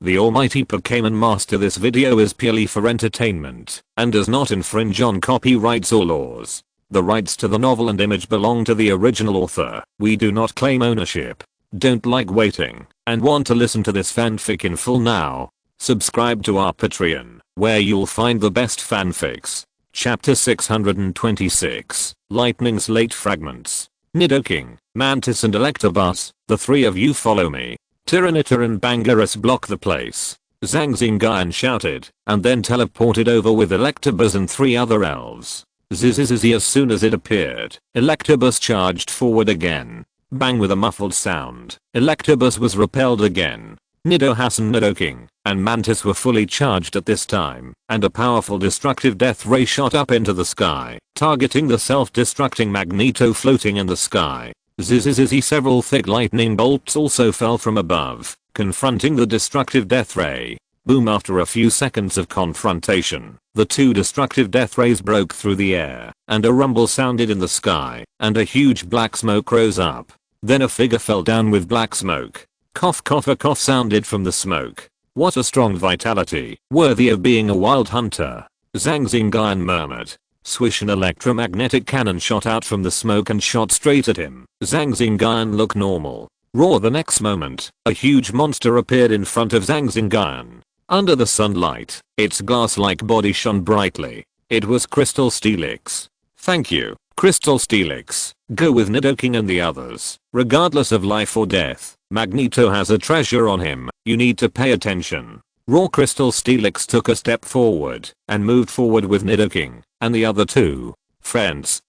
the Almighty Pokémon Master. This video is purely for entertainment and does not infringe on copyrights or laws. The rights to the novel and image belong to the original author. We do not claim ownership. Don't like waiting and want to listen to this fanfic in full now? Subscribe to our Patreon, where you'll find the best fanfics. Chapter 626, Lightning Slate Fragments. Nidoking, Mantis and Electabuzz, the three of you follow me. Tyranitar and Bangaris block the place. Zhang Xingyun shouted, and then teleported over with Electabuzz and three other elves. Zzzz. As soon as it appeared, Electabuzz charged forward again. Bang, with a muffled sound, Electabuzz was repelled again. Nidoking and Mantis were fully charged at this time, and a powerful destructive death ray shot up into the sky, targeting the self-destructing Magneto floating in the sky. Zzzz. Several thick lightning bolts also fell from above, confronting the destructive death ray. Boom. After a few seconds of confrontation, the two destructive death rays broke through the air, and a rumble sounded in the sky, and a huge black smoke rose up. Then a figure fell down with black smoke. Cough cough, a cough sounded from the smoke. What a strong vitality, worthy of being a wild hunter, Zhang Xingyun murmured. Swish, an electromagnetic cannon shot out from the smoke and shot straight at him. Zhang Xingyun looked normal. Roar. The next moment, a huge monster appeared in front of Zhang Xingyun. Under the sunlight, its glass-like body shone brightly. It was Crystal Steelix. Thank you, Crystal Steelix. Go with Nidoking and the others. Regardless of life or death, Magneto has a treasure on him. You need to pay attention. Raw. Crystal Steelix took a step forward and moved forward with Nidoking and the other two. Friends,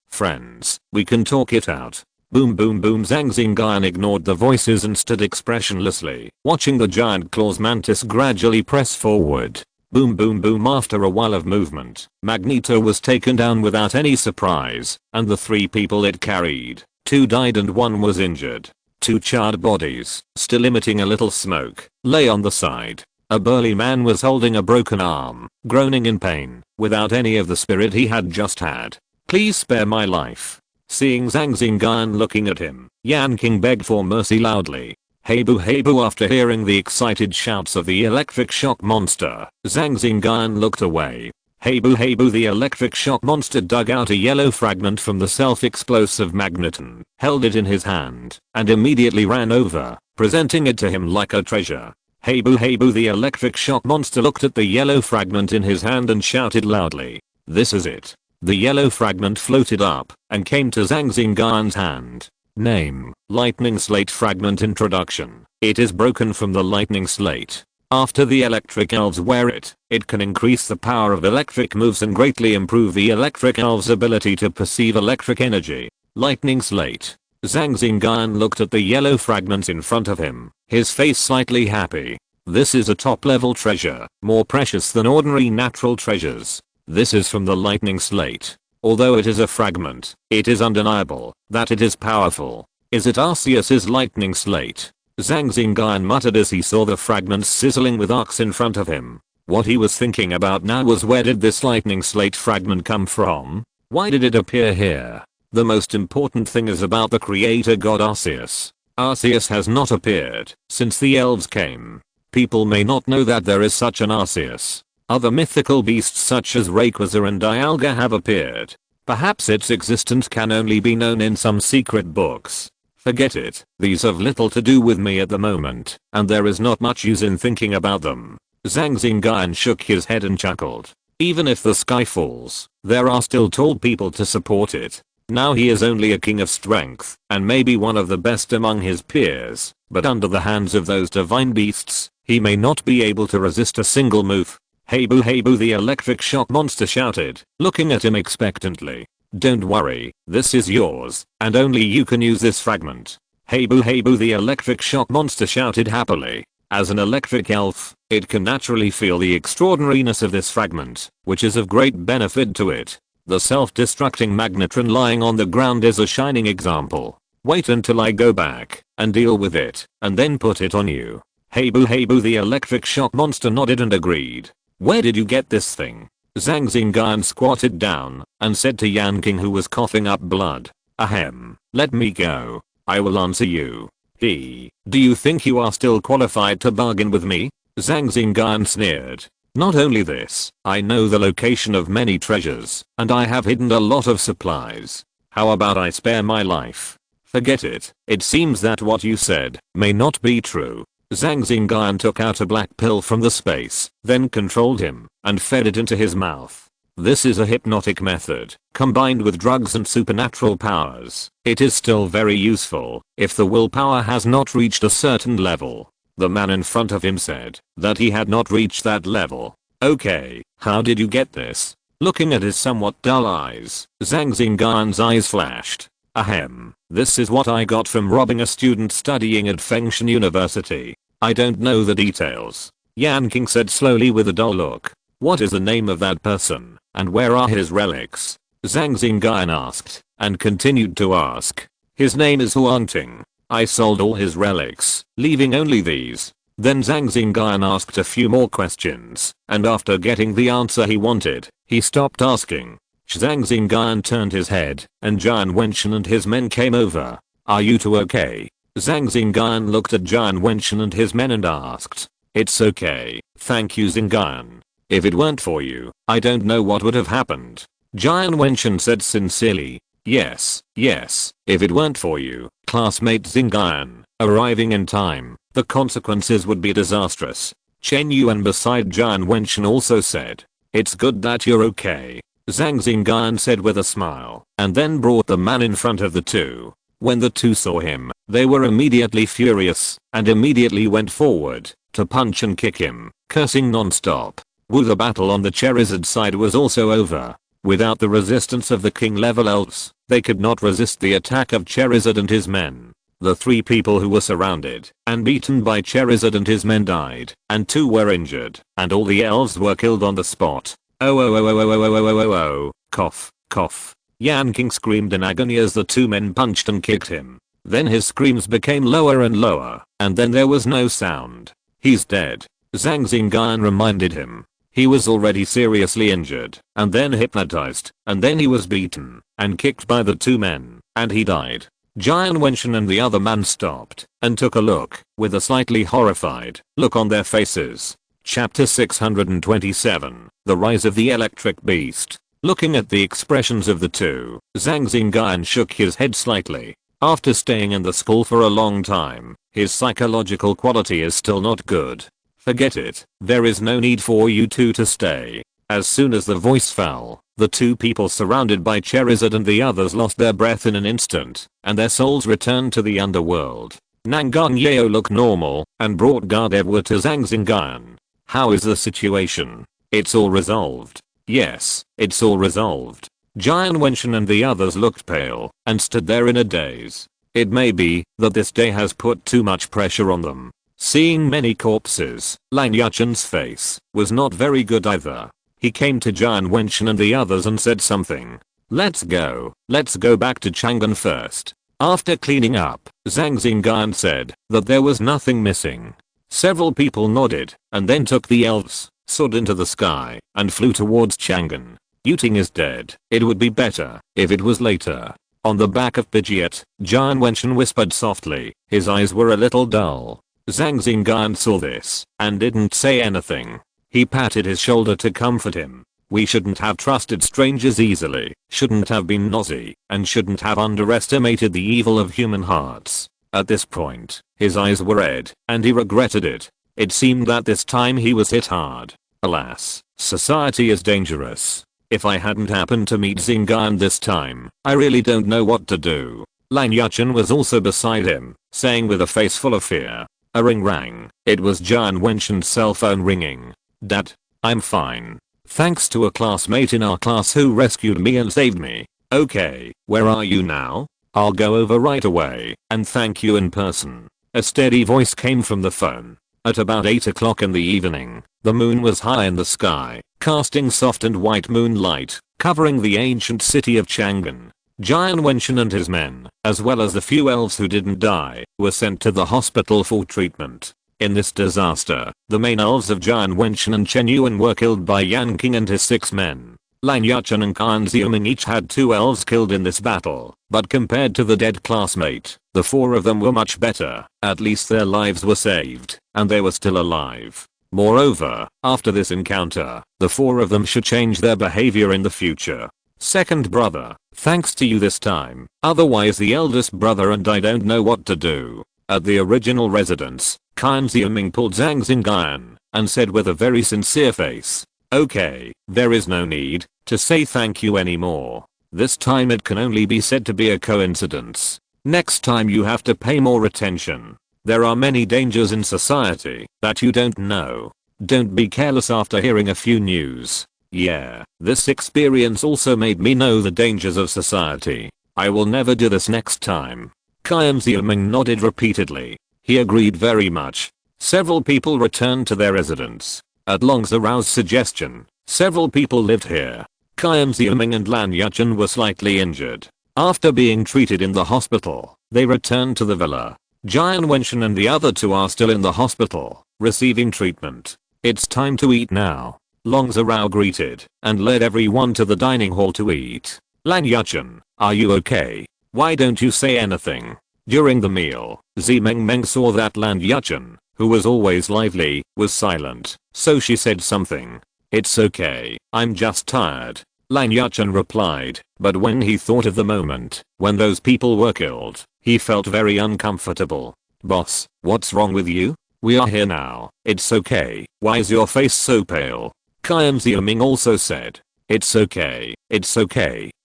we can talk it out. Boom boom boom. Zhang Xingyun ignored the voices and stood expressionlessly, watching the giant claws Mantis gradually press forward. Boom boom boom. After a while of movement, Magneto was taken down without any surprise, and the three people it carried, two died and one was injured. Two charred bodies, still emitting a little smoke, lay on the side. A burly man was holding a broken arm, groaning in pain, without any of the spirit he had just had. Please spare my life. Seeing Zhang Xingyun looking at him, Yanking begged for mercy loudly. Hey boo, hey boo. After hearing the excited shouts of the electric shock monster, Zhang Xingyun looked away. Hey boo, hey boo. The electric shock monster dug out a yellow fragment from the self-explosive magneton, held it in his hand, and immediately ran over, presenting it to him like a treasure. Hey boo, hey boo. The electric shock monster looked at the yellow fragment in his hand and shouted loudly. This is it. The yellow fragment floated up and came to Zhang Xingyun's hand. Name, Lightning Slate Fragment. Introduction. It is broken from the Lightning Slate. After the electric elves wear it, it can increase the power of electric moves and greatly improve the electric elves' ability to perceive electric energy. Lightning Slate. Zhang Xingyun looked at the yellow fragment in front of him, his face slightly happy. This is a top-level treasure, more precious than ordinary natural treasures. This is from the Lightning Slate. Although it is a fragment, it is undeniable that it is powerful. Is it Arceus's Lightning Slate? Zhang Xingyun muttered as he saw the fragments sizzling with arcs in front of him. What he was thinking about now was, where did this Lightning Slate fragment come from? Why did it appear here? The most important thing is about the creator god Arceus. Arceus has not appeared since the elves came. People may not know that there is such an Arceus. Other mythical beasts such as Rayquaza and Dialga have appeared. Perhaps its existence can only be known in some secret books. Forget it, these have little to do with me at the moment, and there is not much use in thinking about them. Zhang Xingyun shook his head and chuckled. Even if the sky falls, there are still tall people to support it. Now he is only a king of strength, and maybe one of the best among his peers, but under the hands of those divine beasts, he may not be able to resist a single move. Hey boo, the electric shock monster shouted, looking at him expectantly. Don't worry, this is yours, and only you can use this fragment. Hey boo, the electric shock monster shouted happily. As an electric elf, it can naturally feel the extraordinariness of this fragment, which is of great benefit to it. The self-destructing magnetron lying on the ground is a shining example. Wait until I go back and deal with it, and then put it on you. Hey boo, the electric shock monster nodded and agreed. Where did you get this thing? Zhang Xingyun squatted down and said to Yanking, who was coughing up blood. Ahem, let me go. I will answer you. Do you think you are still qualified to bargain with me? Zhang Xingyun sneered. Not only this, I know the location of many treasures, and I have hidden a lot of supplies. How about I spare my life? Forget it. It seems that what you said may not be true. Zhang Xingyun took out a black pill from the space, then controlled him, and fed it into his mouth. This is a hypnotic method, combined with drugs and supernatural powers. It is still very useful, if the willpower has not reached a certain level. The man in front of him said that he had not reached that level. Okay, how did you get this? Looking at his somewhat dull eyes, Zhang Xingyun's eyes flashed. Ahem, this is what I got from robbing a student studying at Fengshan University. I don't know the details. Yan King said slowly with a dull look. What is the name of that person, and where are his relics? Zhang Xingyun asked, and continued to ask. His name is Huangting. I sold all his relics, leaving only these. Then Zhang Xingyun asked a few more questions, and after getting the answer he wanted, he stopped asking. Zhang Xingyun turned his head, and Zhang Wenchen and his men came over. Are you two okay? Zhang Xingyun looked at Zhang Wenchen and his men and asked. It's okay, thank you Xingyun. If it weren't for you, I don't know what would have happened. Zhang Wenchen said sincerely. Yes, if it weren't for you, classmate Xingyun, arriving in time, the consequences would be disastrous. Chen Yuan beside Zhang Wenchen also said. It's good that you're okay. Zhang Xingyun said with a smile, and then brought the man in front of the two. When the two saw him, they were immediately furious, and immediately went forward, to punch and kick him, cursing non-stop. The battle on the Charizard side was also over. Without the resistance of the king level elves, they could not resist the attack of Charizard and his men. The 3 people who were surrounded and beaten by Charizard and his men died, and 2 were injured, and all the elves were killed on the spot. Oh, cough, cough. Yan King screamed in agony as the 2 men punched and kicked him. Then his screams became lower and lower, and then there was no sound. He's dead. Zhang Xingyun reminded him. He was already seriously injured, and then hypnotized, and then he was beaten, and kicked by the 2 men, and he died. Zhang Wenchen and the other man stopped, and took a look, with a slightly horrified look on their faces. Chapter 627, The Rise of the Electric Beast. Looking at the expressions of the two, Zhang Xingyun shook his head slightly. After staying in the school for a long time, his psychological quality is still not good. Forget it, there is no need for you two to stay. As soon as the voice fell, the 2 people surrounded by Charizard and the others lost their breath in an instant, and their souls returned to the underworld. Nangang Yeo looked normal, and brought Gardevoir to Zhang Xingyun. How is the situation? It's all resolved. Yes, it's all resolved. Zhang Wenchen and the others looked pale, and stood there in a daze. It may be that this day has put too much pressure on them. Seeing many corpses, Lan Yuchen's face was not very good either. He came to Zhang Wenchen and the others and said something. Let's go back to Chang'an first. After cleaning up, Zhang Xingyun said that there was nothing missing. Several people nodded, and then took the elves, soared into the sky, and flew towards Chang'an. Yuting is dead. It would be better if it was later. On the back of Pidgeot, Zhang Wenchen whispered softly. His eyes were a little dull. Zhang Xingyun saw this, and didn't say anything. He patted his shoulder to comfort him. We shouldn't have trusted strangers easily, shouldn't have been nosy, and shouldn't have underestimated the evil of human hearts. At this point, his eyes were red, and he regretted it. It seemed that this time he was hit hard. Alas, society is dangerous. If I hadn't happened to meet Xingyun this time, I really don't know what to do. Lan Yuchen was also beside him, saying with a face full of fear. A ring rang. It was Zhang Wenchen's cell phone ringing. Dad, I'm fine. Thanks to a classmate in our class who rescued me and saved me. Okay, where are you now? I'll go over right away, and thank you in person. A steady voice came from the phone. At about 8 o'clock in the evening, the moon was high in the sky, casting soft and white moonlight, covering the ancient city of Chang'an. Zhang Wenchen and his men, as well as the few elves who didn't die, were sent to the hospital for treatment. In this disaster, the main elves of Zhang Wenchen and Chen Yuan were killed by Yan King and his 6 men. Lan Yuchen and Kan Xiuming each had 2 elves killed in this battle, but compared to the dead classmate, the 4 of them were much better. At least their lives were saved, and they were still alive. Moreover, after this encounter, the 4 of them should change their behavior in the future. Second brother, thanks to you this time, otherwise the eldest brother and I don't know what to do. At the original residence, Zhang Xingyun pulled Zhang Xingyun and said with a very sincere face, "Okay, there is no need to say thank you anymore. This time it can only be said to be a coincidence. Next time you have to pay more attention. There are many dangers in society that you don't know. Don't be careless after hearing a few news. Yeah, this experience also made me know the dangers of society. I will never do this next time." Zhang Xingyun nodded repeatedly. He agreed very much. Several people returned to their residence. At Long Zhao's suggestion, several people lived here. Zhang Xingyun and Lan Yuchen were slightly injured. After being treated in the hospital, they returned to the villa. Jian Wenshan and the other 2 are still in the hospital, receiving treatment. "It's time to eat now." Long Zhao greeted and led everyone to the dining hall to eat. "Lan Yuchen, are you okay? Why don't you say anything?" During the meal, Zimeng saw that Lan Yuchen, who was always lively, was silent, so she said something. "It's okay, I'm just tired," Lan Yuchen replied, but when he thought of the moment when those people were killed, he felt very uncomfortable. "Boss, what's wrong with you? We are here now, it's okay, why is your face so pale?" Zhang Xingyun also said, "It's okay,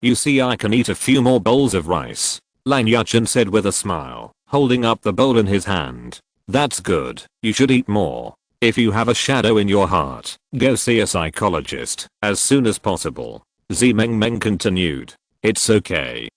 you see I can eat a few more bowls of rice," Lan Yuchen said with a smile, holding up the bowl in his hand. "That's good, you should eat more. If you have a shadow in your heart, go see a psychologist as soon as possible." Zimeng continued, It's okay.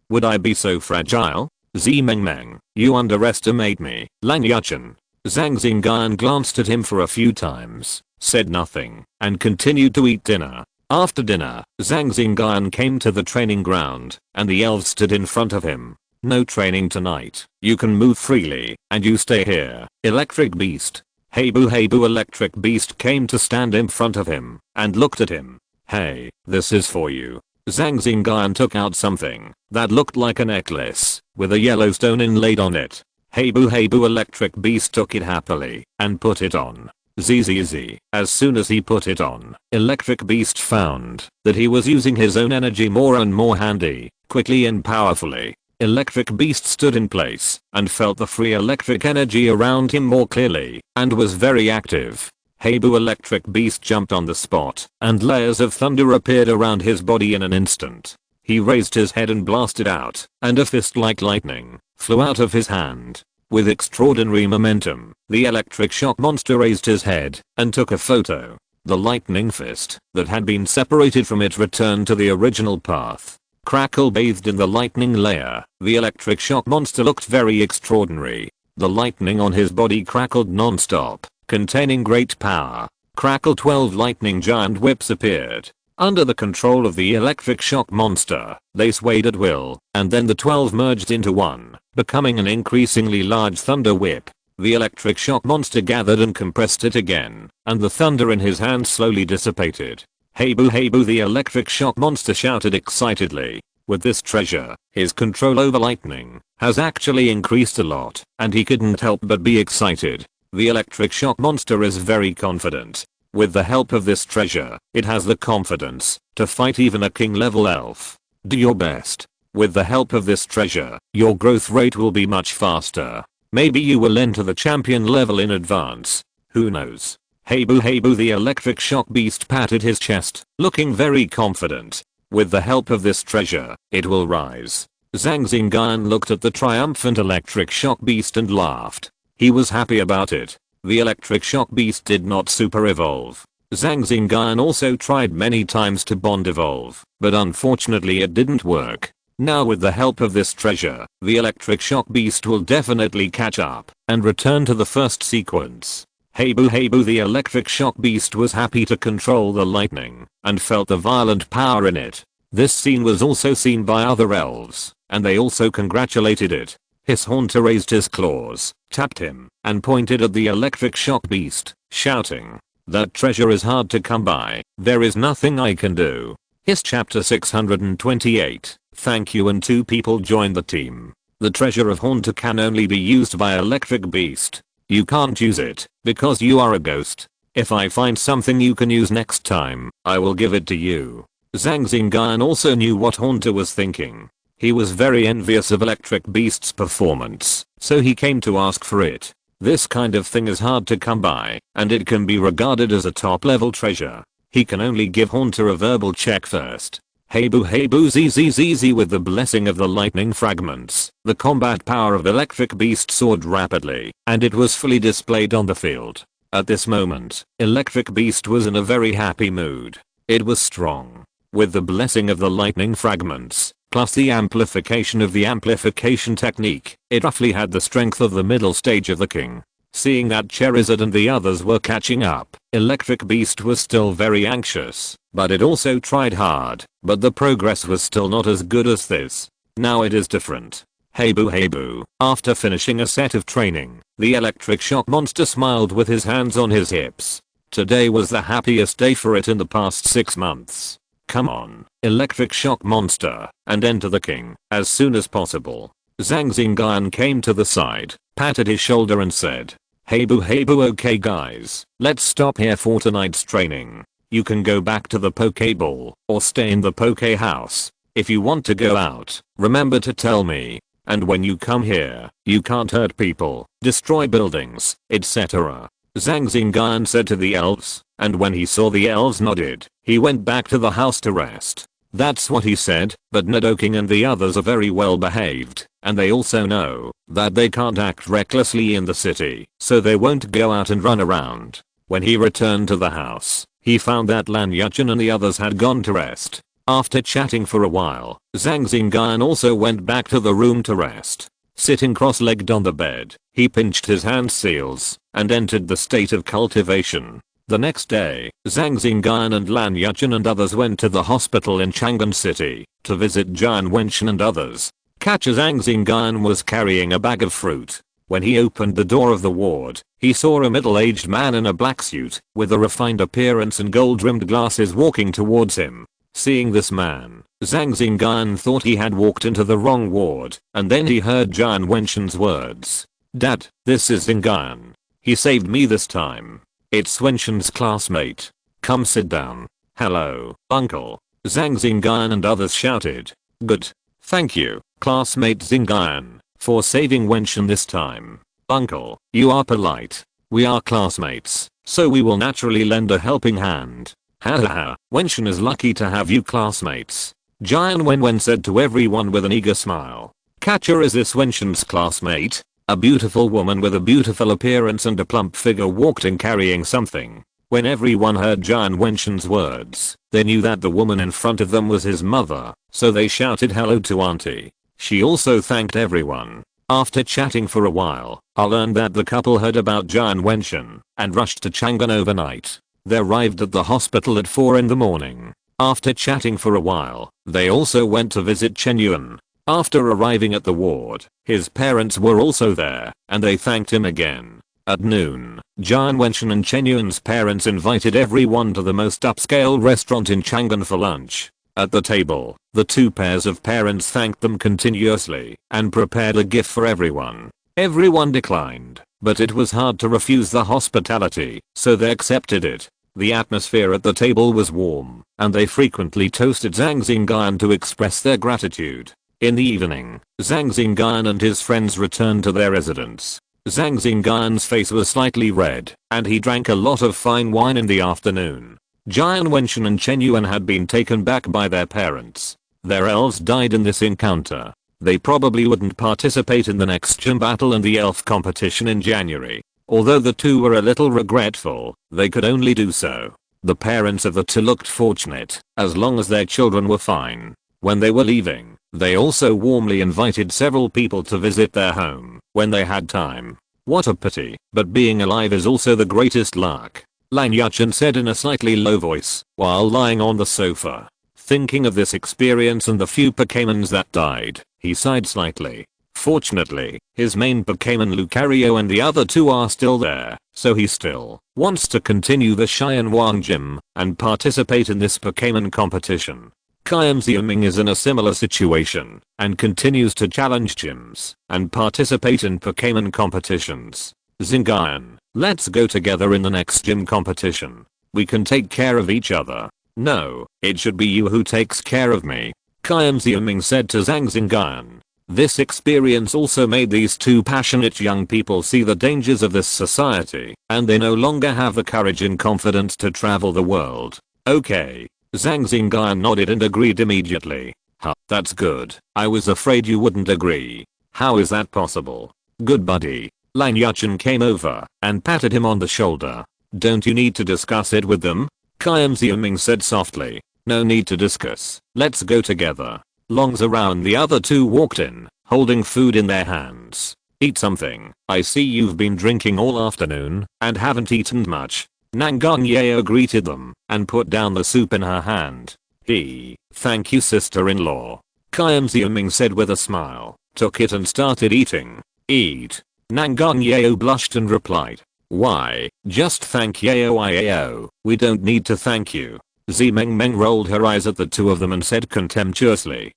Would I be so fragile? Zimeng, you underestimate me." Lan Yuchen. Zhang Xingyun glanced at him for a few times, said nothing, and continued to eat dinner. After dinner, Zhang Xingyun came to the training ground, and the elves stood in front of him. "No training tonight. You can move freely, and you stay here, Electric Beast." Hey boo Electric Beast came to stand in front of him, and looked at him. "Hey, this is for you." Zhang Xingyun took out something that looked like a necklace, with a yellow stone inlaid on it. Hey boo Electric Beast took it happily, and put it on. ZZZ. As soon as he put it on, Electric Beast found that he was using his own energy more and more handy, quickly and powerfully. Electric Beast stood in place and felt the free electric energy around him more clearly and was very active. Hey boo Electric Beast jumped on the spot and layers of thunder appeared around his body in an instant. He raised his head and blasted out, and a fist like lightning flew out of his hand. With extraordinary momentum, the electric shock monster raised his head and took a photo. The lightning fist that had been separated from it returned to the original path. Crackle bathed in the lightning layer. The electric shock monster looked very extraordinary. The lightning on his body crackled non-stop, containing great power. Crackle 12 lightning giant whips appeared. Under the control of the electric shock monster, they swayed at will, and then the 12 merged into one, becoming an increasingly large thunder whip. The electric shock monster gathered and compressed it again, and the thunder in his hand slowly dissipated. Hey boo the electric shock monster shouted excitedly. With this treasure, his control over lightning has actually increased a lot, and he couldn't help but be excited. The electric shock monster is very confident. With the help of this treasure, it has the confidence to fight even a king level elf. Do your best. With the help of this treasure, your growth rate will be much faster. Maybe you will enter the champion level in advance. Who knows? Hey boo the electric shock beast patted his chest, looking very confident. With the help of this treasure, it will rise. Zhang Xingyun looked at the triumphant electric shock beast and laughed. He was happy about it. The electric shock beast did not super evolve. Zhang Xingyun also tried many times to bond evolve, but unfortunately it didn't work. Now with the help of this treasure, the electric shock beast will definitely catch up and return to the first sequence. Hey boo the electric shock beast was happy to control the lightning and felt the violent power in it. This scene was also seen by other elves, and they also congratulated it. His haunter raised his claws, tapped him, and pointed at the electric shock beast, shouting, "That treasure is hard to come by. There is nothing I can do." His chapter 628. Thank you, and 2 people joined the team. The treasure of haunter can only be used by electric beast. You can't use it, because you are a ghost. If I find something you can use next time, I will give it to you. Zhang Xingyun also knew what Haunter was thinking. He was very envious of Electric Beast's performance, so he came to ask for it. This kind of thing is hard to come by, and it can be regarded as a top level treasure. He can only give Haunter a verbal check first. Hey boo zzz with the blessing of the lightning fragments, the combat power of Electric Beast soared rapidly, and it was fully displayed on the field. At this moment, Electric Beast was in a very happy mood. It was strong. With the blessing of the lightning fragments, plus the amplification of the amplification technique, it roughly had the strength of the middle stage of the king. Seeing that Charizard and the others were catching up, Electric Beast was still very anxious, but it also tried hard, but the progress was still not as good as this. Now it is different. Hey boo. After finishing a set of training, the electric shock monster smiled with his hands on his hips. Today was the happiest day for it in the past 6 months. Come on, electric shock monster, and enter the king, as soon as possible. Zhang Xingyun came to the side, patted his shoulder and said, Hey boo okay guys, let's stop here for tonight's training. You can go back to the Pokeball, or stay in the Poke House. If you want to go out, remember to tell me. And when you come here, you can't hurt people, destroy buildings, etc. Zhang Xingyun said to the elves, and when he saw the elves nodded, he went back to the house to rest. That's what he said, but Nidoking and the others are very well behaved, and they also know that they can't act recklessly in the city, so they won't go out and run around. When he returned to the house, he found that Lan Yuchen and the others had gone to rest. After chatting for a while, Zhang Xingyun also went back to the room to rest. Sitting cross-legged on the bed, he pinched his hand seals and entered the state of cultivation. The next day, Zhang Xingyun and Lan Yuchen and others went to the hospital in Chang'an City to visit Zhang Wenchen and others. Catcher Zhang Xingyun was carrying a bag of fruit. When he opened the door of the ward, he saw a middle-aged man in a black suit with a refined appearance and gold-rimmed glasses walking towards him. Seeing this man, Zhang Xingyun thought he had walked into the wrong ward, and then he heard Zhang Wenchen's words. Dad, this is Xingyun. He saved me this time. It's Wenchen's classmate. Come sit down. Hello, uncle. Zhang Xingyun and others shouted. Good. Thank you, classmate Xingyun, for saving Wenchen this time. Uncle, you are polite. We are classmates, so we will naturally lend a helping hand. Hahaha, Wenchen is lucky to have you classmates. Jian Wenwen said to everyone with an eager smile. Catcher, is this Wenchen's classmate? A beautiful woman with a beautiful appearance and a plump figure walked in carrying something. When everyone heard Jian Wenchen's words, they knew that the woman in front of them was his mother, so they shouted hello to auntie. She also thanked everyone. After chatting for a while, I learned that the couple heard about Jian Wenchen and rushed to Chang'an overnight. They arrived at the hospital at 4 in the morning. After chatting for a while, they also went to visit Chenyuan. After arriving at the ward, his parents were also there, and they thanked him again. At noon, Jian Wenchen and Chenyuan's parents invited everyone to the most upscale restaurant in Chang'an for lunch. At the table, the two pairs of parents thanked them continuously and prepared a gift for everyone. Everyone declined, but it was hard to refuse the hospitality, so they accepted it. The atmosphere at the table was warm, and they frequently toasted Zhang Xingyun to express their gratitude. In the evening, Zhang Xingyun and his friends returned to their residence. Zhang Xingyun's face was slightly red, and he drank a lot of fine wine in the afternoon. Jian Wenchen and Chenyuan had been taken back by their parents. Their elves died in this encounter. They probably wouldn't participate in the next gym battle and the elf competition in January. Although the two were a little regretful, they could only do so. The parents of the two looked fortunate, as long as their children were fine. When they were leaving, they also warmly invited several people to visit their home, when they had time. What a pity, but being alive is also the greatest luck. Lan Yuchen said in a slightly low voice, while lying on the sofa. Thinking of this experience and the few Pokémons that died, he sighed slightly. Fortunately, his main Pokémon Lucario and the other two are still there, so he still wants to continue the Xianwang gym and participate in this Pokémon competition. Qian Xiuming is in a similar situation and continues to challenge gyms and participate in Pokémon competitions. Xingyun, let's go together in the next gym competition. We can take care of each other. No, it should be you who takes care of me, Zhang said to Zhang Xingyun. This experience also made these two passionate young people see the dangers of this society, and they no longer have the courage and confidence to travel the world. Okay. Zhang Xingyun nodded and agreed immediately. Huh, that's good. I was afraid you wouldn't agree. How is that possible? Good buddy. Lan Yuchen came over and patted him on the shoulder. Don't you need to discuss it with them? Zhang said softly. No need to discuss. Let's go together. Longs around the other two walked in, holding food in their hands. Eat something. I see you've been drinking all afternoon and haven't eaten much. Nangang Yeo greeted them and put down the soup in her hand. Thank you sister-in-law. Zhang said with a smile, took it and started eating. Eat. Nangang Yeo blushed and replied. Why, just thank Yeo. We don't need to thank you. Meng rolled her eyes at the two of them and said contemptuously.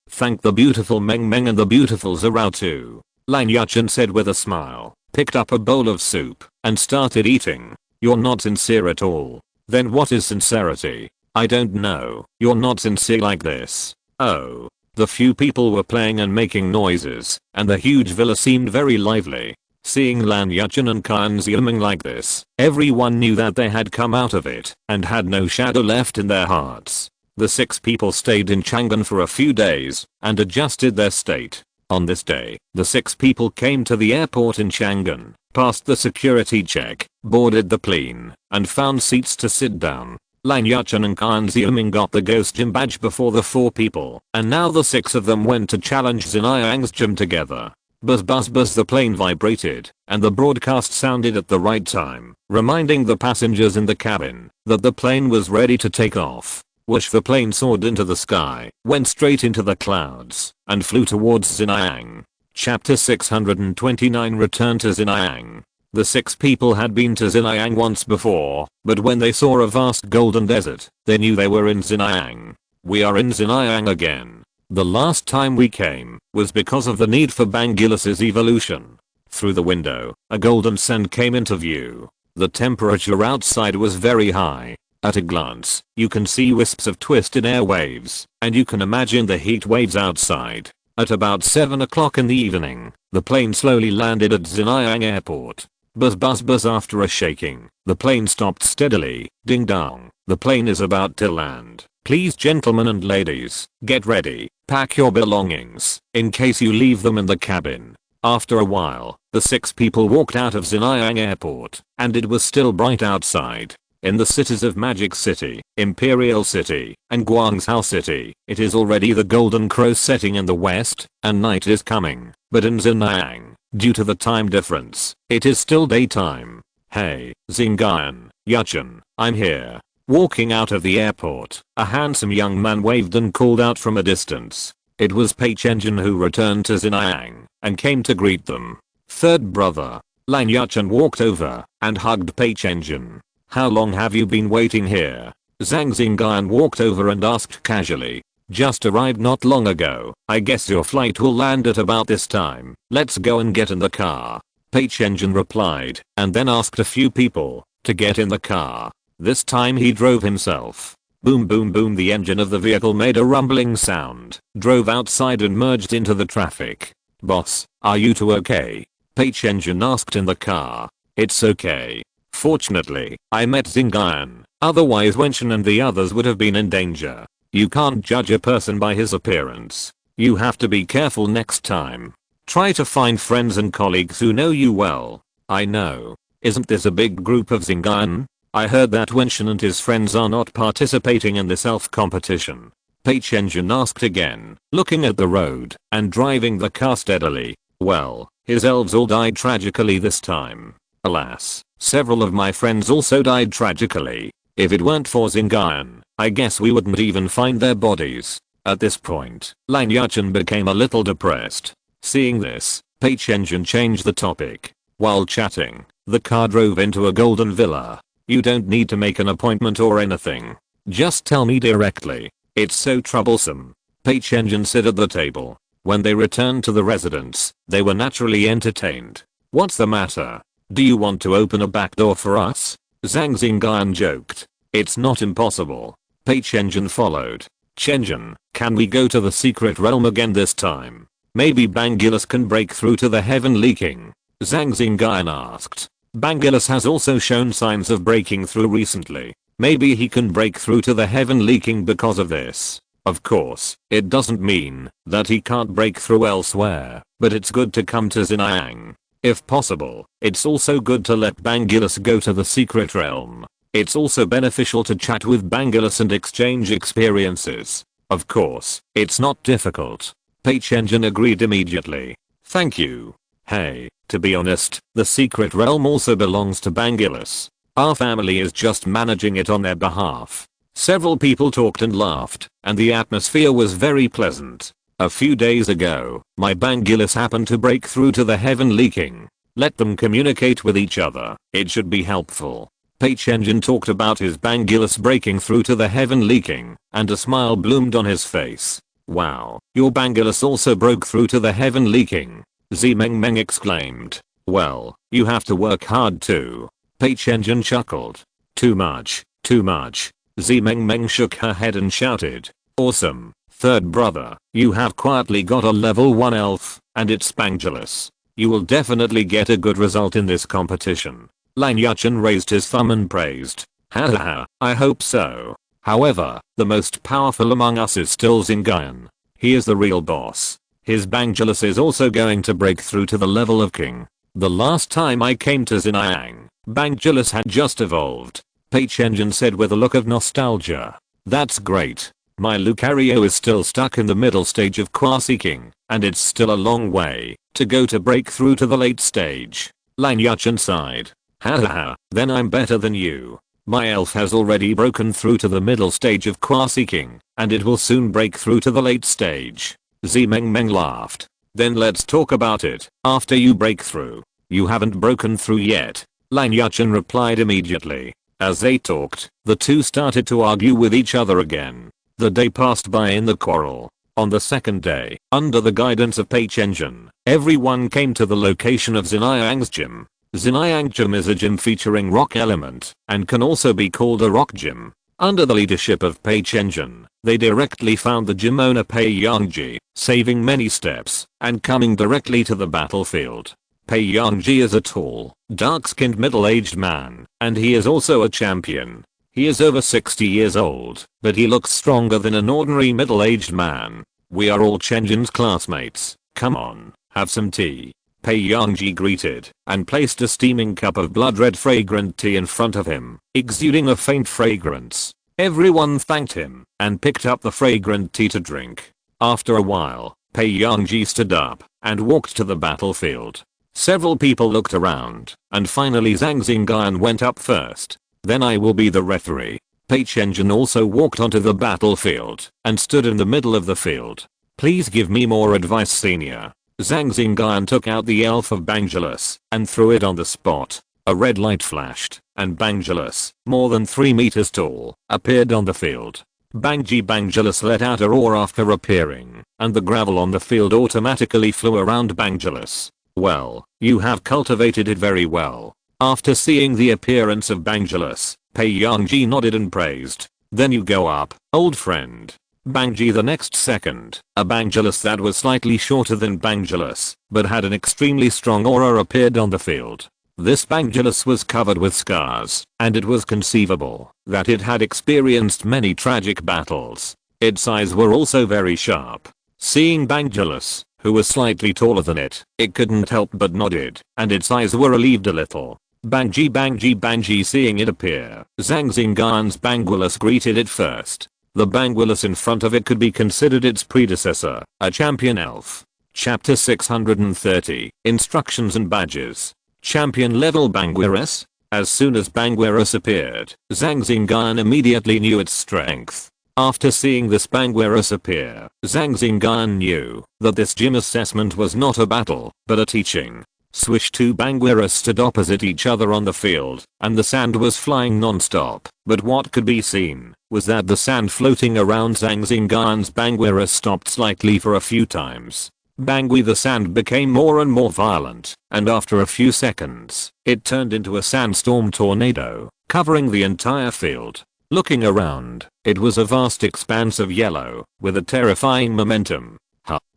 Thank the beautiful Meng and the beautiful Zhao too. Lan Yuchen said with a smile, picked up a bowl of soup and started eating. You're not sincere at all. Then what is sincerity? I don't know. You're not sincere like this. Oh. The few people were playing and making noises, and the huge villa seemed very lively. Seeing Lan Yuchen and Zhang like this, everyone knew that they had come out of it and had no shadow left in their hearts. The 6 people stayed in Chang'an for a few days and adjusted their state. On this day, the 6 people came to the airport in Chang'an, passed the security check, boarded the plane, and found seats to sit down. Lan Yuchen and Zhang got the ghost gym badge before the 4 people, and now the 6 of them went to challenge Xingyang's gym together. Buzz the plane vibrated, and the broadcast sounded at the right time, reminding the passengers in the cabin that the plane was ready to take off. Whoosh, the plane soared into the sky, went straight into the clouds, and flew towards Xingyang. Chapter 629 Return to Xingyang. The 6 people had been to Xingyang once before, but when they saw a vast golden desert, they knew they were in Xingyang. We are in Xingyang again. The last time we came was because of the need for Bangulus's evolution. Through the window, a golden sun came into view. The temperature outside was very high. At a glance, you can see wisps of twisted air waves, and you can imagine the heat waves outside. At about 7 o'clock in the evening, the plane slowly landed at Xingyang Airport. Buzz after a shaking, the plane stopped steadily. Ding dong, the plane is about to land. Please gentlemen and ladies, get ready, pack your belongings, in case you leave them in the cabin. After a while, the 6 people walked out of Xingyang Airport, and it was still bright outside. In the cities of Magic City, Imperial City, and Guangzhou City, it is already the golden crow setting in the west, and night is coming. But in Xingyang, due to the time difference, it is still daytime. Hey, Xingyun, Yuchen, I'm here. Walking out of the airport, a handsome young man waved and called out from a distance. It was Pei Chenjin who returned to Xingyang and came to greet them. Third brother. Lan Yuchen walked over and hugged Pei Chenjin. How long have you been waiting here? Zhang Xingyun walked over and asked casually. Just arrived not long ago. I guess your flight will land at about this time. Let's go and get in the car. Pei Chenjin replied and then asked a few people to get in the car. This time he drove himself. Boom boom boom, the engine of the vehicle made a rumbling sound, drove outside and merged into the traffic. Boss, are you two okay? Pei Chenjin asked in the car. It's okay. Fortunately, I met Xingyun, otherwise Wenchen and the others would have been in danger. You can't judge a person by his appearance. You have to be careful next time. Try to find friends and colleagues who know you well. I know. Isn't this a big group of Xingyun? I heard that Wenchen and his friends are not participating in this elf competition. Pei Chenjin asked again, looking at the road and driving the car steadily. Well, his elves all died tragically this time. Alas, several of my friends also died tragically. If it weren't for Xingyun, I guess we wouldn't even find their bodies. At this point, Lan Yuchen became a little depressed. Seeing this, Pei Chenjin changed the topic. While chatting, the car drove into a golden villa. You don't need to make an appointment or anything. Just tell me directly. It's so troublesome. Pei Chenjin said at the table. When they returned to the residence, they were naturally entertained. What's the matter? Do you want to open a back door for us? Zhang Xingyun joked. It's not impossible. Pei Chenjin followed. Chenjin, can we go to the secret realm again this time? Maybe Bangulus can break through to the Heavenly King. Zhang Xingyun asked. Bangulus has also shown signs of breaking through recently. Maybe he can break through to the Heavenly King because of this. Of course, it doesn't mean that he can't break through elsewhere, but it's good to come to Xingyun. If possible, it's also good to let Bangulus go to the secret realm. It's also beneficial to chat with Bangulus and exchange experiences. Of course, it's not difficult. Pei Chenjin agreed immediately. Thank you. Hey, to be honest, the secret realm also belongs to Bangulus. Our family is just managing it on their behalf. Several people talked and laughed, and the atmosphere was very pleasant. A few days ago, my Bangulus happened to break through to the Heavenly King. Let them communicate with each other. It should be helpful. Pei Chenjin talked about his Bangulus breaking through to the Heavenly King, and a smile bloomed on his face. Wow, your Bangulus also broke through to the Heavenly King. Zimeng exclaimed. Well, you have to work hard too. Pei Chenjin chuckled. Too much, too much. Zimeng shook her head and shouted. Awesome. Third brother, you have quietly got a level 1 elf, and it's Bangulus. You will definitely get a good result in this competition. Lan Yuchen raised his thumb and praised. Haha, I hope so. However, the most powerful among us is still Xingyun. He is the real boss. His Bangulus is also going to break through to the level of king. The last time I came to Xingyun, Bangulus had just evolved. Pei Chenjin said with a look of nostalgia. That's great. My Lucario is still stuck in the middle stage of Quasi King, and it's still a long way to go to break through to the late stage. Lan Yuchen sighed. Haha, then I'm better than you. My elf has already broken through to the middle stage of Quasi King, and it will soon break through to the late stage. Zimeng laughed. Then let's talk about it after you break through. You haven't broken through yet. Lan Yuchen replied immediately. As they talked, the two started to argue with each other again. The day passed by in the quarrel. On the second day, under the guidance of Pei Chenjin, everyone came to the location of Xingyun's gym. Xingyun gym is a gym featuring rock element, and can also be called a rock gym. Under the leadership of Pei Chenjin, they directly found the gym owner Pei Yangji, saving many steps, and coming directly to the battlefield. Pei Yangji is a tall, dark-skinned middle-aged man, and he is also a champion. He is over 60 years old, but he looks stronger than an ordinary middle-aged man. We are all Chenjin's classmates. Come on, have some tea. Pei Yangji greeted, and placed a steaming cup of blood-red fragrant tea in front of him, exuding a faint fragrance. Everyone thanked him, and picked up the fragrant tea to drink. After a while, Pei Yangji stood up, and walked to the battlefield. Several people looked around, and finally Zhang Xingyun went up first. Then I will be the referee. Pei Chenjin also walked onto the battlefield, and stood in the middle of the field. Please give me more advice, senior. Zhang Xingyun took out the elf of Bangulus, and threw it on the spot. A red light flashed, and Bangulus, more than 3 meters tall, appeared on the field. Bangulus let out a roar after appearing, and the gravel on the field automatically flew around Bangulus. Well, you have cultivated it very well. After seeing the appearance of Bangulus, Pei Yangji nodded and praised. Then you go up, old friend. Bangji the next second, a Bangulus that was slightly shorter than Bangulus, but had an extremely strong aura appeared on the field. This Bangulus was covered with scars, and it was conceivable that it had experienced many tragic battles. Its eyes were also very sharp. Seeing Bangulus, who was slightly taller than it couldn't help but nodded, and its eyes were relieved a little. Bangji seeing it appear, Zhang Xingyun's Bangulus greeted it first. The Bangulus in front of it could be considered its predecessor, a champion elf. Chapter 630, Instructions and Badges. Champion level Bangulus. As soon as Bangulus appeared, Zhang Xingyun immediately knew its strength. After seeing this Bangulus appear, Zhang Xingyun knew that this gym assessment was not a battle, but a teaching. Swish, two Bangulus stood opposite each other on the field, and the sand was flying non-stop, but what could be seen was that the sand floating around Zhang Xingyun's Bangulus stopped slightly for a few times. Bangui the sand became more and more violent, and after a few seconds, it turned into a sandstorm tornado, covering the entire field. Looking around, it was a vast expanse of yellow, with a terrifying momentum.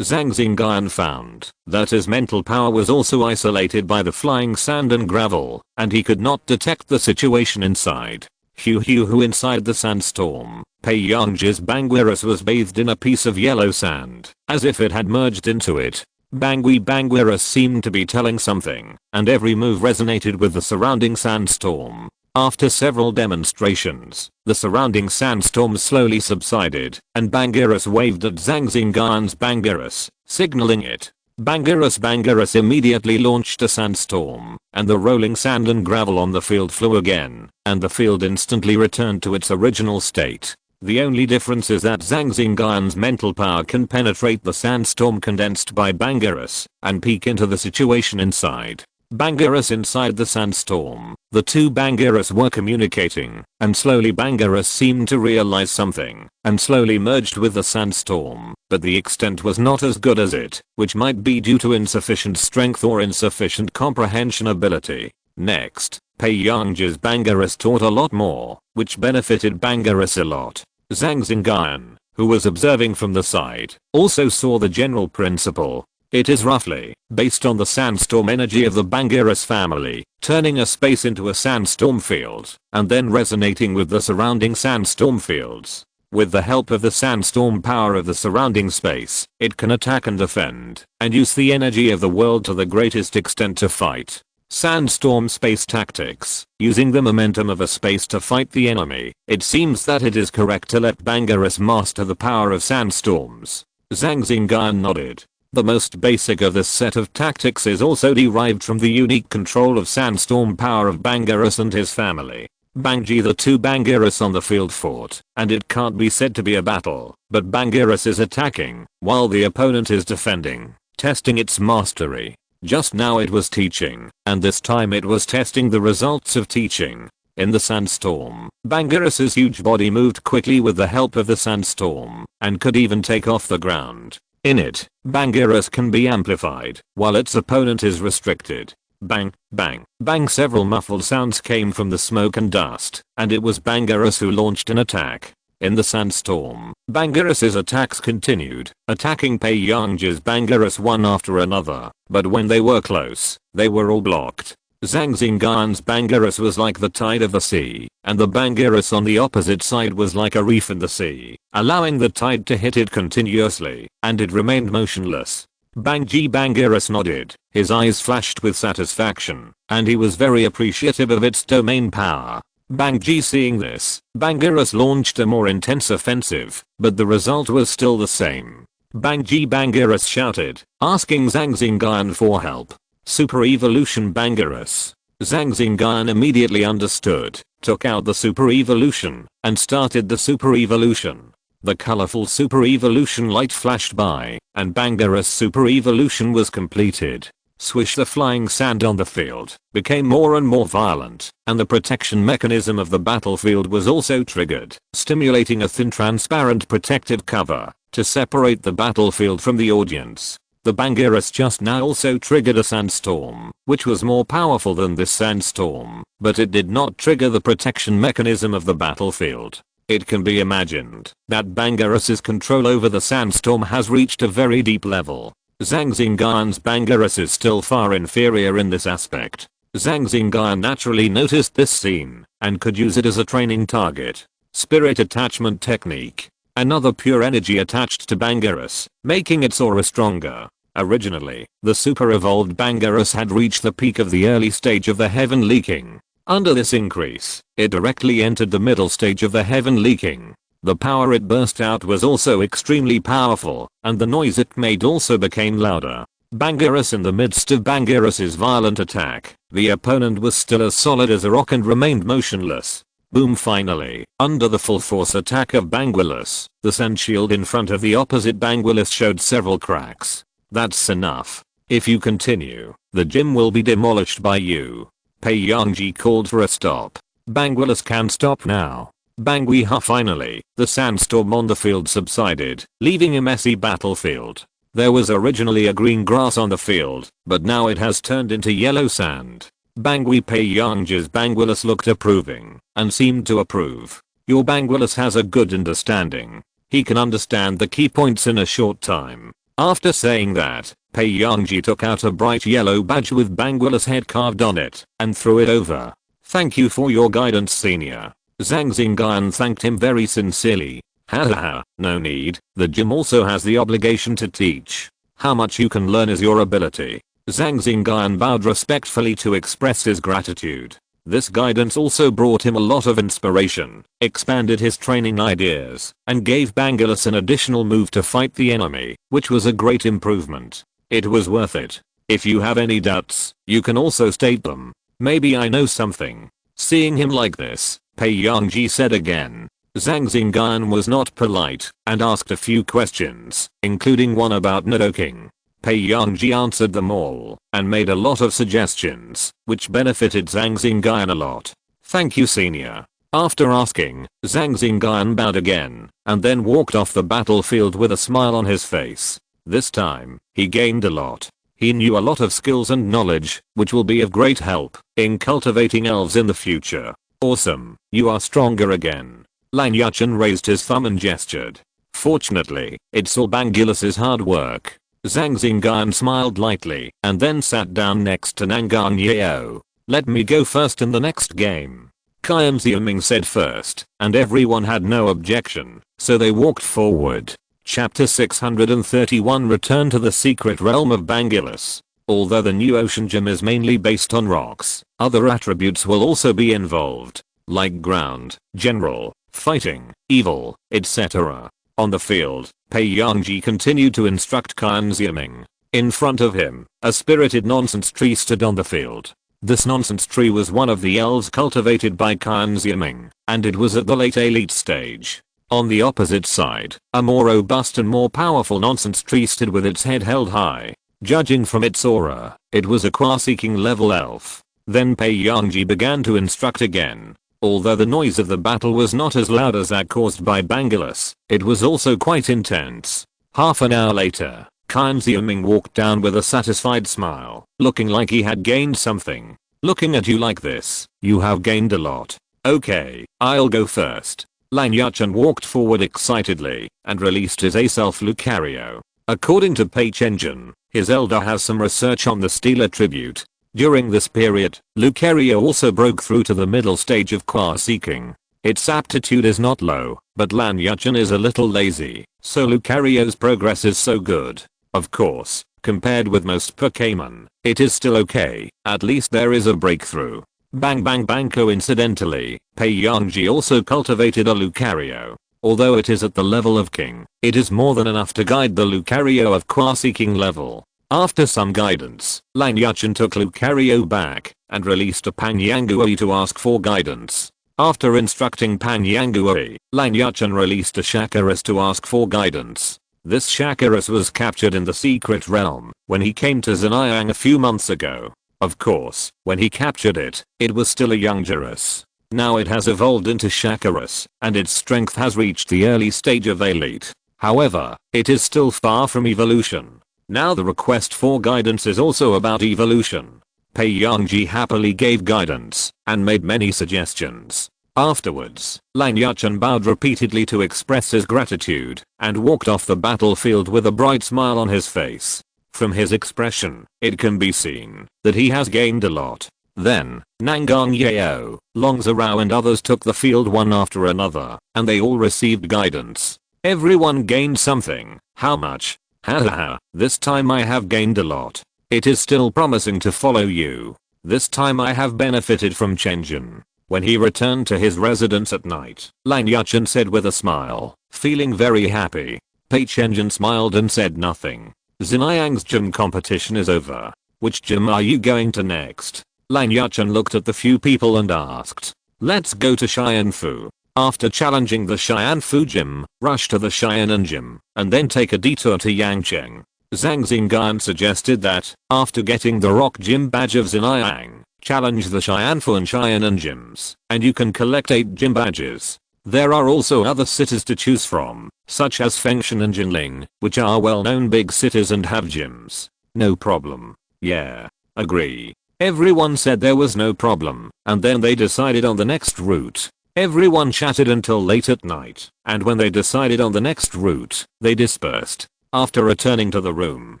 Zhang Xingyun found that his mental power was also isolated by the flying sand and gravel, and he could not detect the situation inside. Who inside the sandstorm, Pei Yangji's Banguirus was bathed in a piece of yellow sand, as if it had merged into it. Banguirus seemed to be telling something, and every move resonated with the surrounding sandstorm. After several demonstrations, the surrounding sandstorm slowly subsided, and Banguirus waved at Zhang Xingyun's Banguirus, signaling it. Banguirus immediately launched a sandstorm, and the rolling sand and gravel on the field flew again, and the field instantly returned to its original state. The only difference is that Zhang Xingyun's mental power can penetrate the sandstorm condensed by Banguirus, and peek into the situation inside. Banguirus inside the sandstorm. The two Banguirus were communicating, and slowly Banguirus seemed to realize something, and slowly merged with the sandstorm, but the extent was not as good as it, which might be due to insufficient strength or insufficient comprehension ability. Next, Pei Yangji's Banguirus taught a lot more, which benefited Banguirus a lot. Zhang Xingyun, who was observing from the side, also saw the general principle. It is roughly based on the sandstorm energy of the Banguirus family, turning a space into a sandstorm field, and then resonating with the surrounding sandstorm fields. With the help of the sandstorm power of the surrounding space, it can attack and defend, and use the energy of the world to the greatest extent to fight. Sandstorm space tactics, using the momentum of a space to fight the enemy. It seems that it is correct to let Banguirus master the power of sandstorms. Zhang Xingyun nodded. The most basic of this set of tactics is also derived from the unique control of sandstorm power of Banguirus and his family. Bangji the two Banguirus on the field fought, and it can't be said to be a battle, but Banguirus is attacking, while the opponent is defending, testing its mastery. Just now it was teaching, and this time it was testing the results of teaching. In the sandstorm, Banguirus's huge body moved quickly with the help of the sandstorm, and could even take off the ground. In it, Banguirus can be amplified, while its opponent is restricted. Bang, bang, bang. Several muffled sounds came from the smoke and dust, and it was Banguirus who launched an attack. In the sandstorm, Banguirus's attacks continued, attacking Pei Yangji's Banguirus one after another, but when they were close, they were all blocked. Zhang Xingyun's Banguirus was like the tide of the sea, and the Banguirus on the opposite side was like a reef in the sea, allowing the tide to hit it continuously, and it remained motionless. Bangji Banguirus nodded, his eyes flashed with satisfaction, and he was very appreciative of its domain power. Bangji seeing this, Banguirus launched a more intense offensive, but the result was still the same. Bangji Banguirus shouted, asking Zhang Xingyun for help. Super Evolution Banguirus. Zhang Xingyun immediately understood, took out the Super Evolution, and started the Super Evolution. The colorful Super Evolution light flashed by, and Banguirus Super Evolution was completed. Swish. The flying sand on the field became more and more violent, and the protection mechanism of the battlefield was also triggered, stimulating a thin transparent protective cover to separate the battlefield from the audience. The Banguirus just now also triggered a sandstorm, which was more powerful than this sandstorm, but it did not trigger the protection mechanism of the battlefield. It can be imagined that Banguirus's control over the sandstorm has reached a very deep level. Zhang Xingyun's Banguirus is still far inferior in this aspect. Zhang Xingyun naturally noticed this scene, and could use it as a training target. Spirit attachment technique. Another pure energy attached to Banguirus, making its aura stronger. Originally, the super evolved Banguirus had reached the peak of the early stage of the Heavenly King. Under this increase, it directly entered the middle stage of the Heavenly King. The power it burst out was also extremely powerful, and the noise it made also became louder. Banguirus. In the midst of Banguirus's violent attack, the opponent was still as solid as a rock and remained motionless. Boom. Finally, under the full force attack of Banguirus, the sand shield in front of the opposite Banguirus showed several cracks. That's enough. If you continue, the gym will be demolished by you. Pei Yangji called for a stop. Banguirus can stop now. Bangui. Finally, the sandstorm on the field subsided, leaving a messy battlefield. There was originally a green grass on the field, but now it has turned into yellow sand. Bangui Peiyangji's Banguilus looked approving and seemed to approve. Your Banguilus has a good understanding. He can understand the key points in a short time. After saying that, Peiyangji took out a bright yellow badge with Banguilus head carved on it and threw it over. Thank you for your guidance, senior. Zhang Xingyun thanked him very sincerely. Hahaha, no need, the gym also has the obligation to teach. How much you can learn is your ability. Zhang Xingyun bowed respectfully to express his gratitude. This guidance also brought him a lot of inspiration, expanded his training ideas, and gave Banguilus an additional move to fight the enemy, which was a great improvement. It was worth it. If you have any doubts, you can also state them. Maybe I know something. Seeing him like this, Peiyangji said again. Zhang Xingyun was not polite and asked a few questions, including one about undertaking. Peiyangji answered them all and made a lot of suggestions, which benefited Zhang Xingyun a lot. Thank you, senior. After asking, Zhang Xingyun bowed again and then walked off the battlefield with a smile on his face. This time, he gained a lot. He knew a lot of skills and knowledge, which will be of great help in cultivating elves in the future. Awesome, you are stronger again. Lan Yuchen raised his thumb and gestured. Fortunately, it's all Banguilus's hard work. Zhang Xingyun smiled lightly and then sat down next to Nangang Yeo. Let me go first in the next game. Qian Ziuming said first, and everyone had no objection, so they walked forward. Chapter 631 Return to the Secret Realm of Banguilus. Although the new ocean gym is mainly based on rocks, other attributes will also be involved, like ground, general, fighting, evil, etc. On the field, Peiyangji continued to instruct Qian Ziuming. In front of him, a spirited nonsense tree stood on the field. This nonsense tree was one of the elves cultivated by Qian Ziuming, and it was at the late elite stage. On the opposite side, a more robust and more powerful nonsense tree stood with its head held high. Judging from its aura, it was a qua-seeking level elf. Then Peiyangji began to instruct again. Although the noise of the battle was not as loud as that caused by Banguilus, it was also quite intense. Half an hour later, Qian Ziuming walked down with a satisfied smile, looking like he had gained something. Looking at you like this, you have gained a lot. Okay, I'll go first. Lan Yuchen walked forward excitedly and released his A-self Lucario. According to Pei Chenjun, his elder has some research on the steel attribute. During this period, Lucario also broke through to the middle stage of qua-seeking. Its aptitude is not low, but Lan Yuchen is a little lazy, so Lucario's progress is so good. Of course, compared with most Pokémon, it is still okay, at least there is a breakthrough. Bang bang bang. Coincidentally, Peiyangji also cultivated a Lucario. Although it is at the level of King, it is more than enough to guide the Lucario of qua-seeking level. After some guidance, Lan Yuchen took Lucario back and released a Panyangui to ask for guidance. After instructing Panyangui, Lan Yuchen released a Shakiris to ask for guidance. This Shakiris was captured in the secret realm when he came to Xinjiang a few months ago. Of course, when he captured it, it was still a young Girus. Now it has evolved into Shakiris, and its strength has reached the early stage of elite. However, it is still far from evolution. Now the request for guidance is also about evolution. Peiyangji happily gave guidance and made many suggestions. Afterwards, Lan Yuchen bowed repeatedly to express his gratitude and walked off the battlefield with a bright smile on his face. From his expression, it can be seen that he has gained a lot. Then, Nangang Yeo, Long Zhao and others took the field one after another, and they all received guidance. Everyone gained something. How much? Hahaha, this time I have gained a lot. It is still promising to follow you. This time I have benefited from Chenjun. When he returned to his residence at night, Lan Yuchen said with a smile, feeling very happy. Pei Chenjun smiled and said nothing. Xinjiang's gym competition is over. Which gym are you going to next? Lan Yuchen looked at the few people and asked. Let's go to Xianfu. After challenging the Xianfu gym, rush to the Xianan gym, and then take a detour to Yangcheng. Zhang Xingyun suggested that, after getting the Rock Gym badge of Xinjiang, challenge the Xianfu and Xianan gyms, and you can collect 8 gym badges. There are also other cities to choose from, such as Fengshan and Jinling, which are well-known big cities and have gyms. No problem. Yeah. Agree. Everyone said there was no problem, and then they decided on the next route. Everyone chatted until late at night, and when they decided on the next route, they dispersed. After returning to the room,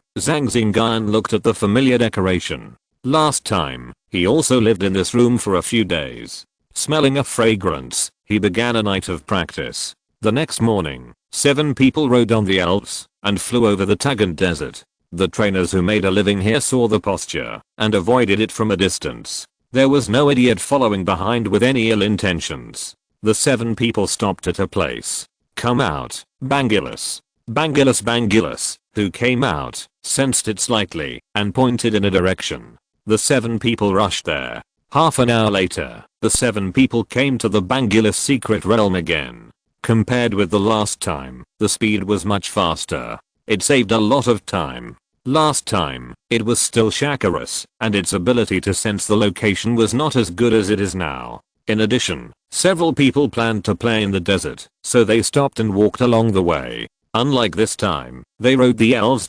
Zhang Xingyun looked at the familiar decoration. Last time, he also lived in this room for a few days. Smelling a fragrance, he began a night of practice. The next morning, 7 people rode on the elves and flew over the Tagan desert. The trainers who made a living here saw the posture and avoided it from a distance. There was no idiot following behind with any ill intentions. The 7 people stopped at a place. Come out, Bangilus. Bangilus, who came out, sensed it slightly and pointed in a direction. The 7 people rushed there. Half an hour later, the 7 people came to the Bangilus secret realm again. Compared with the last time, the speed was much faster. It saved a lot of time. Last time, it was still Shakarus, and its ability to sense the location was not as good as it is now. In addition, several people planned to play in the desert, so they stopped and walked along the way. Unlike this time, they rode the elves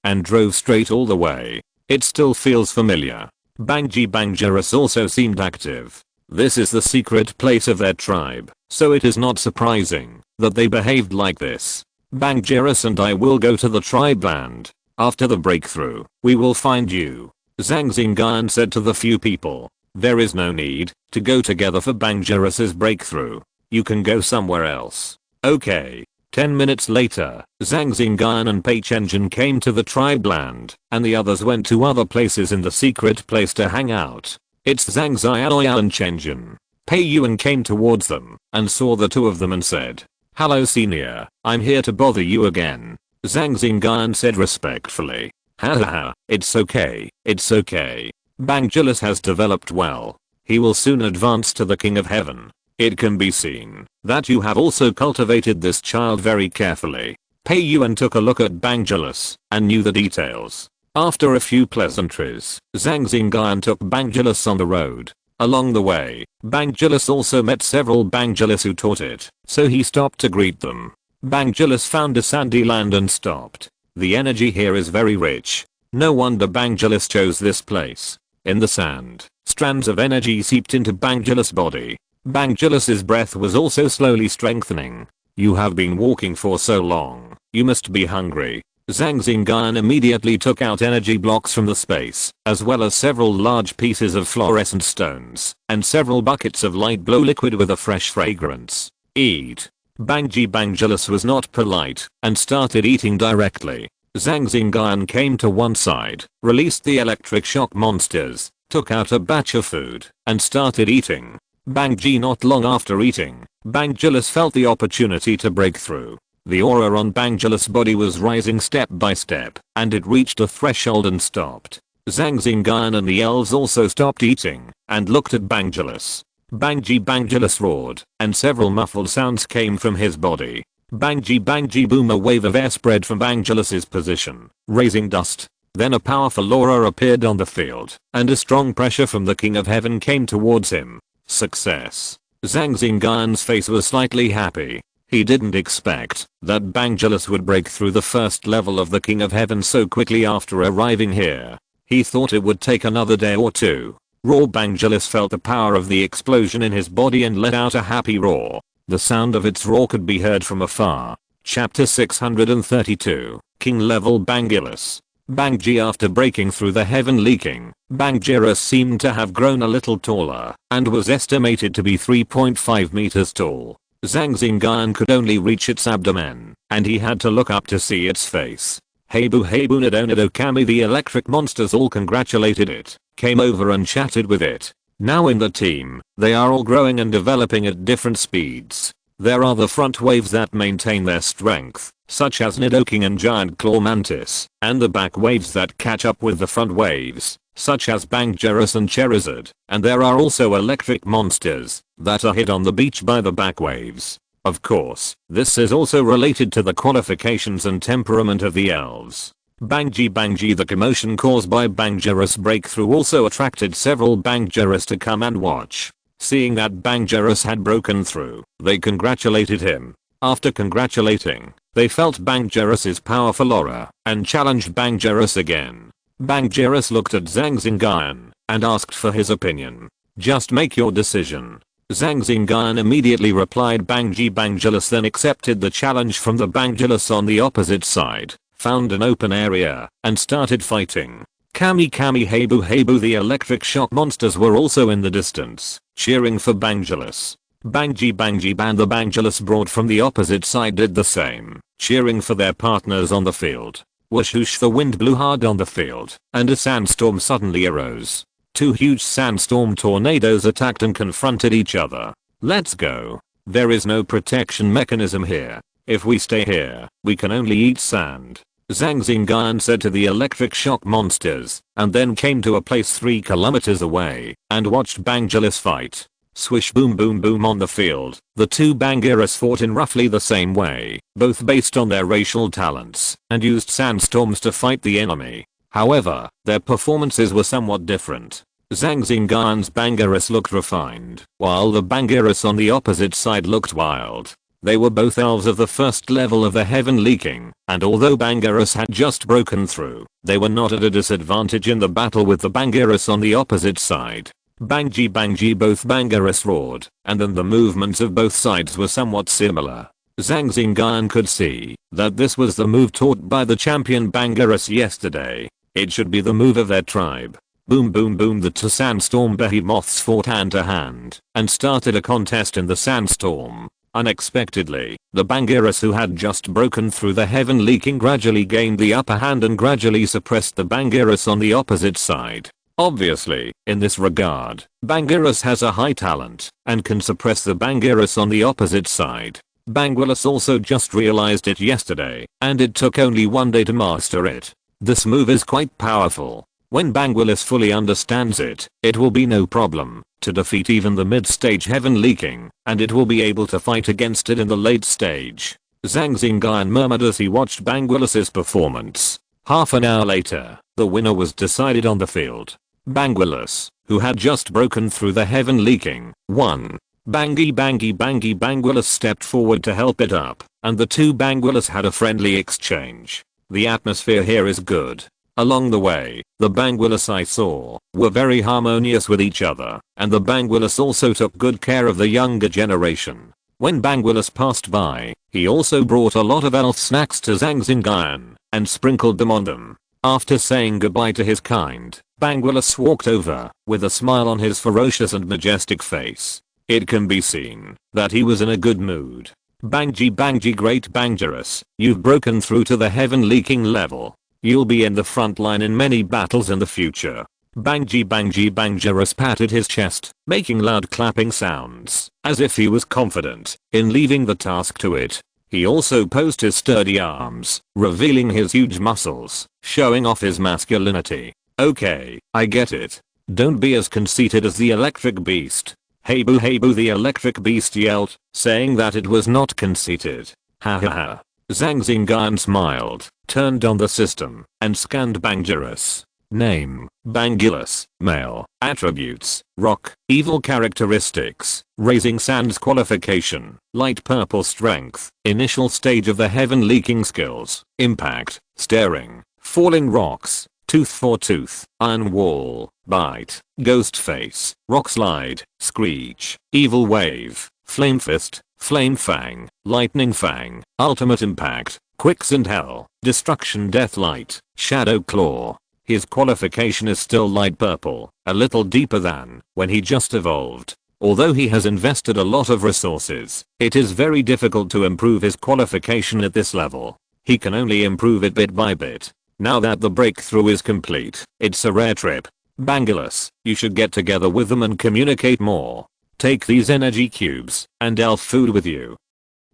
and drove straight all the way. It still feels familiar. Bangirus also seemed active. This is the secret place of their tribe, so it is not surprising that they behaved like this. Bangirus and I will go to the tribe land. After the breakthrough, we will find you. Zhang Xingyun said to the few people. There is no need to go together for Bangirus's breakthrough. You can go somewhere else. Okay. 10 minutes later, Zhang Xingyun and Pei Chenjin came to the tribe land, and the others went to other places in the secret place to hang out. It's Zhang Xiaoyao and Chenjin. Pei Yuan came towards them and saw the 2 of them and said, "Hello senior, I'm here to bother you again." Zhang Xingyun said respectfully, "Hahaha, it's okay, it's okay. Bangilus has developed well. He will soon advance to the King of Heaven. It can be seen that you have also cultivated this child very carefully." Pei Yuan took a look at Bangilus and knew the details. After a few pleasantries, Zhang Xingyun took Bangilus on the road. Along the way, Bangilus also met several Bangilus who taught it, so he stopped to greet them. Bangilus found a sandy land and stopped. The energy here is very rich. No wonder Bangilus chose this place. In the sand, strands of energy seeped into Bangilus' body. Bangilus's breath was also slowly strengthening. You have been walking for so long, you must be hungry. Zhang Xingyun immediately took out energy blocks from the space, as well as several large pieces of fluorescent stones, and several buckets of light blue liquid with a fresh fragrance. Eat. Bangilus was not polite, and started eating directly. Zhang Xingyun came to one side, released the electric shock monsters, took out a batch of food, and started eating. Not long after eating, Bangilus felt the opportunity to break through. The aura on Bangilus' body was rising step by step, and it reached a threshold and stopped. Zhang Xingyun and the elves also stopped eating, and looked at Bangilus. Bangilus roared, and several muffled sounds came from his body. Bangi boom, a wave of air spread from Bangilus's position, raising dust. Then a powerful aura appeared on the field, and a strong pressure from the King of Heaven came towards him. Success. Zhang Xingyun's face was slightly happy. He didn't expect that Bangilus would break through the first level of the King of Heaven so quickly after arriving here. He thought it would take another day or two. Raw Bangilus felt the power of the explosion in his body and let out a happy roar. The sound of its roar could be heard from afar. Chapter 632, King Level Bangilus. Bangji. After breaking through the Heavenly King, Bangirus seemed to have grown a little taller, and was estimated to be 3.5 meters tall. Zhang Xingyun could only reach its abdomen, and he had to look up to see its face. Heibu Nado Kami, the electric monsters all congratulated it, came over and chatted with it. Now in the team, they are all growing and developing at different speeds. There are the front waves that maintain their strength, such as Nidoking and Giant Claw Mantis, and the back waves that catch up with the front waves, such as Bangirus and Charizard, and there are also electric monsters that are hit on the beach by the back waves. Of course, this is also related to the qualifications and temperament of the elves. Bangi, the commotion caused by Bangirus breakthrough also attracted several Bangirus to come and watch. Seeing that Bangerous had broken through, they congratulated him. After congratulating, they felt Bangerous's powerful aura and challenged Bangerous again. Bangerous looked at Zhang Xingyun and asked for his opinion. Just make your decision. Zhang Xingyun immediately replied Bangelous then accepted the challenge from the Bangelous on the opposite side, found an open area, and started fighting. Kami Habu the electric shock monsters were also in the distance, cheering for Bangelous. Bangy and the Bangelous brought from the opposite side did the same, cheering for their partners on the field. Whoosh whoosh, the wind blew hard on the field, and a sandstorm suddenly arose. Two huge sandstorm tornadoes attacked and confronted each other. Let's go. There is no protection mechanism here. If we stay here, we can only eat sand. Zhang Xingyun said to the electric shock monsters, and then came to a place 3 kilometers away, and watched Bangelous fight. Swish boom boom boom on the field, the two Bangerous fought in roughly the same way, both based on their racial talents, and used sandstorms to fight the enemy. However, their performances were somewhat different. Zhang Xingyun's Bangerous looked refined, while the Bangerous on the opposite side looked wild. They were both elves of the first level of the Heavenly King, and although Bangerous had just broken through, they were not at a disadvantage in the battle with the Bangerous on the opposite side. Bangy both Bangerous roared, and then the movements of both sides were somewhat similar. Zhang Xingyun could see that this was the move taught by the champion Bangerous yesterday. It should be the move of their tribe. Boom boom boom, the two sandstorm behemoths fought hand to hand, and started a contest in the sandstorm. Unexpectedly, the Bangerous who had just broken through the Heavenly King gradually gained the upper hand and gradually suppressed the Bangerous on the opposite side. Obviously, in this regard, Bangerous has a high talent and can suppress the Bangerous on the opposite side. Bangelous also just realized it yesterday, and it took only one day to master it. This move is quite powerful. When Bangelous fully understands it, it will be no problem to defeat even the mid-stage Heavenly King, and it will be able to fight against it in the late stage. Zhang Xingyun murmured as he watched Bangelous's performance. Half an hour later, the winner was decided on the field. Bangelous, who had just broken through the Heavenly King, won. Bangy Bangelous stepped forward to help it up, and the two Bangelous had a friendly exchange. The atmosphere here is good. Along the way, the Bangelous I saw were very harmonious with each other, and the Bangelous also took good care of the younger generation. When Bangelous passed by, he also brought a lot of elf snacks to Zhang Xingyun and sprinkled them on them. After saying goodbye to his kind, Bangelous walked over with a smile on his ferocious and majestic face. It can be seen that he was in a good mood. Bangy great Bangerous, you've broken through to the Heavenly King level. You'll be in the front line in many battles in the future. Bangy Bangerous patted his chest, making loud clapping sounds, as if he was confident in leaving the task to it. He also posed his sturdy arms, revealing his huge muscles, showing off his masculinity. Okay, I get it. Don't be as conceited as the electric beast. Hey boo the electric beast yelled, saying that it was not conceited. Ha ha ha. Zhang Xingyun smiled, turned on the system, and scanned Bangerous. Name, Bangelous, male, attributes, rock, evil characteristics, raising sands qualification, light purple strength, initial stage of the Heavenly King skills, impact, staring, falling rocks, tooth for tooth, iron wall, bite, ghost face, rock slide, screech, evil wave, flame fist, flame fang, lightning fang, ultimate impact, quicksand hell, destruction death light, shadow claw. His qualification is still light purple, a little deeper than when he just evolved. Although he has invested a lot of resources, it is very difficult to improve his qualification at this level. He can only improve it bit by bit. Now that the breakthrough is complete, it's a rare trip. Bangelous, you should get together with them and communicate more. Take these energy cubes and elf food with you.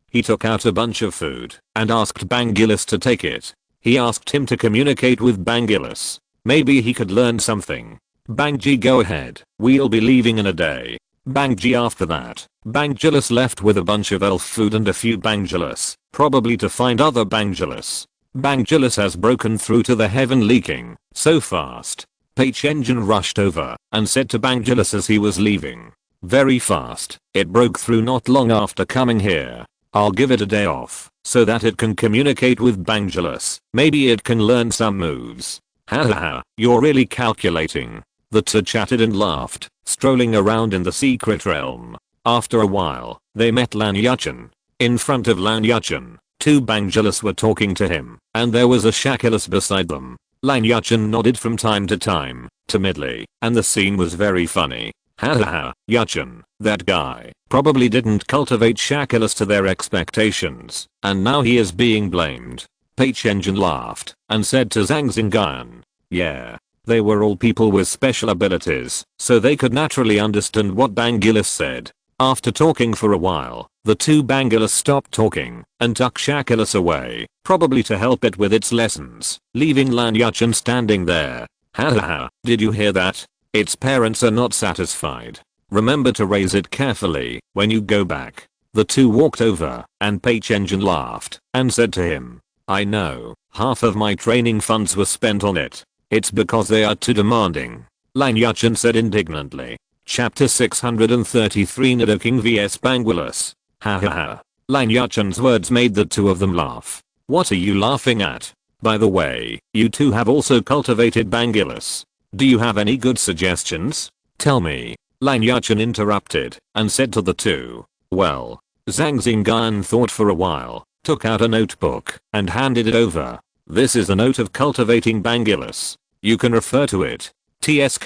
He took out a bunch of food and asked Bangelous to take it. He asked him to communicate with Bangelous. Maybe he could learn something. Bangy, go ahead, we'll be leaving in a day. Bangy. After that, Bangelous left with a bunch of elf food and a few Bangelous, probably to find other Bangelous. Bangelous has broken through to the Heavenly King so fast. Page Engine rushed over and said to Bangelous as he was leaving. Very fast. It broke through not long after coming here. I'll give it a day off so that it can communicate with Bangulus. Maybe it can learn some moves. Haha, you're really calculating. The two chatted and laughed, strolling around in the secret realm. After a while, they met Lan Yuchen. In front of Lan Yuchen, two Bangulus were talking to him, and there was a Shaculus beside them. Lan Yuchen nodded from time to time, timidly, and the scene was very funny. Hahaha, Yuchen, that guy, probably didn't cultivate Shaculus to their expectations, and now he is being blamed. Peichengin laughed, and said to Zhang Xingyun, yeah. They were all people with special abilities, so they could naturally understand what Bangulus said. After talking for a while, the two Bangulus stopped talking, and took Shaculus away, probably to help it with its lessons, leaving Lan Yuchen standing there. Hahaha, did you hear that? Its parents are not satisfied. Remember to raise it carefully when you go back. The two walked over, and Peichengin laughed, and said to him, I know, half of my training funds were spent on it. It's because they are too demanding. Lan Yuchen said indignantly. Chapter 633 Undertaking vs Bangulus. Hahaha. Lan Yuchen's words made the two of them laugh. What are you laughing at? By the way, you two have also cultivated Bangulus. Do you have any good suggestions? Tell me. Lan Yuchen interrupted, and said to the two. Well. Zhang Xingyun thought for a while, took out a notebook, and handed it over. This is the note of cultivating Bangulus. You can refer to it. TSK.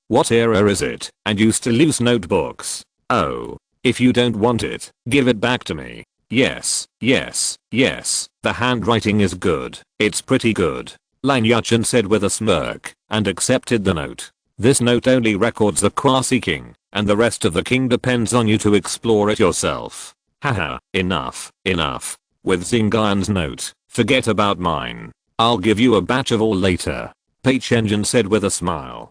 What era is it? And you still use notebooks? Oh. If you don't want it, give it back to me. Yes. The handwriting is good. It's pretty good. Lan Yuchen said with a smirk, and accepted the note. This note only records the Quasi King, and the rest of the king depends on you to explore it yourself. Haha, enough. With Xingyun's note, forget about mine. I'll give you a batch of all later. Peichengin said with a smile.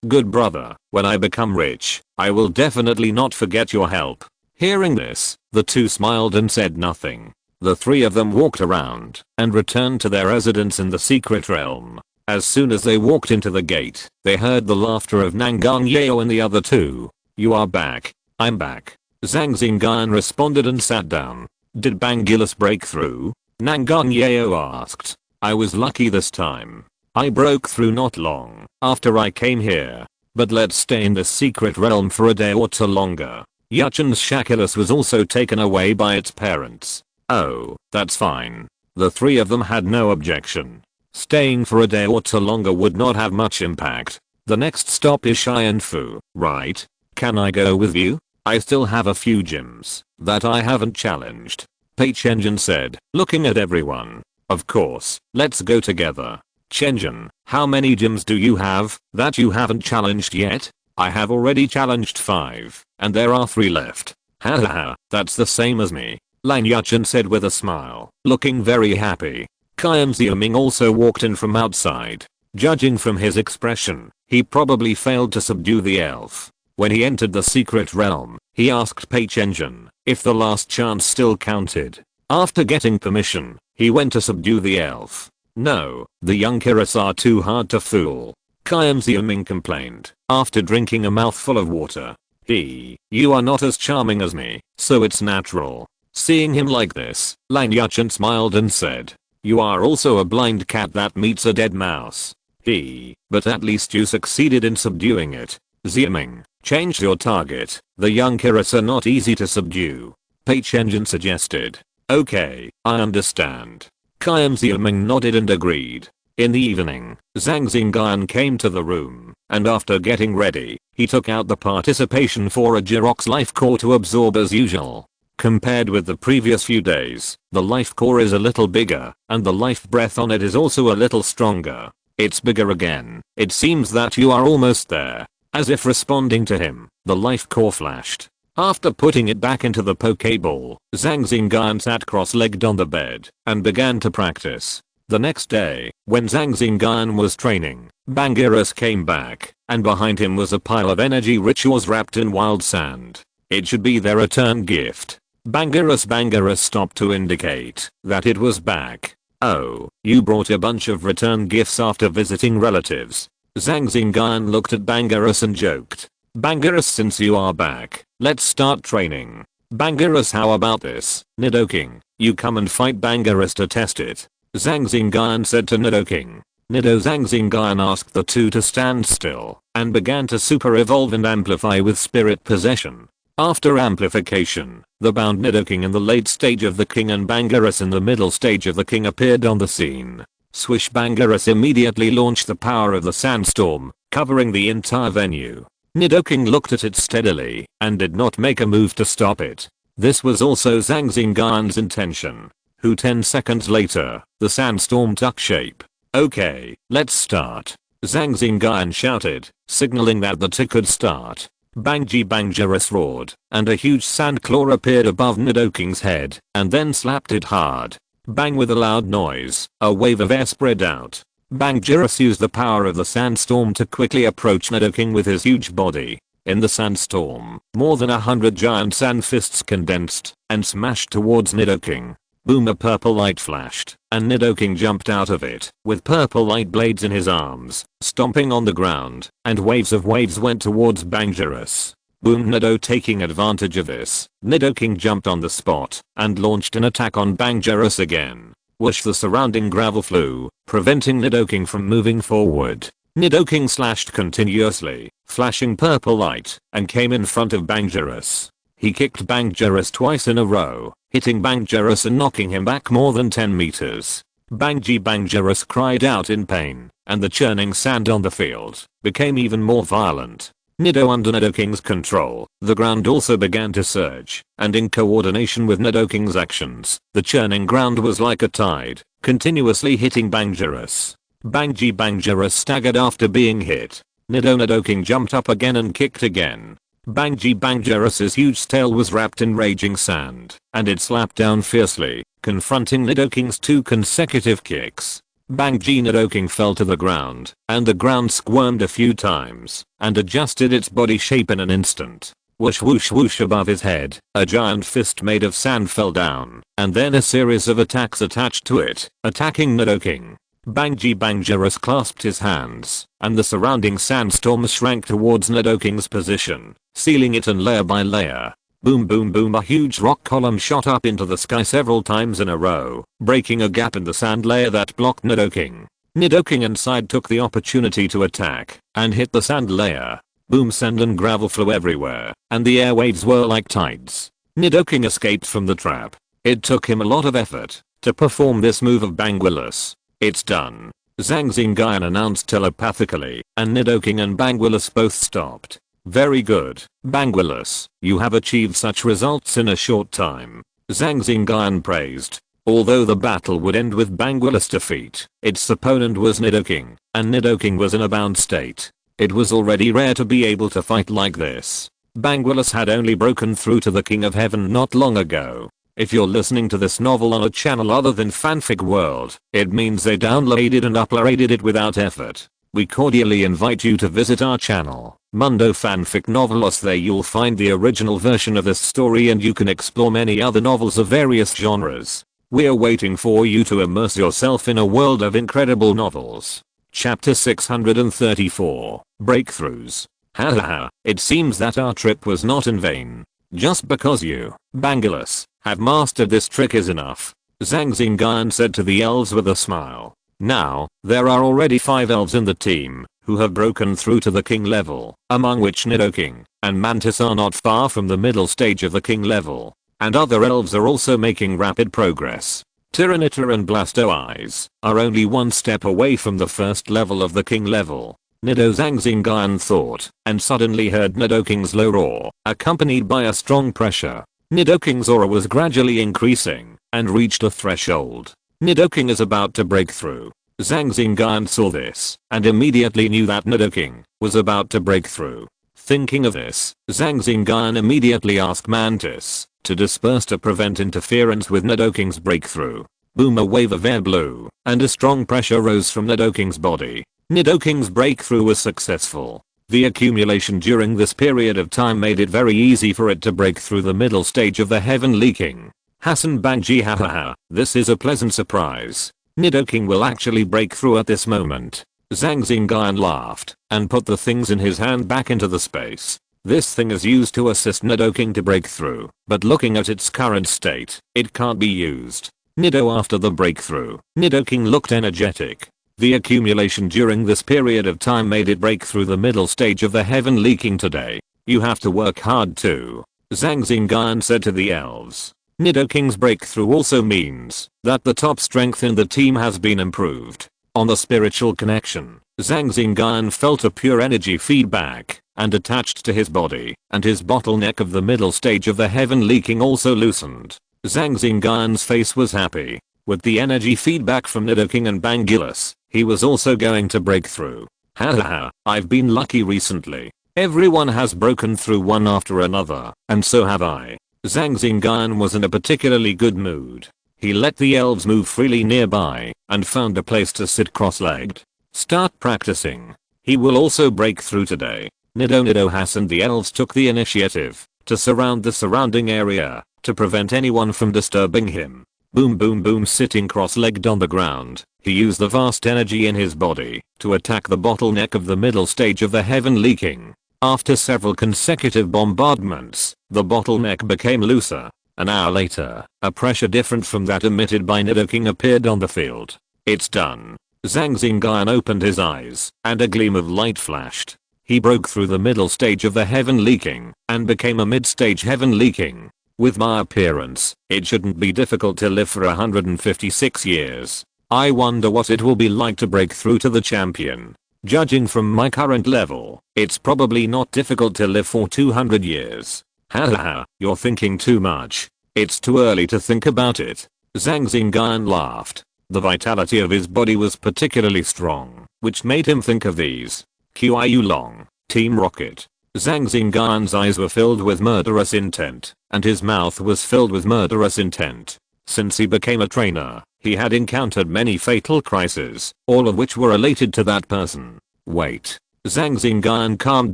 Good brother, when I become rich, I will definitely not forget your help. Hearing this, the two smiled and said nothing. The three of them walked around, and returned to their residence in the secret realm. As soon as they walked into the gate, they heard the laughter of Nangang Yeo and the other two. You are back. I'm back. Zhang Xingyun responded and sat down. Did Bangulus break through? Nangang Yeo asked. I was lucky this time. I broke through not long after I came here. But let's stay in the secret realm for a day or two longer. Yuchen's Shaculus was also taken away by its parents. Oh, that's fine. The three of them had no objection. Staying for a day or two longer would not have much impact. The next stop is Fu, right? Can I go with you? I still have a few gyms that I haven't challenged. Peichengin said, looking at everyone. Of course, let's go together. Chenjin, how many gyms do you have that you haven't challenged yet? I have already challenged 5, and there are 3 left. Hahaha, that's the same as me. Lan Yuchen said with a smile, looking very happy. Qian Xiaoming also walked in from outside. Judging from his expression, he probably failed to subdue the elf. When he entered the secret realm, he asked Peichengin if the last chance still counted. After getting permission, he went to subdue the elf. No, the young Kiris are too hard to fool. Qian Xiaoming complained after drinking a mouthful of water. You are not as charming as me, so it's natural. Seeing him like this, Lan Yuchen smiled and said, you are also a blind cat that meets a dead mouse. But at least you succeeded in subduing it. Xiaoming, change your target. The young Kiris are not easy to subdue. Peichengin suggested. Okay, I understand. Qian Xiaoming nodded and agreed. In the evening, Zhang Xingyun came to the room, and after getting ready, he took out the participation for a Jirox life core to absorb as usual. Compared with the previous few days, the life core is a little bigger, and the life breath on it is also a little stronger. It's bigger again. It seems that you are almost there. As if responding to him, the life core flashed. After putting it back into the Pokeball, Zhang Xingyun sat cross-legged on the bed, and began to practice. The next day, when Zhang Xingyun was training, Bangulus came back, and behind him was a pile of energy rituals wrapped in wild sand. It should be their return gift. Bangulus stopped to indicate that it was back. Oh, you brought a bunch of return gifts after visiting relatives. Zhang Xingyun looked at Bangulus and joked. Bangerous, since you are back, let's start training. Bangerous, how about this? Nidoking, you come and fight Bangerous to test it. Zhang Xingyun said to Nidoking. Zhang Xingyun asked the two to stand still and began to super evolve and amplify with spirit possession. After amplification, the bound Nidoking in the late stage of the king and Bangerous in the middle stage of the king appeared on the scene. Swish, Bangerous immediately launched the power of the sandstorm, covering the entire venue. Nidoking looked at it steadily and did not make a move to stop it. This was also Zhang Xingyun's intention. 10 seconds later, the sandstorm took shape. Okay, let's start. Zhang Xingyun shouted, signaling that the tick could start. Bangji Bangerous roared, and a huge sand claw appeared above Nidoking's head, and then slapped it hard. Bang, with a loud noise, a wave of air spread out. Bangerous used the power of the sandstorm to quickly approach Nidoking with his huge body. In the sandstorm, more than 100 giant sand fists condensed and smashed towards Nidoking. Boom, a purple light flashed, and Nidoking jumped out of it, with purple light blades in his arms, stomping on the ground, and waves of waves went towards Bangerous. Boom, Nido taking advantage of this, Nidoking jumped on the spot, and launched an attack on Bangerous again. Whoosh, the surrounding gravel flew, preventing Nidoking from moving forward. Nidoking slashed continuously, flashing purple light, and came in front of Bangerous. He kicked Bangerous twice in a row, hitting Bangerous and knocking him back more than 10 meters. Bangji Bangerous cried out in pain, and the churning sand on the field became even more violent. Nido, under Nidoking's control, the ground also began to surge, and in coordination with Nidoking's actions, the churning ground was like a tide, continuously hitting Bangerous. Bangji Bangerous staggered after being hit. Nidoking jumped up again and kicked again. Bangji Bangerous's huge tail was wrapped in raging sand, and it slapped down fiercely, confronting Nidoking's 2 consecutive kicks. Bangji Nidoking fell to the ground, and the ground squirmed a few times, and adjusted its body shape in an instant. Whoosh whoosh whoosh, above his head, a giant fist made of sand fell down, and then a series of attacks attached to it, attacking Nidoking. Bangji Bangerous clasped his hands, and the surrounding sandstorm shrank towards Nidoking's position, sealing it in layer by layer. Boom boom boom, a huge rock column shot up into the sky several times in a row, breaking a gap in the sand layer that blocked Nidoking. Nidoking inside took the opportunity to attack, and hit the sand layer. Boom, sand and gravel flew everywhere, and the airwaves were like tides. Nidoking escaped from the trap. It took him a lot of effort to perform this move of Banguilus. It's done, Zhang Xingyun announced telepathically, and Nidoking and Banguilus both stopped. Very good, Banguilus, you have achieved such results in a short time, Zhang Xingyun praised. Although the battle would end with Banguilus' defeat, its opponent was Nidoking, and Nidoking was in a bound state. It was already rare to be able to fight like this. Banguilus had only broken through to the King of Heaven not long ago. If you're listening to this novel on a channel other than Fanfic World, it means they downloaded and uploaded it without effort. We cordially invite you to visit our channel, Mundo Fanfic Novelos. There you'll find the original version of this story, and you can explore many other novels of various genres. We're waiting for you to immerse yourself in a world of incredible novels. Chapter 634, Breakthroughs. Hahaha, it seems that our trip was not in vain. Just because you, Banguilus, have mastered this trick is enough, Zhang Xingyun said to the elves with a smile. Now, there are already 5 elves in the team who have broken through to the king level, among which Nidoking and Mantis are not far from the middle stage of the king level, and other elves are also making rapid progress. Tyranitar and Blastoise are only 1 step away from the first level of the king level. Nido, Zhang Xingyun thought, and suddenly heard Nidoking's low roar, accompanied by a strong pressure. Nidoking's aura was gradually increasing, and reached a threshold. Nidoking is about to break through. Zhang Xingyun saw this, and immediately knew that Nidoking was about to break through. Thinking of this, Zhang Xingyun immediately asked Mantis to disperse to prevent interference with Nidoking's breakthrough. Boom, a wave of air blew, and a strong pressure rose from Nidoking's body. Nidoking's breakthrough was successful. The accumulation during this period of time made it very easy for it to break through the middle stage of the Heavenly King. Hassan Bangji, hahaha, this is a pleasant surprise. Nidoking will actually break through at this moment. Zhang Xingyun laughed, and put the things in his hand back into the space, This thing is used to assist Nidoking to break through, but looking at its current state, it can't be used. Nido after the breakthrough, Nidoking looked energetic. The accumulation during this period of time made it break through the middle stage of the heaven leaking today. You have to work hard too, Zhang Xingyun said to the elves. Nidoking's breakthrough also means that the top strength in the team has been improved. On the spiritual connection, Zhang Xingyun felt a pure energy feedback and attached to his body, and his bottleneck of the middle stage of the heaven leaking also loosened. Zhang Xingyun's face was happy. With the energy feedback from Nidoking and Bangulus, he was also going to break through. Hahaha, I've been lucky recently. Everyone has broken through one after another, and so have I. Zhang Xingyun was in a particularly good mood. He let the elves move freely nearby and found a place to sit cross-legged. Start practicing. He will also break through today. Nido and the elves took the initiative to surround the surrounding area to prevent anyone from disturbing him. Boom boom boom. Sitting cross-legged on the ground, he used the vast energy in his body to attack the bottleneck of the middle stage of the heaven leaking. After several consecutive bombardments, the bottleneck became looser. An hour later, a pressure different from that emitted by Nidoking appeared on the field. It's done. Zhang Xingyun opened his eyes, and a gleam of light flashed. He broke through the middle stage of the heaven leaking, and became a mid-stage heaven leaking. With my appearance, it shouldn't be difficult to live for 156 years. I wonder what it will be like to break through to the champion. Judging from my current level, it's probably not difficult to live for 200 years. Hahaha, you're thinking too much. It's too early to think about it. Zhang Xingyun laughed. The vitality of his body was particularly strong, which made him think of these. Qiu Long, Team Rocket. Zhang Xingyun's eyes were filled with murderous intent, and his mouth was filled with murderous intent. Since he became a trainer, he had encountered many fatal crises, all of which were related to that person. Wait. Zhang Xingyun calmed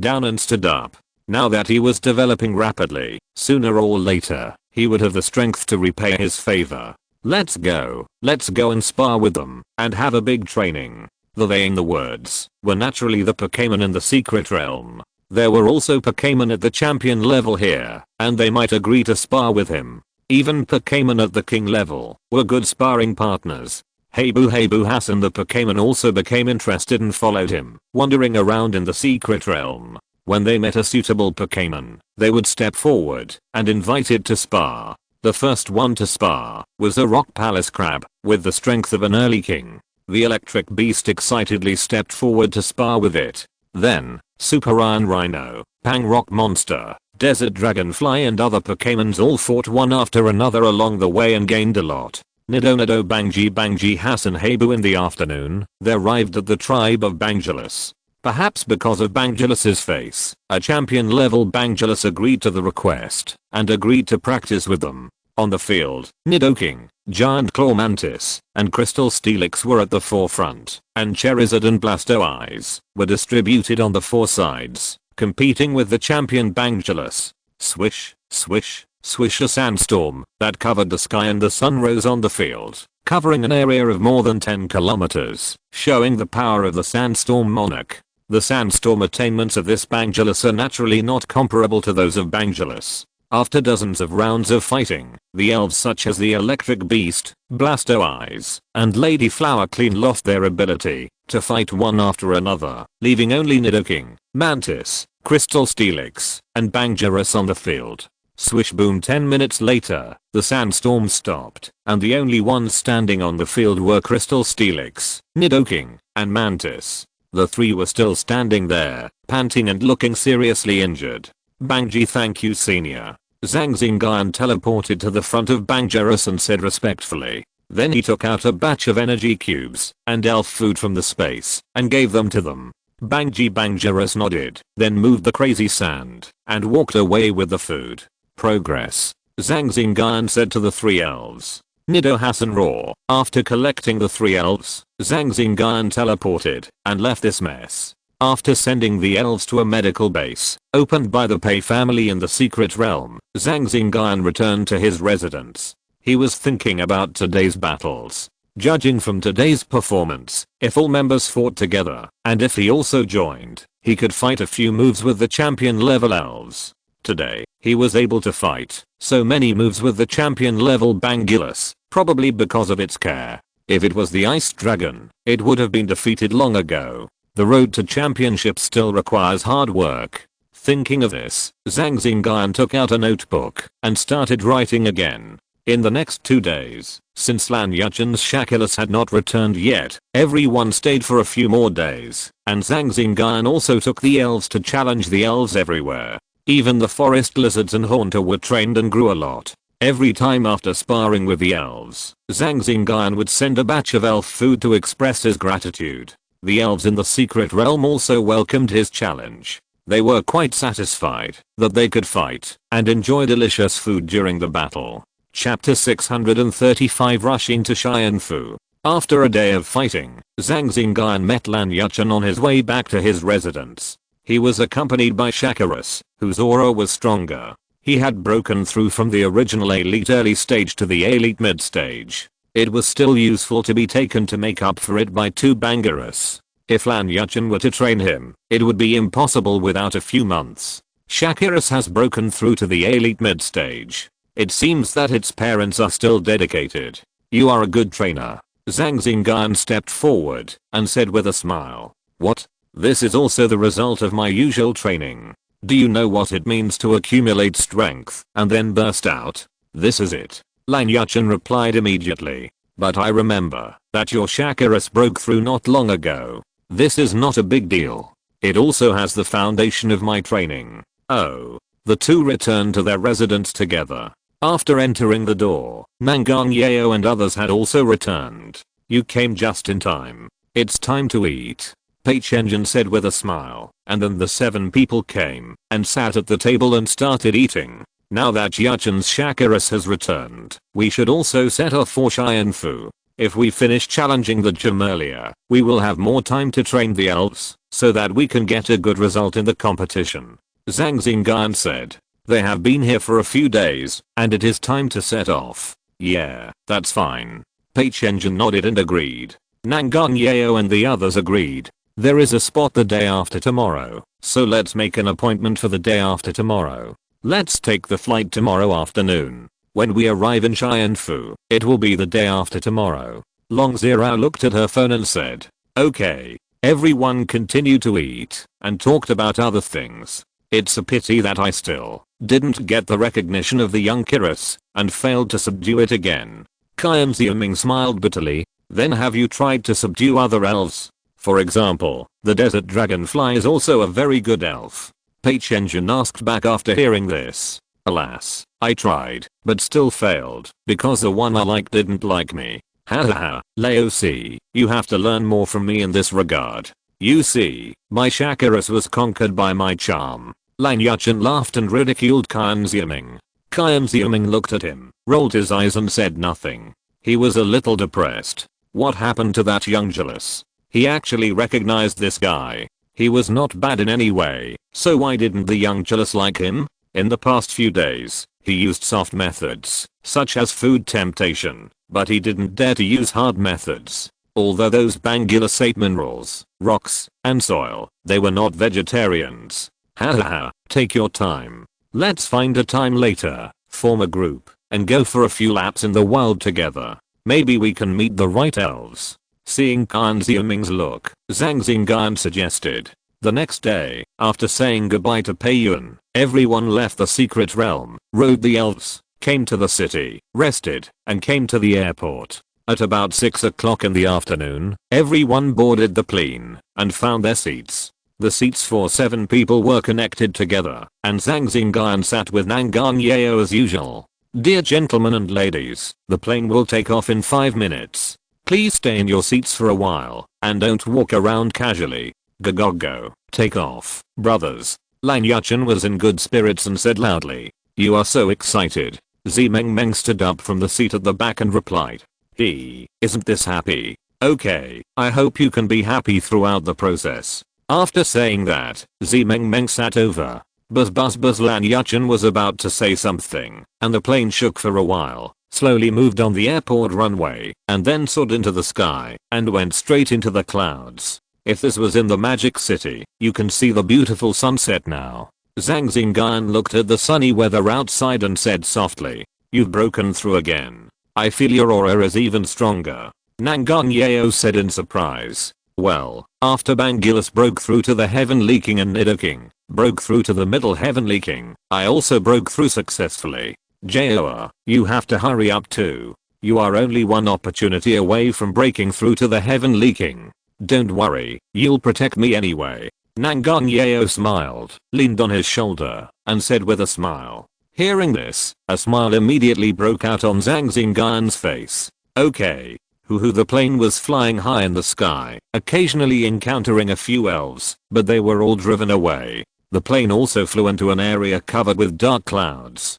down and stood up. Now that he was developing rapidly, sooner or later, he would have the strength to repay his favor. Let's go and spar with them, and have a big training. They in the words, were naturally the Pokémon in the secret realm. There were also Pokémon at the champion level here, and they might agree to spar with him. Even Pokémon at the king level were good sparring partners. Hey boo Hassan. The Pokémon also became interested and followed him, wandering around in the secret realm. When they met a suitable Pokémon, they would step forward and invite it to spar. The first one to spar was a rock palace crab with the strength of an early king. The electric beast excitedly stepped forward to spar with it. Then, Super Iron Rhino, Pang Rock Monster, Desert Dragonfly and other Pokémons all fought one after another along the way and gained a lot. Nido Bangji Hassan Habu. In the afternoon, they arrived at the tribe of Bangulus. Perhaps because of Bangulus's face, a champion level Bangulus agreed to the request and agreed to practice with them. On the field, Nidoking, Giant Claw Mantis, and Crystal Steelix were at the forefront, and Charizard and Blastoise were distributed on the four sides, competing with the champion Bangulus. Swish, swish, swish. A sandstorm that covered the sky and the sun rose on the field, covering an area of more than 10 kilometers, showing the power of the sandstorm monarch. The sandstorm attainments of this Bangulus are naturally not comparable to those of Bangulus. After dozens of rounds of fighting, the elves such as the Electric Beast, Blastoise, and Lady Flower clean lost their ability to fight one after another, leaving only Nidoking, Mantis, Crystal Steelix, and Bangulus on the field. Swish boom. 10 minutes later, the sandstorm stopped, and the only ones standing on the field were Crystal Steelix, Nidoking, and Mantis. The three were still standing there, panting and looking seriously injured. Bangji, thank you senior. Zhang Xingyun teleported to the front of Bangulus and said respectfully. Then he took out a batch of energy cubes and elf food from the space and gave them to them. Bangulus nodded, then moved the crazy sand and walked away with the food. Progress. Zhang Xingyun said to the three elves. Nido Hassan roar. After collecting the three elves, Zhang Xingyun teleported and left this mess. After sending the elves to a medical base opened by the Pei family in the secret realm, Zhang Xingyun returned to his residence. He was thinking about today's battles. Judging from today's performance, if all members fought together, and if he also joined, he could fight a few moves with the champion level elves. Today, he was able to fight so many moves with the champion level Bangulus, probably because of its care. If it was the ice dragon, it would have been defeated long ago. The road to championship still requires hard work. Thinking of this, Zhang Xingyun took out a notebook and started writing again. In the next 2 days, since Lan Yuchen's Shakulas had not returned yet, everyone stayed for a few more days, and Zhang Xingyun also took the elves to challenge the elves everywhere. Even the forest lizards and Haunter were trained and grew a lot. Every time after sparring with the elves, Zhang Xingyun would send a batch of elf food to express his gratitude. The elves in the secret realm also welcomed his challenge. They were quite satisfied that they could fight and enjoy delicious food during the battle. Chapter 635 Rushing to Xianfu. After a day of fighting, Zhang Xingyun met Lan Yuchen on his way back to his residence. He was accompanied by Shakuras, whose aura was stronger. He had broken through from the original elite early stage to the elite mid stage. It was still useful to be taken to make up for it by 2 Bangurus. If Lan Yuchen were to train him, it would be impossible without a few months. Shakuras has broken through to the elite mid stage. It seems that its parents are still dedicated. You are a good trainer. Zhang Xingyun stepped forward and said with a smile. What? This is also the result of my usual training. Do you know what it means to accumulate strength and then burst out? This is it. Lan Yuchen replied immediately. But I remember that your Shakuras broke through not long ago. This is not a big deal. It also has the foundation of my training. Oh. The two returned to their residence together. After entering the door, Nangang Yao and others had also returned. You came just in time. It's time to eat. Pei-Chenjin said with a smile, and then the 7 people came and sat at the table and started eating. Now that Yuchen's Shakuras has returned, we should also set off for Xianfu. If we finish challenging the gym earlier, we will have more time to train the elves, so that we can get a good result in the competition. Zhang Xingyun said. They have been here for a few days, and it is time to set off. Yeah, that's fine. Pei-Chenjin nodded and agreed. Nangang Yao and the others agreed. There is a spot the day after tomorrow, so let's make an appointment for the day after tomorrow. Let's take the flight tomorrow afternoon. When we arrive in Xianfu, it will be the day after tomorrow. Long Zirao looked at her phone and said, okay. Everyone continued to eat and talked about other things. It's a pity that I still didn't get the recognition of the young Kiris and failed to subdue it again. Qian Xiuming smiled bitterly. Then have you tried to subdue other elves? For example, the desert dragonfly is also a very good elf. Pei-Chenjin asked back after hearing this. Alas, I tried, but still failed, because the one I liked didn't like me. Hahaha, Lao Si, you have to learn more from me in this regard. You see, my Shakuras was conquered by my charm. Lan Yuchen laughed and ridiculed Qian Xiuming. Qian Xiuming looked at him, rolled his eyes and said nothing. He was a little depressed. What happened to that young Julius? He actually recognized this guy. He was not bad in any way, so why didn't the young Julius like him? In the past few days, he used soft methods, such as food temptation, but he didn't dare to use hard methods. Although those Bangulus ate minerals, rocks, and soil, they were not vegetarians. Hahaha, take your time. Let's find a time later, form a group, and go for a few laps in the wild together. Maybe we can meet the right elves. Seeing Qian Xiuming's look, Zhang Xingyun suggested. The next day, after saying goodbye to Pei Yun, everyone left the secret realm, rode the elves, came to the city, rested, and came to the airport. At about 6 o'clock in the afternoon, everyone boarded the plane and found their seats. The seats for 7 people were connected together, and Zhang Xingyun sat with Nangang Yao as usual. Dear gentlemen and ladies, the plane will take off in 5 minutes. Please stay in your seats for a while, and don't walk around casually. Go, take off, brothers. Lan Yuchen was in good spirits and said loudly. You are so excited. Zimeng stood up from the seat at the back and replied. Isn't this happy? Okay, I hope you can be happy throughout the process. After saying that, Zimeng sat over. Buzz Lan Yuchen was about to say something, and the plane shook for a while, slowly moved on the airport runway, and then soared into the sky, and went straight into the clouds. If this was in the Magic City, you can see the beautiful sunset now. Zhang Xingyun looked at the sunny weather outside and said softly, "You've broken through again. I feel your aura is even stronger." Nangang Yeo said in surprise. Well, after Bangilus broke through to the Heavenly King and Nidoking broke through to the Middle Heavenly King, I also broke through successfully. Jaoa, you have to hurry up too. You are only one opportunity away from breaking through to the Heavenly King. Don't worry, you'll protect me anyway. Nangang Yeo smiled, leaned on his shoulder, and said with a smile. Hearing this, a smile immediately broke out on Zhang Xingyun's face. Okay. The plane was flying high in the sky, occasionally encountering a few elves, but they were all driven away. The plane also flew into an area covered with dark clouds.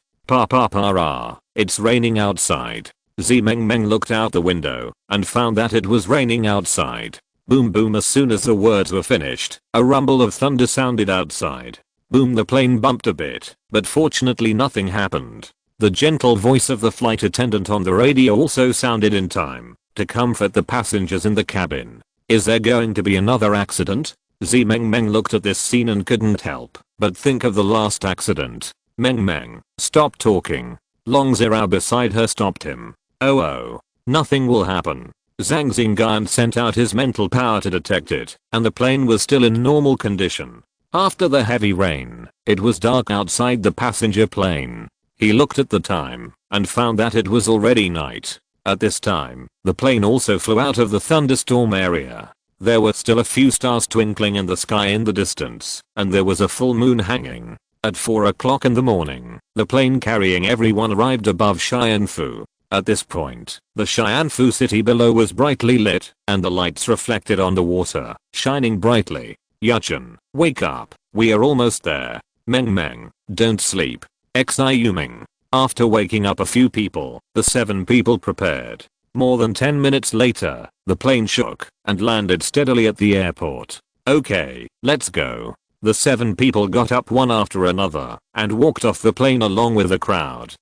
It's raining outside. Meng looked out the window and found that it was raining outside. Boom boom. As soon as the words were finished, a rumble of thunder sounded outside. Boom. The plane bumped a bit, but fortunately nothing happened. The gentle voice of the flight attendant on the radio also sounded in time to comfort the passengers in the cabin. Is there going to be another accident? Meng looked at this scene and couldn't help but think of the last accident. Meng, stop talking. Long Zhao beside her stopped him. Oh, nothing will happen. Zhang Xingyun sent out his mental power to detect it, and the plane was still in normal condition. After the heavy rain, it was dark outside the passenger plane. He looked at the time and found that it was already night. At this time, the plane also flew out of the thunderstorm area. There were still a few stars twinkling in the sky in the distance, and there was a full moon hanging. At 4 o'clock in the morning, the plane carrying everyone arrived above Xianfu. At this point, the Xianfu city below was brightly lit, and the lights reflected on the water, shining brightly. Yuchen, wake up, we are almost there. Meng, don't sleep. Xiyuming. After waking up a few people, the 7 people prepared. More than 10 minutes later, the plane shook and landed steadily at the airport. Okay, let's go. The 7 people got up one after another and walked off the plane along with the crowd.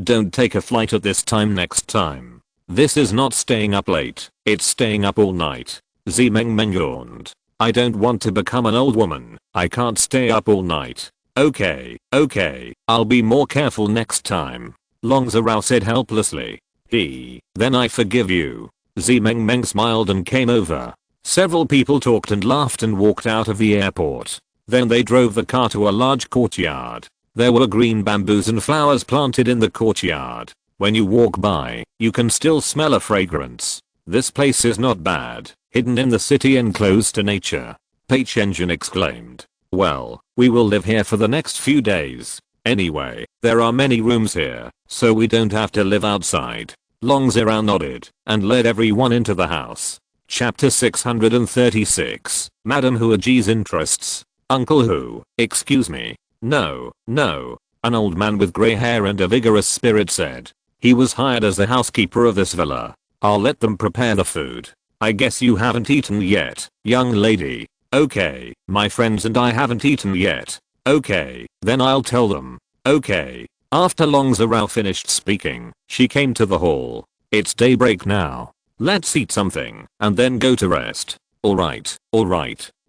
Don't take a flight at this time next time. This is not staying up late, it's staying up all night. Meng yawned. I don't want to become an old woman, I can't stay up all night. Okay, I'll be more careful next time. Long Zhao said helplessly. Then I forgive you. Meng smiled and came over. Several people talked and laughed and walked out of the airport. Then they drove the car to a large courtyard. There were green bamboos and flowers planted in the courtyard. When you walk by, you can still smell a fragrance. This place is not bad, hidden in the city and close to nature. Engine exclaimed. Well, we will live here for the next few days. Anyway, there are many rooms here, so we don't have to live outside. Long Zhao nodded and led everyone into the house. Chapter 636. Madam Huaji's interests. Uncle Hu, excuse me. No. An old man with grey hair and a vigorous spirit said. He was hired as the housekeeper of this villa. I'll let them prepare the food. I guess you haven't eaten yet, young lady. Okay, my friends and I haven't eaten yet. Okay, then I'll tell them. Okay. After Long Zhao finished speaking, she came to the hall. It's daybreak now. Let's eat something and then go to rest. Alright.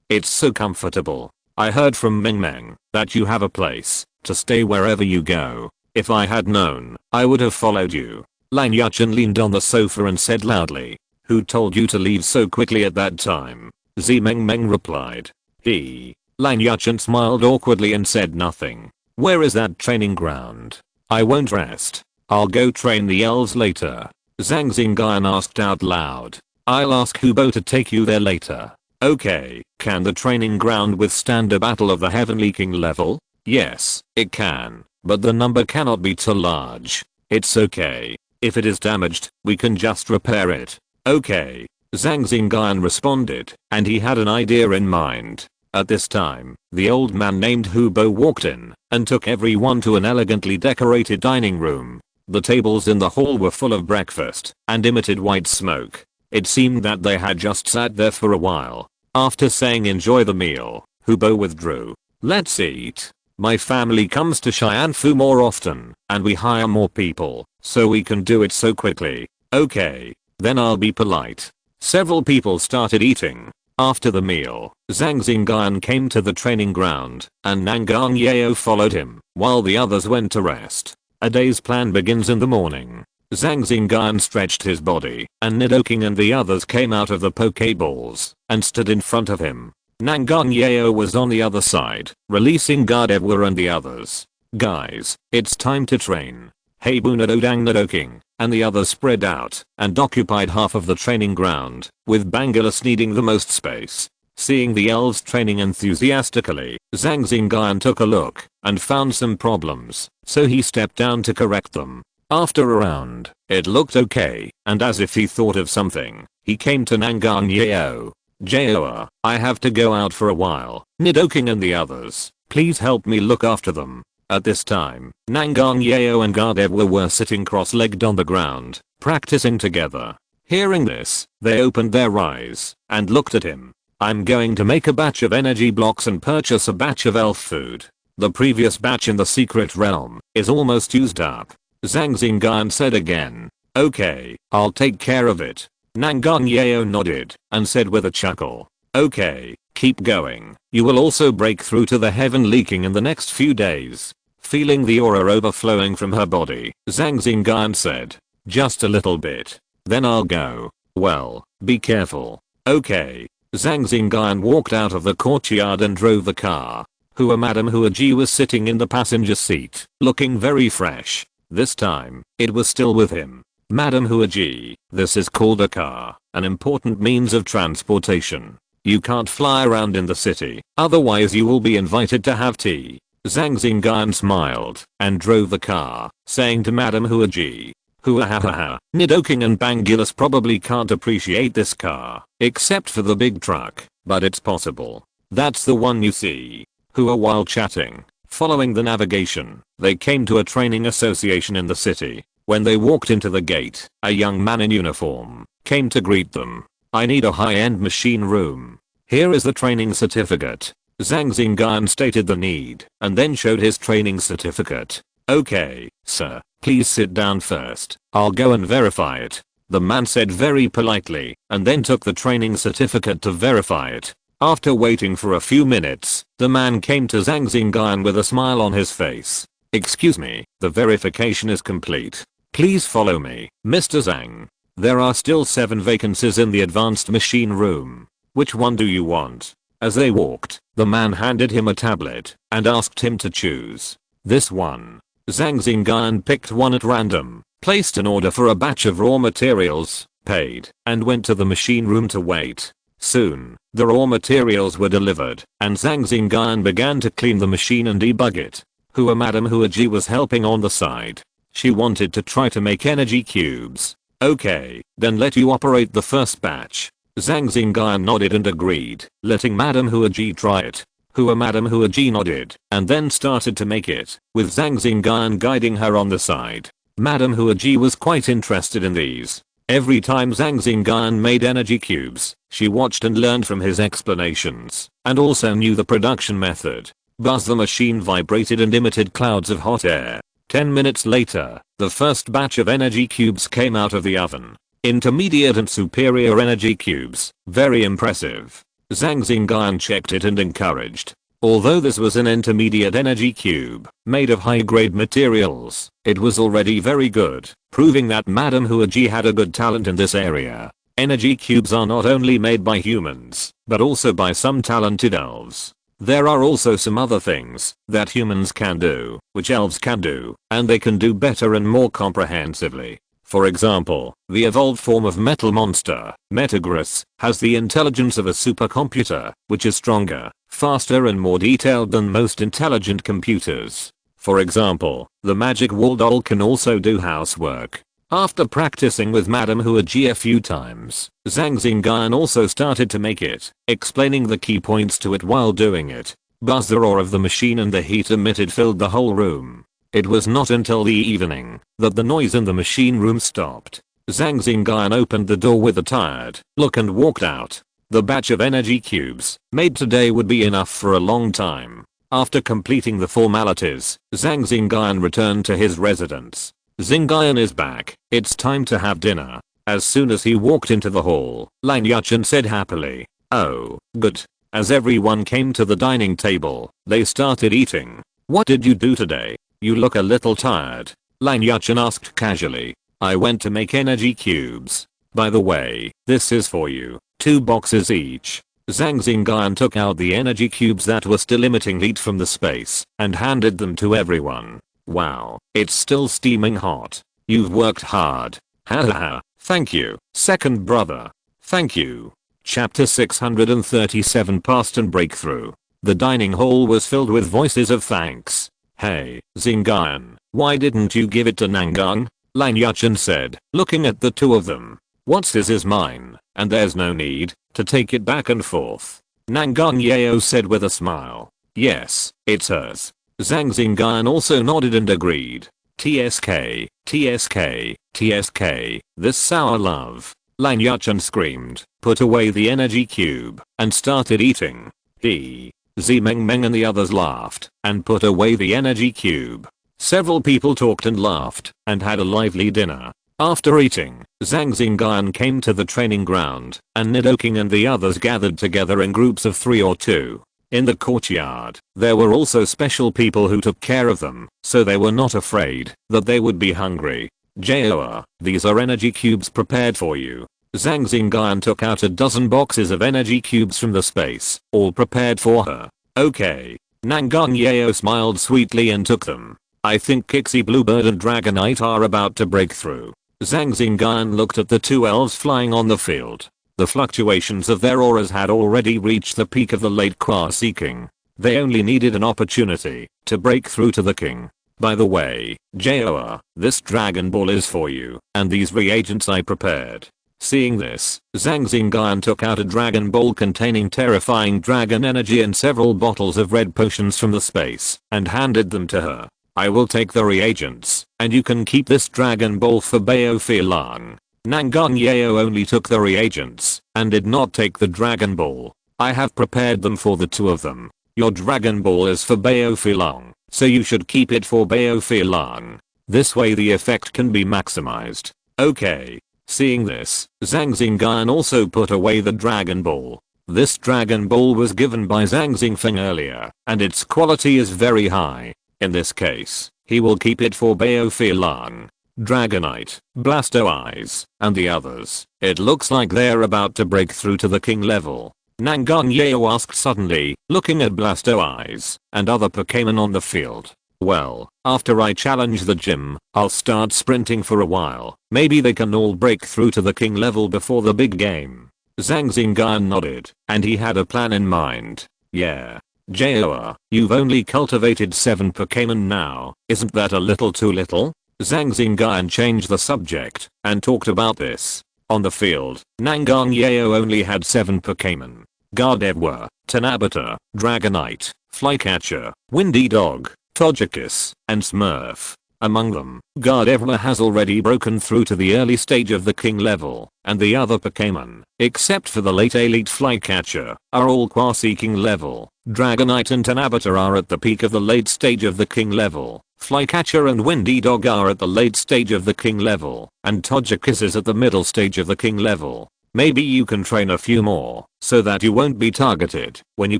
It's so comfortable. I heard from Meng that you have a place to stay wherever you go. If I had known, I would have followed you. Lan Yuchen leaned on the sofa and said loudly. Who told you to leave so quickly at that time? Meng replied. Lan Yuchen smiled awkwardly and said nothing. Where is that training ground? I won't rest. I'll go train the elves later. Zhang Xingyun asked out loud. I'll ask Hubo to take you there later. Okay, can the training ground withstand a battle of the Heavenly King level? Yes, it can, but the number cannot be too large. It's okay. If it is damaged, we can just repair it. Okay. Zhang Xingyun responded, and he had an idea in mind. At this time, the old man named Hubo walked in and took everyone to an elegantly decorated dining room. The tables in the hall were full of breakfast and emitted white smoke. It seemed that they had just sat there for a while. After saying enjoy the meal, Hubo withdrew. Let's eat. My family comes to Xianfu more often, and we hire more people, so we can do it so quickly. Okay, then I'll be polite. Several people started eating. After the meal, Zhang Xingyun came to the training ground, and Nangang Yao followed him, while the others went to rest. A day's plan begins in the morning. Zhang Xingyun stretched his body, and Nidoking and the others came out of the Pokeballs, and stood in front of him. Nangang Yao was on the other side, releasing Gardevoir and the others. Guys, it's time to train. Hey Bunadodang Nidoking, and the others spread out, and occupied half of the training ground, with Bangulus needing the most space. Seeing the elves training enthusiastically, Zhang Xingyun took a look, and found some problems, so he stepped down to correct them. After a round, it looked okay, and as if he thought of something, he came to Nangang Yao. Jaoa, I have to go out for a while. Nidoking and the others, please help me look after them. At this time, Nangang Yao and Gardevoir were sitting cross-legged on the ground, practicing together. Hearing this, they opened their eyes, and looked at him. I'm going to make a batch of energy blocks and purchase a batch of elf food. The previous batch in the secret realm is almost used up. Zhang Xingyun said again. Okay, I'll take care of it. Nangang Yao nodded, and said with a chuckle. Okay, keep going. You will also break through to the heaven leaking in the next few days. Feeling the aura overflowing from her body, Zhang Xingyun said. Just a little bit. Then I'll go. Well, be careful. Okay. Zhang Xingyun walked out of the courtyard and drove the car. Madame Huaji was sitting in the passenger seat, looking very fresh. This time, it was still with him. Madame Huaji, this is called a car, an important means of transportation. You can't fly around in the city, otherwise you will be invited to have tea. Zhang Xingyun smiled, and drove the car, saying to Madame Huaji. Huahaha, Nidoking and Bangulus probably can't appreciate this car, except for the big truck, but it's possible. That's the one you see. While chatting, following the navigation, they came to a training association in the city. When they walked into the gate, a young man in uniform came to greet them. I need a high-end machine room. Here is the training certificate. Zhang Xingyun stated the need, and then showed his training certificate. Okay, sir, please sit down first. I'll go and verify it. The man said very politely, and then took the training certificate to verify it. After waiting for a few minutes, the man came to Zhang Xingyun with a smile on his face. Excuse me, the verification is complete. Please follow me, Mr. Zhang. There are still 7 vacancies in the advanced machine room. Which one do you want? As they walked, the man handed him a tablet and asked him to choose. This one. Zhang Xingyun picked one at random, placed an order for a batch of raw materials, paid, and went to the machine room to wait. Soon, the raw materials were delivered, and Zhang Xingyun began to clean the machine and debug it. Madame Huaji was helping on the side. She wanted to try to make energy cubes. Okay, then let you operate the first batch. Zhang Xingyun nodded and agreed, letting Madame Huaji try it. Madame Huaji nodded, and then started to make it, with Zhang Xingyun guiding her on the side. Madame Huaji was quite interested in these. Every time Zhang Xingyun made energy cubes, she watched and learned from his explanations, and also knew the production method. Buzz, the machine vibrated and emitted clouds of hot air. 10 minutes later, the first batch of energy cubes came out of the oven. Intermediate and superior energy cubes, very impressive. Zhang Xingyun checked it and encouraged. Although this was an intermediate energy cube, made of high-grade materials, it was already very good, proving that Madame Huaji had a good talent in this area. Energy cubes are not only made by humans, but also by some talented elves. There are also some other things that humans can do, which elves can do, and they can do better and more comprehensively. For example, the evolved form of metal monster, Metagross, has the intelligence of a supercomputer, which is stronger, faster and more detailed than most intelligent computers. For example, the magic wall doll can also do housework. After practicing with Madame Huaji a few times, Zhang Xingyun also started to make it, explaining the key points to it while doing it. Buzz, the roar of the machine and the heat emitted filled the whole room. It was not until the evening that the noise in the machine room stopped. Zhang Xingyun opened the door with a tired look and walked out. The batch of energy cubes made today would be enough for a long time. After completing the formalities, Zhang Xingyun returned to his residence. Xingyun is back, it's time to have dinner. As soon as he walked into the hall, Lang Yuchen said happily. Oh, good. As everyone came to the dining table, they started eating. What did you do today? You look a little tired. Lan Yuchen asked casually. I went to make energy cubes. By the way, this is for you. 2 boxes each. Zhang Xingyun took out the energy cubes that were still emitting heat from the space and handed them to everyone. Wow, it's still steaming hot. You've worked hard. Hahaha, thank you, second brother. Thank you. Chapter 637 Past and Breakthrough. The dining hall was filled with voices of thanks. Hey, Xingyun, why didn't you give it to Nangang? Lan Yuchen said, looking at the two of them. What's his is mine, and there's no need to take it back and forth. Nangang Yeo said with a smile. Yes, it's hers. Zhang Xingyun also nodded and agreed. TSK, TSK, TSK, this sour love. Lan Yuchen screamed, put away the energy cube, and started eating. Zimeng Meng and the others laughed, and put away the energy cube. Several people talked and laughed, and had a lively dinner. After eating, Zhang Xingyun came to the training ground, and Nidoking and the others gathered together in groups of 3 or 2. In the courtyard, there were also special people who took care of them, so they were not afraid that they would be hungry. Joa, these are energy cubes prepared for you. Zhang Xingyun took out a dozen boxes of energy cubes from the space, all prepared for her. Okay. Nangang Yeo smiled sweetly and took them. I think Kixie Bluebird and Dragonite are about to break through. Zhang Xingyun looked at the 2 elves flying on the field. The fluctuations of their auras had already reached the peak of the late Qua-seeking. They only needed an opportunity to break through to the king. By the way, Joa, this Dragon Ball is for you, and these reagents I prepared. Seeing this, Zhang Xingyun took out a Dragon Ball containing terrifying dragon energy and several bottles of red potions from the space, and handed them to her. I will take the reagents, and you can keep this Dragon Ball for Baofei-lang. Nangang Yeo only took the reagents, and did not take the Dragon Ball. I have prepared them for the 2 of them. Your Dragon Ball is for Baofei-lang, so you should keep it for Baofei-lang. This way the effect can be maximized. Okay. Seeing this, Zhang Xingyun also put away the Dragon Ball. This Dragon Ball was given by Zhang Xingfeng earlier, and its quality is very high. In this case, he will keep it for Baofei-lang, Dragonite, Blastoise, and the others. It looks like they're about to break through to the king level. Nangang Yeo asked suddenly, looking at Blastoise and other Pokémon on the field. Well, after I challenge the gym, I'll start sprinting for a while. Maybe they can all break through to the king level before the big game. Zhang Xingyun nodded, and he had a plan in mind. Yeah. Joa, you've only cultivated 7 Pokémon now, isn't that a little too little? Zhang Xingyun changed the subject, and talked about this. On the field, Nangang Yeo only had 7 Pokémon. Gardevoir, Tanabata, Dragonite, Flycatcher, Windy Dog, Togekiss, and Smurf. Among them, Gardevoir has already broken through to the early stage of the king level, and the other Pokémon, except for the late elite Flycatcher, are all Qua-seeking level. Dragonite and Tanabata are at the peak of the late stage of the king level. Flycatcher and Windy Dog are at the late stage of the king level, and Togekiss is at the middle stage of the king level. Maybe you can train a few more, so that you won't be targeted when you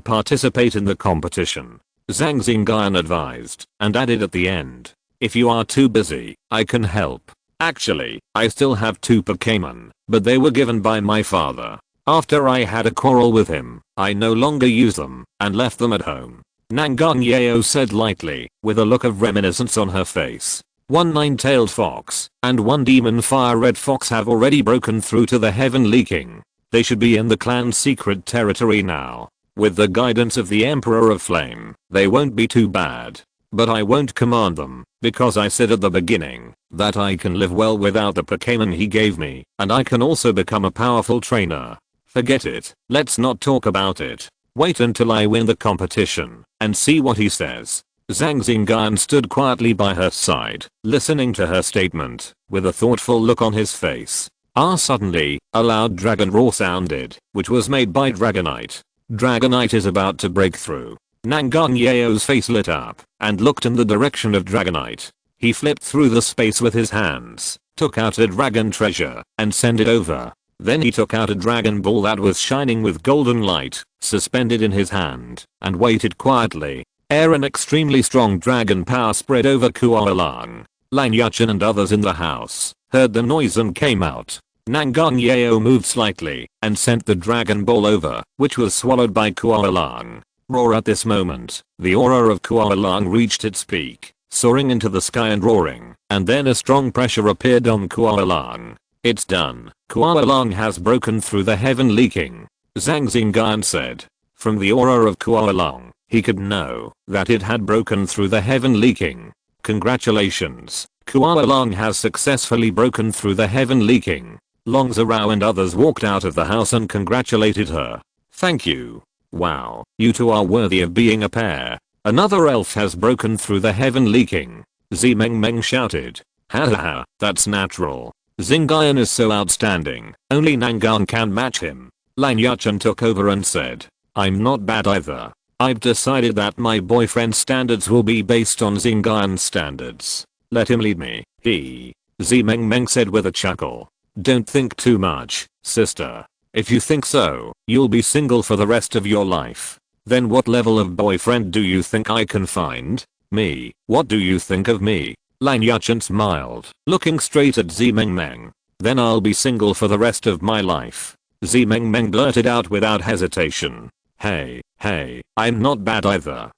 participate in the competition. Zhang Xingyun advised, and added at the end. If you are too busy, I can help. Actually, I still have 2 Pokémon, but they were given by my father. After I had a quarrel with him, I no longer use them, and left them at home. Nangang Yeo said lightly, with a look of reminiscence on her face. 1 nine-tailed fox, and 1 demon fire red fox have already broken through to the heavenly king. They should be in the clan's secret territory now. With the guidance of the Emperor of Flame, they won't be too bad. But I won't command them, because I said at the beginning that I can live well without the Pokémon he gave me, and I can also become a powerful trainer. Forget it, let's not talk about it. Wait until I win the competition, and see what he says. Zhang Xingyun stood quietly by her side, listening to her statement, with a thoughtful look on his face. Suddenly, a loud dragon roar sounded, which was made by Dragonite. Dragonite is about to break through. Nangang Yeo's face lit up, and looked in the direction of Dragonite. He flipped through the space with his hands, took out a dragon treasure, and sent it over. Then he took out a Dragon Ball that was shining with golden light, suspended in his hand, and waited quietly. An extremely strong dragon power spread over Kuala-Lang. Lang Yuchen and others in the house heard the noise and came out. Nangang Yeo moved slightly and sent the Dragon Ball over, which was swallowed by Kuala-Lang. Roar at this moment, the aura of Kuala-Lang reached its peak, soaring into the sky and roaring, and then a strong pressure appeared on Kuala-Lang. It's done. Kuala-Lang has broken through the heavenly king, Zhang Xingyun said. From the aura of Kuala-Lang, he could know that it had broken through the heavenly king. Congratulations, Kuala-Lang has successfully broken through the heavenly king. Long Zhao and others walked out of the house and congratulated her. Thank you. Wow, you two are worthy of being a pair. Another elf has broken through the heavenly king. Zimeng Meng shouted. Ha ha ha, that's natural. Xingyun is so outstanding, only Nangang can match him. Lang Yuchen took over and said, I'm not bad either. I've decided that my boyfriend's standards will be based on Xingyun's standards. Let him lead me. Zimeng Meng said with a chuckle. Don't think too much, sister. If you think so, you'll be single for the rest of your life. Then what level of boyfriend do you think I can find? Me. What do you think of me? Lang Yuchen smiled, looking straight at Zimeng Meng. Then I'll be single for the rest of my life. Zimeng Meng blurted out without hesitation. Hey, I'm not bad either.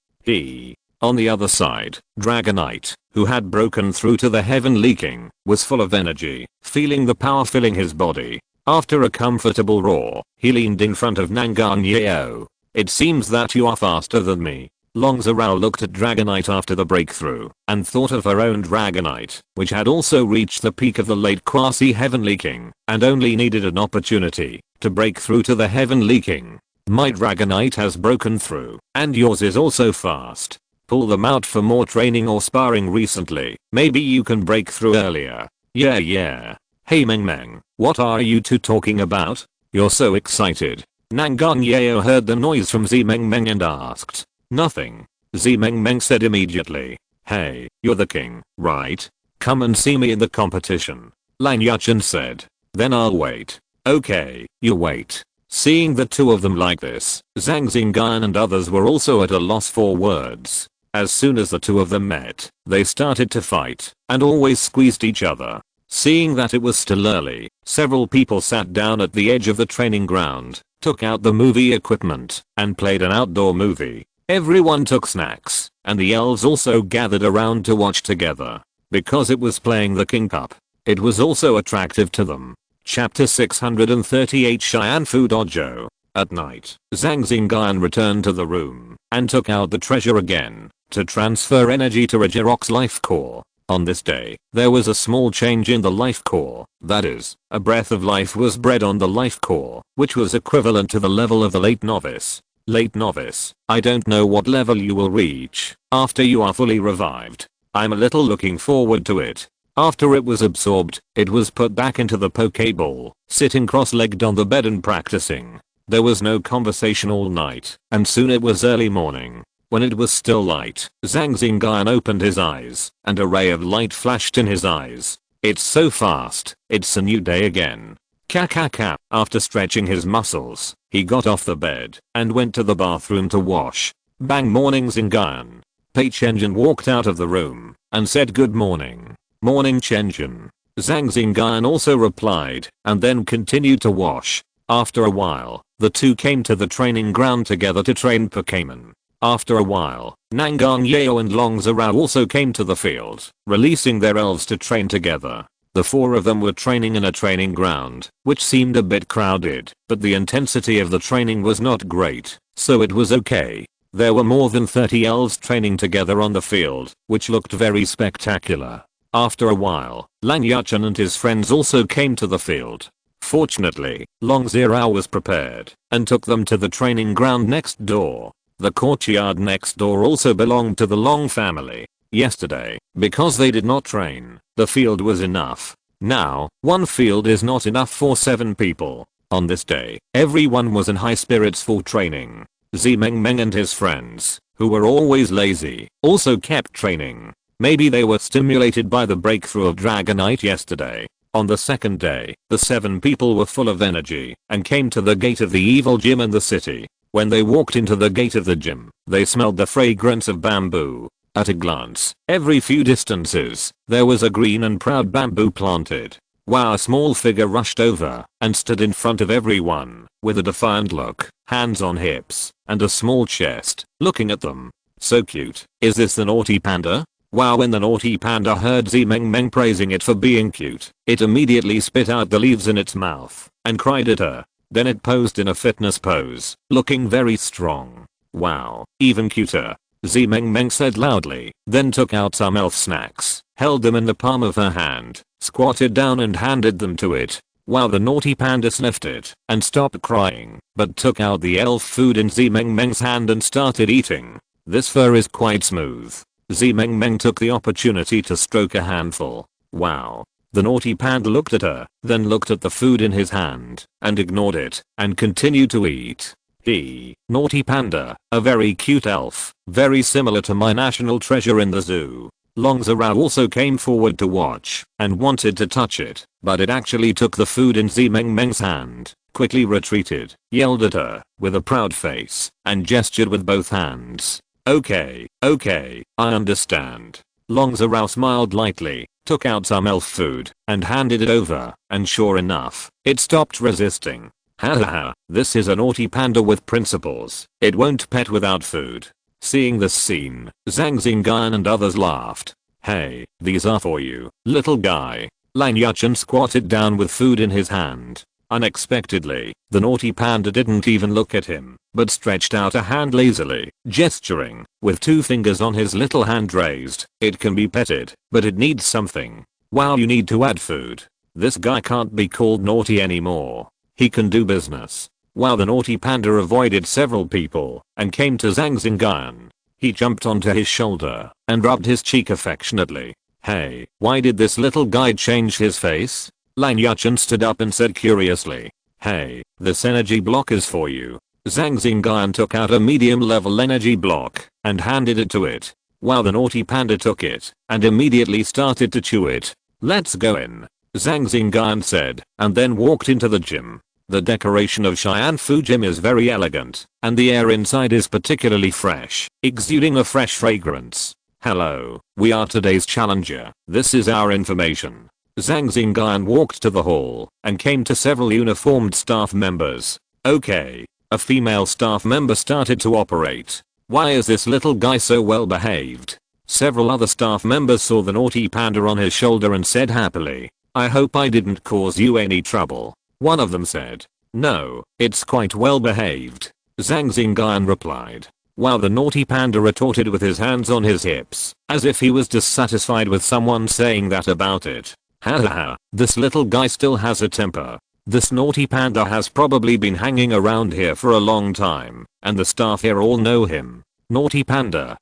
On the other side, Dragonite, who had broken through to the heavenly king, was full of energy, feeling the power filling his body. After a comfortable roar, he leaned in front of Nangang Yeo. It seems that you are faster than me. Long Zhao looked at Dragonite after the breakthrough, and thought of her own Dragonite, which had also reached the peak of the late quasi heavenly king, and only needed an opportunity to break through to the heavenly king. My Dragonite has broken through, and yours is also fast. Pull them out for more training or sparring recently. Maybe you can break through earlier. Yeah. Hey Meng, what are you two talking about? You're so excited. Nangang Yeo heard the noise from Zimeng and asked. Nothing. Zimeng said immediately. Hey, you're the king, right? Come and see me in the competition. Lang Yuchen said. Then I'll wait. Okay, you wait. Seeing the two of them like this, Zhang Xingyun and others were also at a loss for words. As soon as the two of them met, they started to fight, and always squeezed each other. Seeing that it was still early, several people sat down at the edge of the training ground, took out the movie equipment, and played an outdoor movie. Everyone took snacks, and the elves also gathered around to watch together. Because it was playing the King Cup, it was also attractive to them. Chapter 638 Cheyenne Fu Dojo. At night, Zhang Xingyun returned to the room, and took out the treasure again, to transfer energy to Rajirok's life core. On this day, there was a small change in the life core, that is, a breath of life was bred on the life core, which was equivalent to the level of the late novice. Late novice, I don't know what level you will reach after you are fully revived. I'm a little looking forward to it. After it was absorbed, it was put back into the Pokeball, sitting cross-legged on the bed and practicing. There was no conversation all night, and soon it was early morning. When it was still light, Zhang Xingyun opened his eyes, and a ray of light flashed in his eyes. It's so fast, it's a new day again. Ka. After stretching his muscles, he got off the bed, and went to the bathroom to wash. Bang morning Xingyun. Pei Chenjun walked out of the room, and said good morning. Morning Chenjun. Zhang Xingyun also replied, and then continued to wash. After a while, the two came to the training ground together to train Pokémon. After a while, Nangang Yeo and Long Zhao also came to the field, releasing their elves to train together. The four of them were training in a training ground, which seemed a bit crowded, but the intensity of the training was not great, so it was okay. There were more than 30 elves training together on the field, which looked very spectacular. After a while, Lang Yuchen and his friends also came to the field. Fortunately, Long Zhao was prepared, and took them to the training ground next door. The courtyard next door also belonged to the Long family. Yesterday, because they did not train, the field was enough. Now, one field is not enough for 7 people. On this day, everyone was in high spirits for training. Zimeng and his friends, who were always lazy, also kept training. Maybe they were stimulated by the breakthrough of Dragonite yesterday. On the second day, the 7 people were full of energy and came to the gate of the evil gym in the city. When they walked into the gate of the gym, they smelled the fragrance of bamboo. At a glance, every few distances, there was a green and proud bamboo planted. Wow, a small figure rushed over and stood in front of everyone with a defiant look, hands on hips, and a small chest, looking at them. So cute. Is this the naughty panda? Wow, when the naughty panda heard Zhang praising it for being cute, it immediately spit out the leaves in its mouth and cried at her. Then it posed in a fitness pose, looking very strong. Wow, even cuter. Zhang said loudly, then took out some elf snacks, held them in the palm of her hand, squatted down and handed them to it. Wow, the naughty panda sniffed it and stopped crying, but took out the elf food in Zhang's hand and started eating. This fur is quite smooth. Zhang took the opportunity to stroke a handful. Wow. The naughty panda looked at her, then looked at the food in his hand, and ignored it, and continued to eat. Naughty panda, a very cute elf, very similar to my national treasure in the zoo. Long Zhao also came forward to watch, and wanted to touch it, but it actually took the food in Zhang's hand, quickly retreated, yelled at her, with a proud face, and gestured with both hands. Okay, I understand. Long Zhao smiled lightly, took out some elf food, and handed it over, and sure enough, it stopped resisting. Hahaha, this is a naughty panda with principles. It won't pet without food. Seeing this scene, Zhang Xingyun and others laughed. Hey, these are for you, little guy. Lan Yuchen squatted down with food in his hand. Unexpectedly, the naughty panda didn't even look at him, but stretched out a hand lazily, gesturing, with 2 fingers on his little hand raised. It can be petted, but it needs something. Wow, you need to add food. This guy can't be called naughty anymore. He can do business. Wow, the naughty panda avoided several people and came to Zhang Xingyun. He jumped onto his shoulder and rubbed his cheek affectionately. Hey, why did this little guy change his face? Lan Yuchen stood up and said curiously. Hey, this energy block is for you. Zhang Xingyun took out a medium level energy block and handed it to it. Wow, the naughty panda took it and immediately started to chew it. Let's go in, Zhang Xingyun said, and then walked into the gym. The decoration of Xianfu Gym is very elegant, and the air inside is particularly fresh, exuding a fresh fragrance. Hello, we are today's challenger. This is our information. Zhang Xingyun walked to the hall and came to several uniformed staff members. Okay. A female staff member started to operate. Why is this little guy so well behaved? Several other staff members saw the naughty panda on his shoulder and said happily, I hope I didn't cause you any trouble. One of them said, no, it's quite well behaved. Zhang Xingyun replied. While the naughty panda retorted with his hands on his hips, as if he was dissatisfied with someone saying that about it. Hahaha, this little guy still has a temper. This naughty panda has probably been hanging around here for a long time, and the staff here all know him. Naughty panda,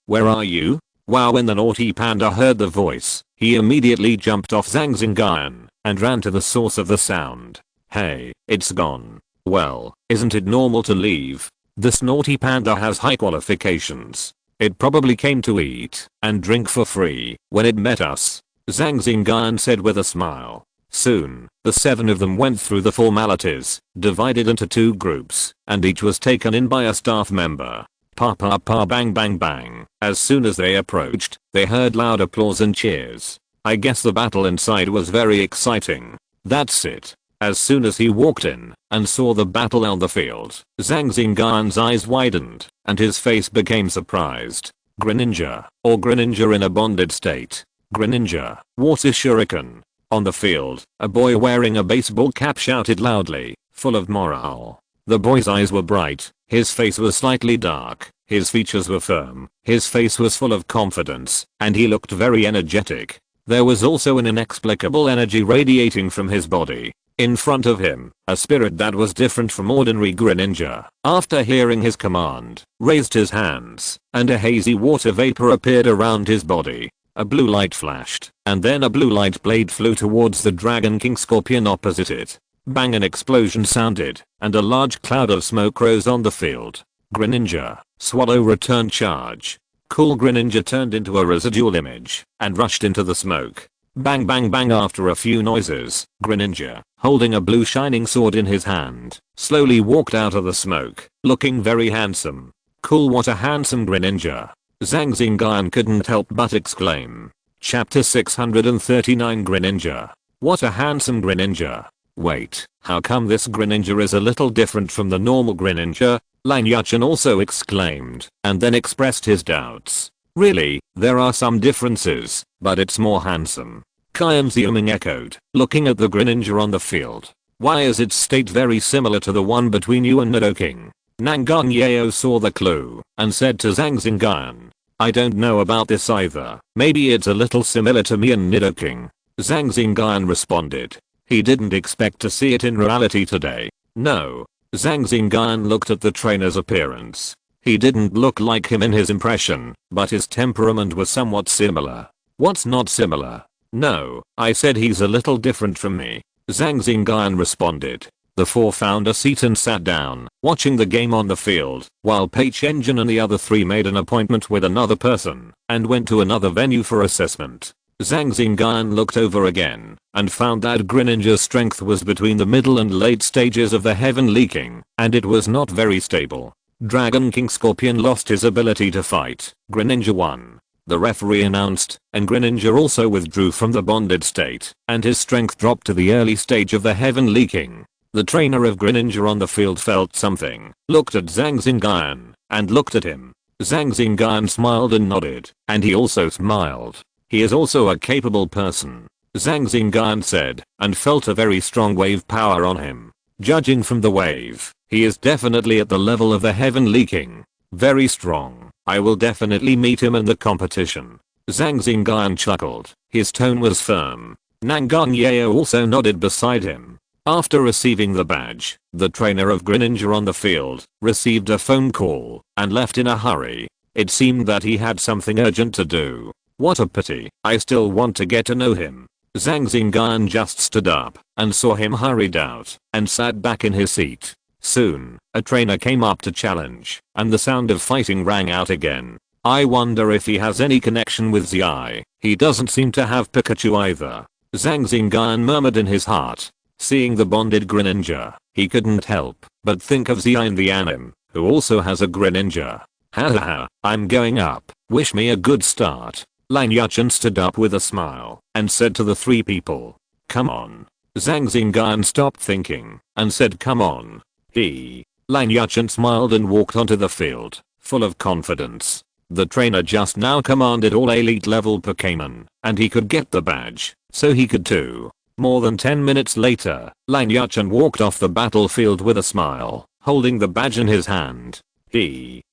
where are you? Wow, when the naughty panda heard the voice, he immediately jumped off Zhang Xingyun and ran to the source of the sound. Hey, it's gone. Well, isn't it normal to leave? This naughty panda has high qualifications. It probably came to eat and drink for free when it met us. Zhang Xingyun said with a smile. Soon, the 7 of them went through the formalities, divided into 2 groups, and each was taken in by a staff member. Pa pa pa bang bang bang. As soon as they approached, they heard loud applause and cheers. I guess the battle inside was very exciting. That's it. As soon as he walked in and saw the battle on the field, Zhang Xingyun's eyes widened and his face became surprised. Greninja, or Greninja in a bonded state. Greninja, water shuriken. On the field, a boy wearing a baseball cap shouted loudly, full of morale. The boy's eyes were bright, his face was slightly dark, his features were firm, his face was full of confidence, and he looked very energetic. There was also an inexplicable energy radiating from his body. In front of him, a spirit that was different from ordinary Greninja, after hearing his command, raised his hands, and a hazy water vapor appeared around his body. A blue light flashed, and then a blue light blade flew towards the Dragon King Scorpion opposite it. Bang, an explosion sounded, and a large cloud of smoke rose on the field. Greninja, swallow return charge. Cool Greninja turned into a residual image, and rushed into the smoke. Bang bang bang. After a few noises, Greninja, holding a blue shining sword in his hand, slowly walked out of the smoke, looking very handsome. Cool, what a handsome Greninja. Zhang Xingyun couldn't help but exclaim. Chapter 639 Greninja. What a handsome Greninja. Wait, how come this Greninja is a little different from the normal Greninja? Lan Yuchen also exclaimed, and then expressed his doubts. Really, there are some differences, but it's more handsome. Kyan Xiuming echoed, looking at the Greninja on the field. Why is its state very similar to the one between you and Nidoking? Nangang Yeo saw the clue, and said to Zhang Xingyun. I don't know about this either. Maybe it's a little similar to me and Nidoking. Zhang Xingyun responded. He didn't expect to see it in reality today. No. Zhang Xingyun looked at the trainer's appearance. He didn't look like him in his impression, but his temperament was somewhat similar. What's not similar? No, I said he's a little different from me. Zhang Xingyun responded. The four found a seat and sat down, watching the game on the field, while Page Engine and the other three made an appointment with another person, and went to another venue for assessment. Zhang Xingyun looked over again, and found that Greninja's strength was between the middle and late stages of the Heavenly King, and it was not very stable. Dragon King Scorpion lost his ability to fight. Greninja won. The referee announced, and Greninja also withdrew from the bonded state, and his strength dropped to the early stage of the Heavenly King. The trainer of Greninja on the field felt something, looked at Zhang Xingyun, and looked at him. Zhang Xingyun smiled and nodded, and he also smiled. He is also a capable person. Zhang Xingyun said, and felt a very strong wave power on him. Judging from the wave, he is definitely at the level of the Heavenly King. Very strong. I will definitely meet him in the competition. Zhang Xingyun chuckled. His tone was firm. Nangang Yeo also nodded beside him. After receiving the badge, the trainer of Greninja on the field received a phone call and left in a hurry. It seemed that he had something urgent to do. What a pity. I still want to get to know him. Zhang Xingyun just stood up and saw him hurried out and sat back in his seat. Soon, a trainer came up to challenge, and the sound of fighting rang out again. I wonder if he has any connection with Zai. He doesn't seem to have Pikachu either. Zhang Xingyun murmured in his heart. Seeing the bonded Greninja, he couldn't help but think of Zai in the anime, who also has a Greninja. Hahaha, I'm going up. Wish me a good start. Lan Yuchen stood up with a smile and said to the three people, come on. Zhang Xingyun stopped thinking and said come on. Lan Yuchen smiled and walked onto the field, full of confidence. The trainer just now commanded all elite level Pokémon, and he could get the badge, so he could too. More than 10 minutes later, Lan Yuchen walked off the battlefield with a smile, holding the badge in his hand.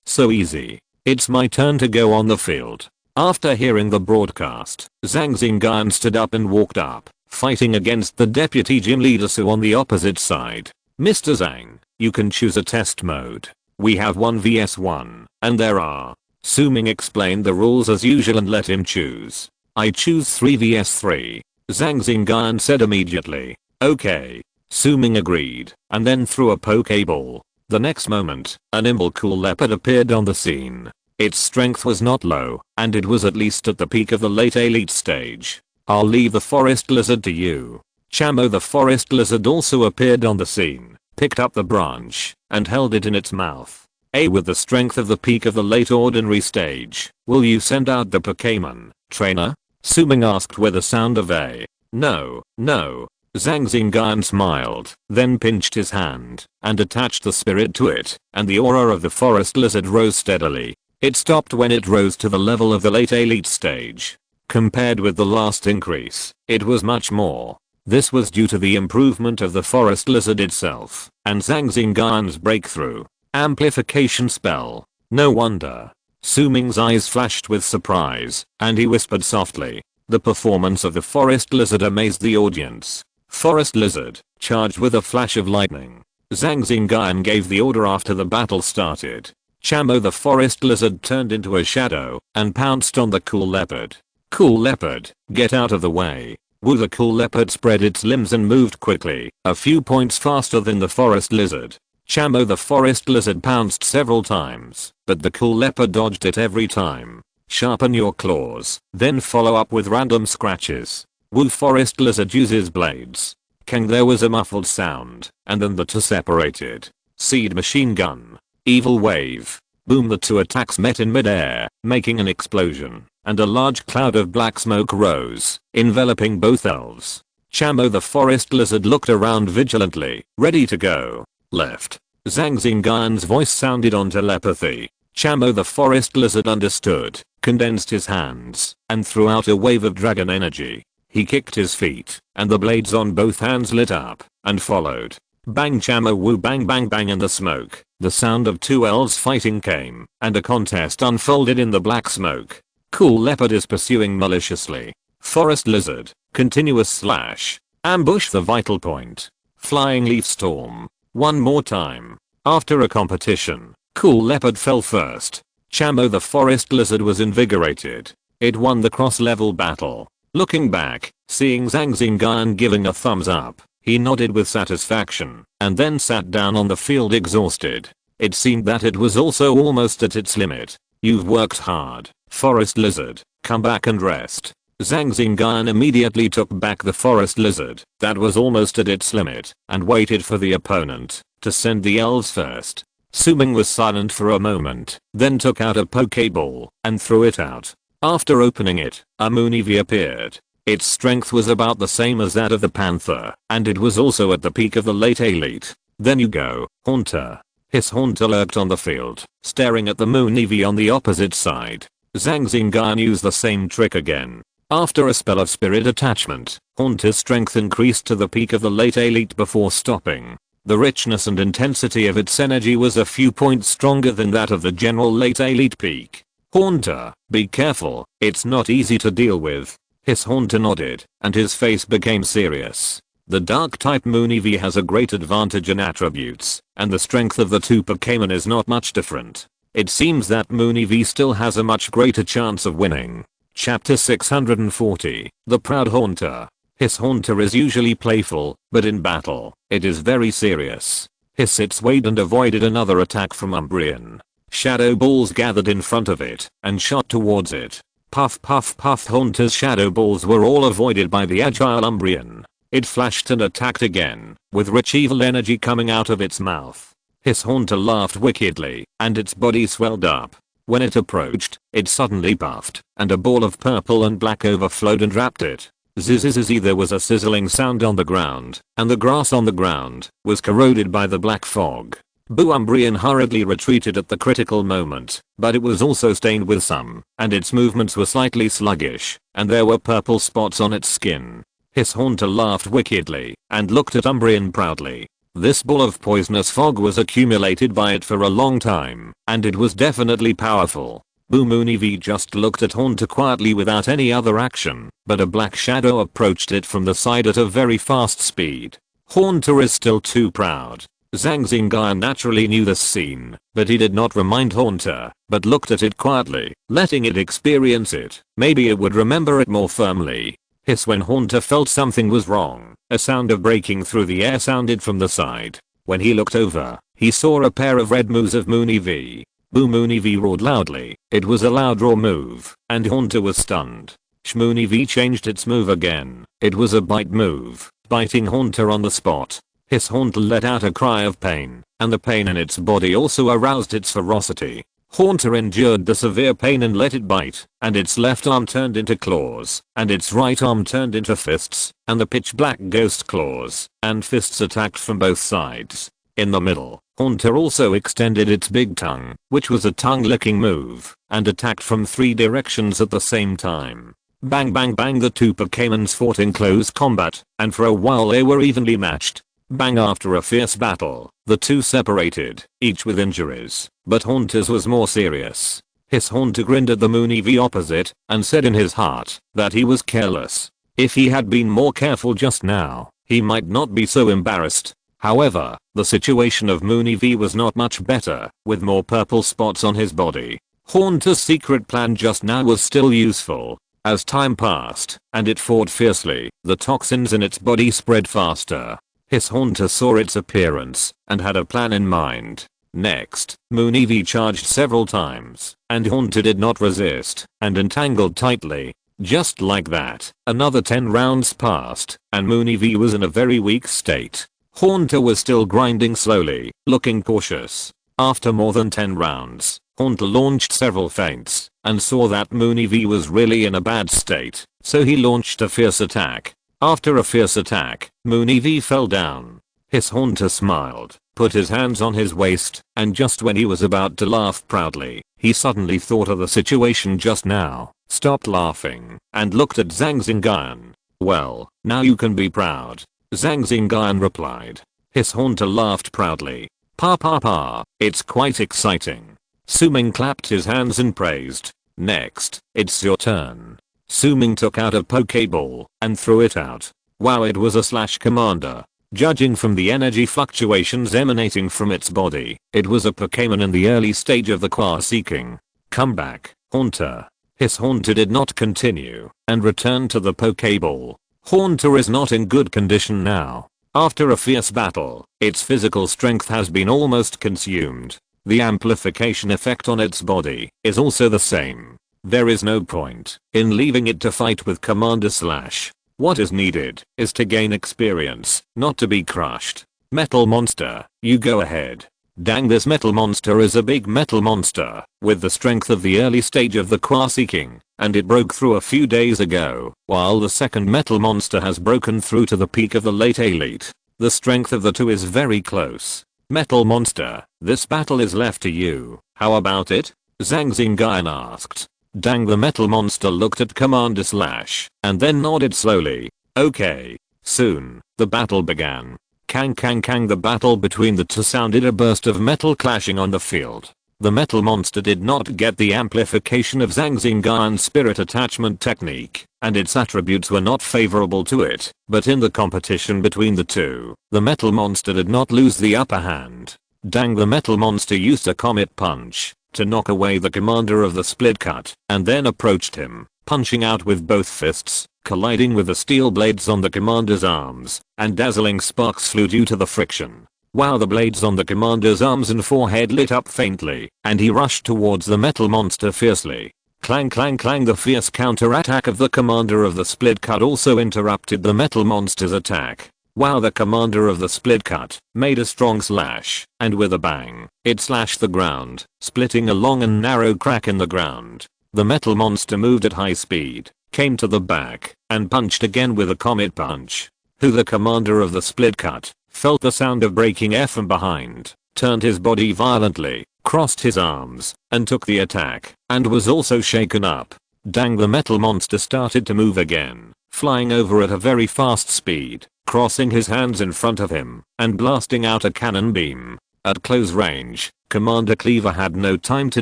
So easy. It's my turn to go on the field. After hearing the broadcast, Zhang Xingyun stood up and walked up, fighting against the deputy gym leader Su on the opposite side. Mr. Zhang, you can choose a test mode. We have 1 vs 1, and there are. Su Ming explained the rules as usual and let him choose. I choose 3 vs 3. Zhang Xingyun said immediately. Okay. Su Ming agreed, and then threw a Pokeball. The next moment, a nimble cool leopard appeared on the scene. Its strength was not low, and it was at least at the peak of the late elite stage. I'll leave the forest lizard to you. Chamo the forest lizard also appeared on the scene, picked up the branch, and held it in its mouth. With the strength of the peak of the late ordinary stage, will you send out the Pokémon, trainer? Su Ming asked with a sound of a. No. Zhang Xingyun smiled, then pinched his hand, and attached the spirit to it, and the aura of the forest lizard rose steadily. It stopped when it rose to the level of the late elite stage. Compared with the last increase, it was much more. This was due to the improvement of the forest lizard itself, and Zhang Xingyun's breakthrough. Amplification spell. No wonder. Su Ming's eyes flashed with surprise, and he whispered softly. The performance of the forest lizard amazed the audience. Forest lizard, charged with a flash of lightning. Zhang Xingyun gave the order after the battle started. Chamo the forest lizard turned into a shadow, and pounced on the cool leopard. Cool leopard, get out of the way. Woo! The cool leopard spread its limbs and moved quickly, a few points faster than the forest lizard. Chamo the forest lizard pounced several times, but the cool leopard dodged it every time. Sharpen your claws, then follow up with random scratches. Woo forest lizard uses blades. Kang there was a muffled sound, and then the two separated. Seed machine gun. Evil wave. Boom, the two attacks met in midair, making an explosion, and a large cloud of black smoke rose, enveloping both elves. Chamo the forest lizard looked around vigilantly, ready to go. Left. Zhang Xingyun's voice sounded on telepathy. Chamo the forest lizard understood, condensed his hands, and threw out a wave of dragon energy. He kicked his feet, and the blades on both hands lit up, and followed. Bang Chamo woo bang bang bang in the smoke. The sound of two elves fighting came, and a contest unfolded in the black smoke. Cool leopard is pursuing maliciously. Forest lizard, continuous slash. Ambush the vital point. Flying leaf storm. One more time. After a competition, cool leopard fell first. Chamo the forest lizard was invigorated. It won the cross-level battle. Looking back, seeing Zhang Xingyun giving a thumbs up, he nodded with satisfaction, and then sat down on the field exhausted. It seemed that it was also almost at its limit. You've worked hard, forest lizard, come back and rest. Zhang Xingyun immediately took back the forest lizard, that was almost at its limit, and waited for the opponent to send the elves first. Suming was silent for a moment, then took out a Pokeball, and threw it out. After opening it, a Moonivy appeared. Its strength was about the same as that of the panther, and it was also at the peak of the late elite. Then you go, Haunter. His Haunter lurked on the field, staring at the Moonivy on the opposite side. Zhang Xingyun used the same trick again. After a spell of spirit attachment, Haunter's strength increased to the peak of the late elite before stopping. The richness and intensity of its energy was a few points stronger than that of the general late elite peak. Haunter, be careful, it's not easy to deal with. His Haunter nodded, and his face became serious. The dark type Moonivy has a great advantage in attributes, and the strength of the two Pokémon is not much different. It seems that Moonivy still has a much greater chance of winning. Chapter 640, The Proud Haunter. His Haunter is usually playful, but in battle, it is very serious. His it swayed and avoided another attack from Umbreon. Shadow balls gathered in front of it, and shot towards it. Puff puff puff. Haunter's shadow balls were all avoided by the agile Umbreon. It flashed and attacked again, with rich evil energy coming out of its mouth. His Haunter laughed wickedly, and its body swelled up. When it approached, it suddenly puffed, and a ball of purple and black overflowed and wrapped it. Zzzz. There was a sizzling sound on the ground, and the grass on the ground was corroded by the black fog. Boo Umbreon hurriedly retreated at the critical moment, but it was also stained with some, and its movements were slightly sluggish, and there were purple spots on its skin. His Haunter laughed wickedly, and looked at Umbreon proudly. This ball of poisonous fog was accumulated by it for a long time, and it was definitely powerful. Boo Moonivy just looked at Haunter quietly without any other action, but a black shadow approached it from the side at a very fast speed. Haunter is still too proud. Zhang Xingyun naturally knew this scene, but he did not remind Haunter, but looked at it quietly, letting it experience it. Maybe it would remember it more firmly. Hiss. When Haunter felt something was wrong, a sound of breaking through the air sounded from the side. When he looked over, he saw a pair of red moves of Moonivy. Boo Moonivy roared loudly. It was a loud roar move, and Haunter was stunned. Shmoonivy changed its move again. It was a bite move, biting Haunter on the spot. His Haunter let out a cry of pain, and the pain in its body also aroused its ferocity. Haunter endured the severe pain and let it bite, and its left arm turned into claws, and its right arm turned into fists, and the pitch black ghost claws and fists attacked from both sides. In the middle, Haunter also extended its big tongue, which was a tongue-licking move, and attacked from 3 directions at the same time. Bang bang bang. The two Pokémons fought in close combat, and for a while they were evenly matched. Bang. After a fierce battle, the two separated, each with injuries, but Haunter's was more serious. His Haunter grinned at the Moonivy opposite, and said in his heart that he was careless. If he had been more careful just now, he might not be so embarrassed. However, the situation of Moonivy was not much better, with more purple spots on his body. Haunter's secret plan just now was still useful. As time passed, and it fought fiercely, the toxins in its body spread faster. His Haunter saw its appearance, and had a plan in mind. Next, Moonivy charged several times, and Haunter did not resist, and entangled tightly. Just like that, another 10 rounds passed, and Mooney V was in a very weak state. Haunter was still grinding slowly, looking cautious. After more than 10 rounds, Haunter launched several feints, and saw that Mooney V was really in a bad state, so he launched a fierce attack. After a fierce attack, Mooney V fell down. His Haunter smiled, put his hands on his waist, and just when he was about to laugh proudly, he suddenly thought of the situation just now, stopped laughing, and looked at Zhang Xingyun. "Well, now you can be proud," Zhang Xingyun replied. His Haunter laughed proudly. "Pa pa pa, it's quite exciting." Su-Ming clapped his hands and praised. "Next, it's your turn." Su-Ming took out a Pokeball and threw it out. Wow, it was a Slash Commander. Judging from the energy fluctuations emanating from its body, it was a Pokémon in the early stage of the Qua-seeking. "Come back, Haunter." His Haunter did not continue and returned to the Pokeball. Haunter is not in good condition now. After a fierce battle, its physical strength has been almost consumed. The amplification effect on its body is also the same. There is no point in leaving it to fight with Commander Slash. What is needed is to gain experience, not to be crushed. Metal Monster, you go ahead. Dang, this Metal Monster is a big metal monster with the strength of the early stage of the Qua-seeking, and it broke through a few days ago, while the second Metal Monster has broken through to the peak of the late elite. The strength of the two is very close. Metal Monster, this battle is left to you. How about it? Zhang Xingyun asked. Dang, the Metal Monster looked at Commander Slash and then nodded slowly. Okay. Soon, the battle began. Kang kang kang, the battle between the two sounded a burst of metal clashing on the field. The Metal Monster did not get the amplification of Zhang Xingyun's spirit attachment technique, and its attributes were not favorable to it, but in the competition between the two, the Metal Monster did not lose the upper hand. Dang, the Metal Monster used a Comet Punch to knock away the commander of the Split Cut, and then approached him, punching out with both fists, colliding with the steel blades on the commander's arms, and dazzling sparks flew due to the friction. Wow, the blades on the commander's arms and forehead lit up faintly, and he rushed towards the Metal Monster fiercely. Clang clang clang, the fierce counter-attack of the commander of the Split Cut also interrupted the Metal Monster's attack. Wow, the commander of the Split Cut made a strong slash, and with a bang, it slashed the ground, splitting a long and narrow crack in the ground. The Metal Monster moved at high speed, came to the back, and punched again with a Comet Punch. Who, the commander of the Split Cut, felt the sound of breaking air from behind, turned his body violently, crossed his arms, and took the attack, and was also shaken up. Dang, the Metal Monster started to move again, flying over at a very fast speed, crossing his hands in front of him, and blasting out a cannon beam. At close range, Commander Cleaver had no time to